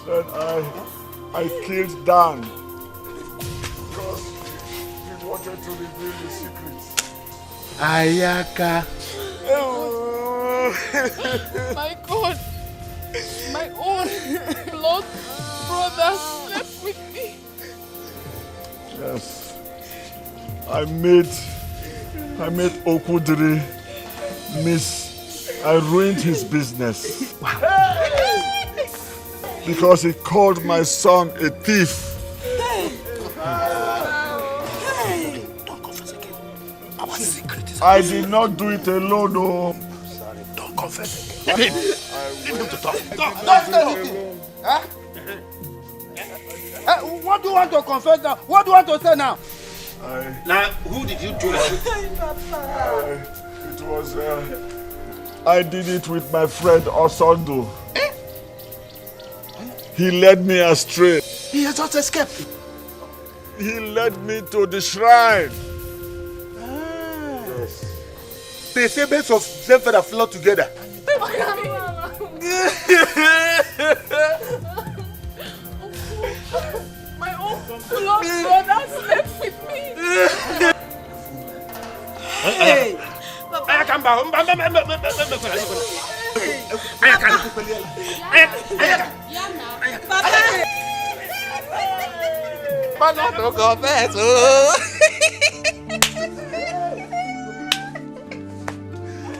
Then I killed Dan because he wanted to reveal the secrets.
Ayaka.
My God. My own blood brother slept with me.
Yes. I made Okudiri miss. I ruined his business. Because he called my son a thief.
Don't confess again. Our secret is...
I did not do it alone, no.
Don't confess again. Leave him to talk.
Don't say anything. Huh? What do you want to confess now? What do you want to say now?
Now, who did you do it?
It was... I did it with my friend Osondo. He led me astray.
He has just escaped.
He led me to the shrine.
Yes. They say birds of same feather flock together.
My own blood brother slept with me.
Hey!
Papa don't confess.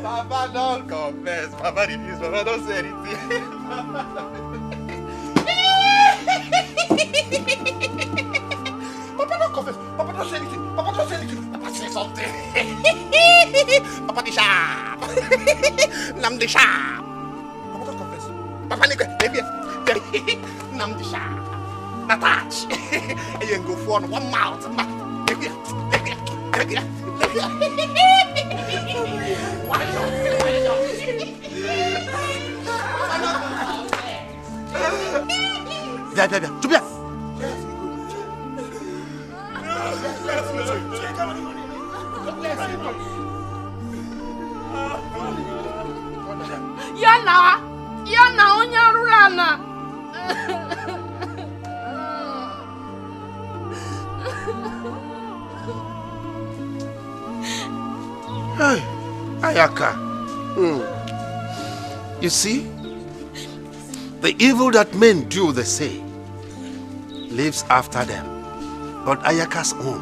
Papa don't confess. Papa refuse. Papa don't say anything. Papa don't confess. Papa don't say anything. Papa don't say anything. Papa say something. Papa the sharp. Nam the sharp. Papa don't confess. Papa nigga, baby. Nam the sharp. Not touch. And you go for one mouth.
Jubia.
Yana onyarulana.
Hey, Ayaka. You see, the evil that men do, they say, lives after them. But Ayaka's own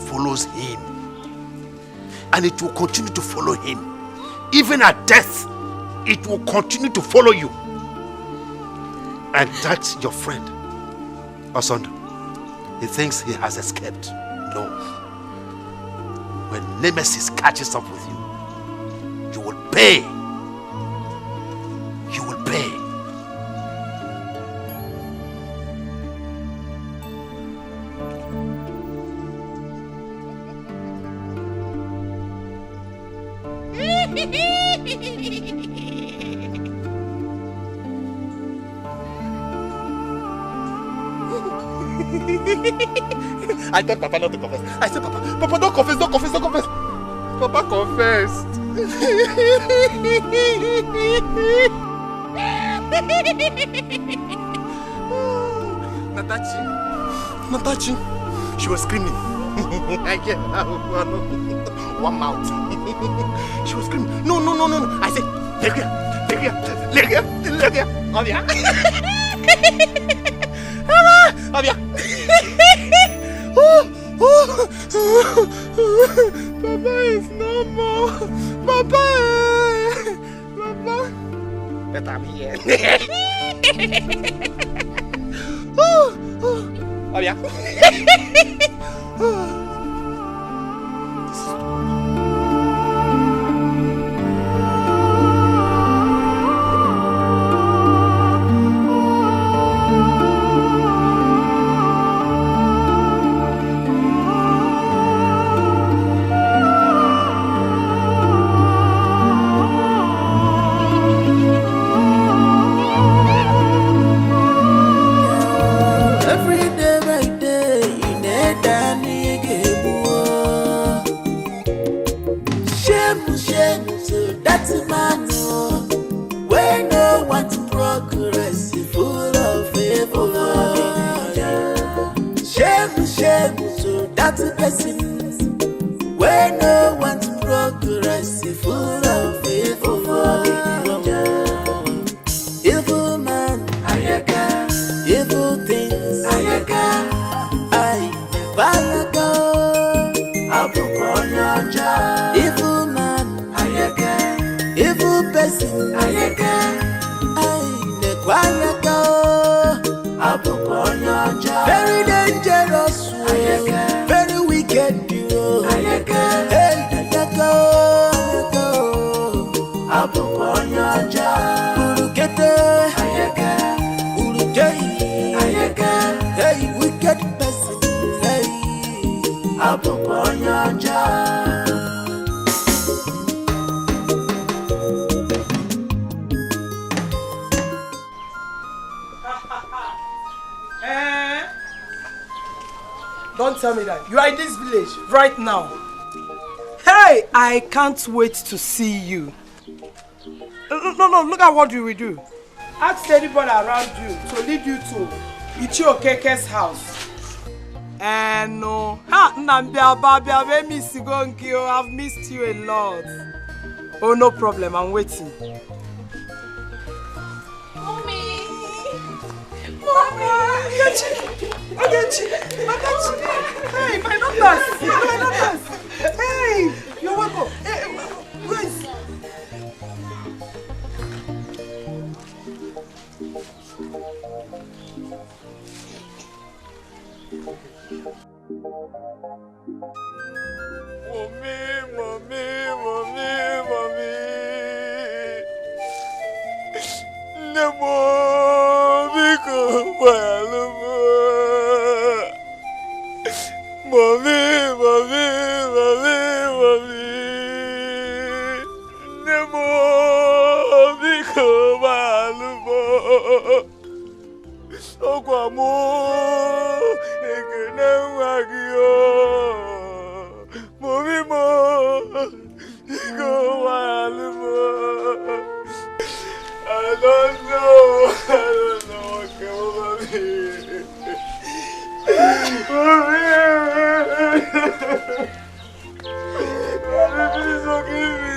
follows him. And it will continue to follow him. Even at death, it will continue to follow you. And that's your friend, Osondo. He thinks he has escaped. No. When Nemesis catches up with you, you will pay. You will pay.
I told Papa not to confess. I said, Papa, don't confess, don't confess, don't confess. Papa confessed. Natachi,
Natachi, she was screaming. I get one mouth. She was screaming. No. I said, Legia. Avia. Avia. Papa is no more. Papa. Let me here. Avia.
Very dangerous, very wicked. Hey, wicked person. Hey,
Don't tell me that. You are in this village right now. Hey, I can't wait to see you. No, look at what you will do. Ask anybody around you to lead you to Ichio Keke's house. And no, I've missed you a lot. Oh, no problem, I'm waiting.
Mommy!
I got you. Hey, my daughters. Hey, you're welcome. Hey, please.
Mommy. Nemo, Biko, Walumo. Mommy. Nemo, Biko, Walumo. Okwamo, Ekene Wagio. Mommy, Biko, Walumo. I don't know what came over me. Mommy, please forgive me.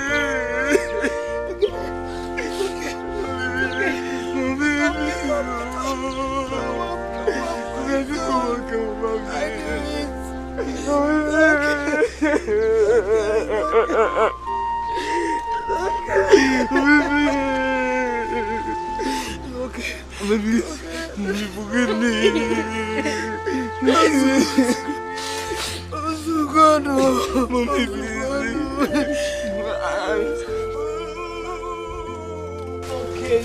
Maybe forgive me. Oh, God, Mommy, please.
Okay.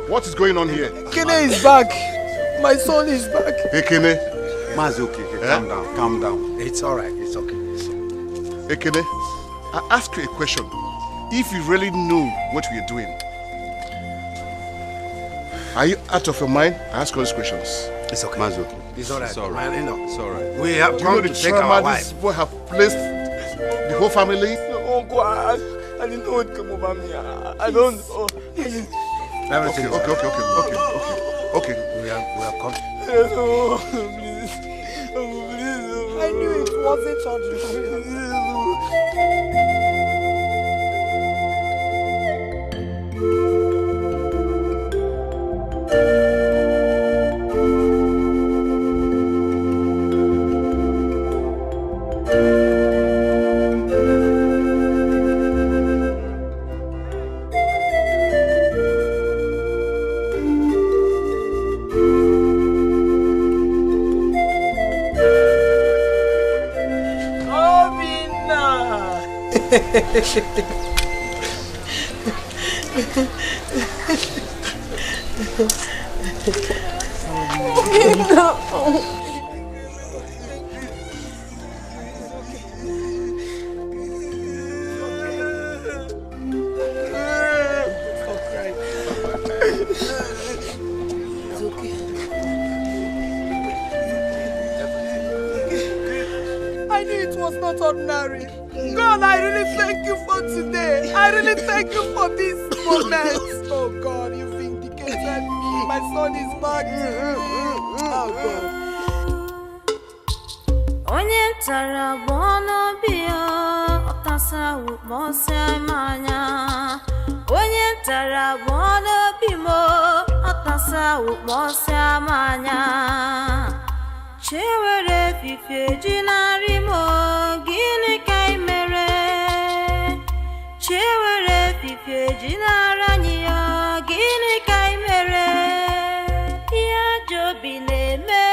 What is going on here?
Kene is back. My son is back.
Hey, Kene.
Mazi, okay. Calm down. It's all right. It's okay.
Hey, Kene, I ask you a question. If you really knew what we are doing, are you out of your mind? I ask all these questions.
It's okay. Mazi, okay. It's all right. It's all right.
It's
all right.
We have come to take our wife. These people have placed the whole family.
Uncle, I didn't know it came over me. I don't know.
Okay.
Okay, we have come.
Oh, please. Oh, please. Oh. I knew it wasn't ordinary. I knew it was not ordinary. God, I really thank you for today. I really thank you for this moment. Oh God, you vindicated me. My son is back. Oh God.
Onye tara bono bio otasa ukmose manya. Onye tara bono bimo otasa ukmose manya. Chewere fife jinari mo gini kai mere. Chewere fife jinara niyo gini kai mere. Iya jobi neme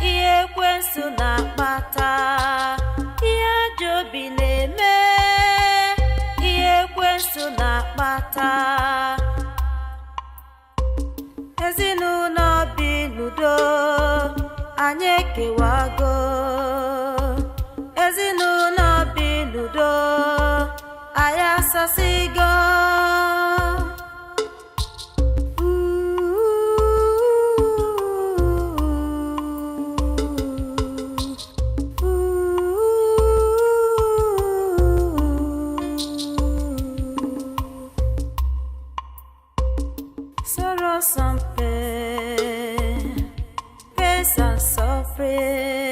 iye kwensu na kpata. Iya jobi neme iye kwensu na kpata. Ezinụlọ bi n'udo anyị ekewago. Ezinụlọ bi n'udo anyị asasigo. Sorrows and pain, pains and suffering.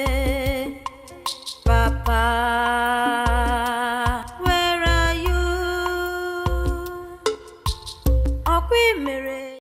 Papa, where are you?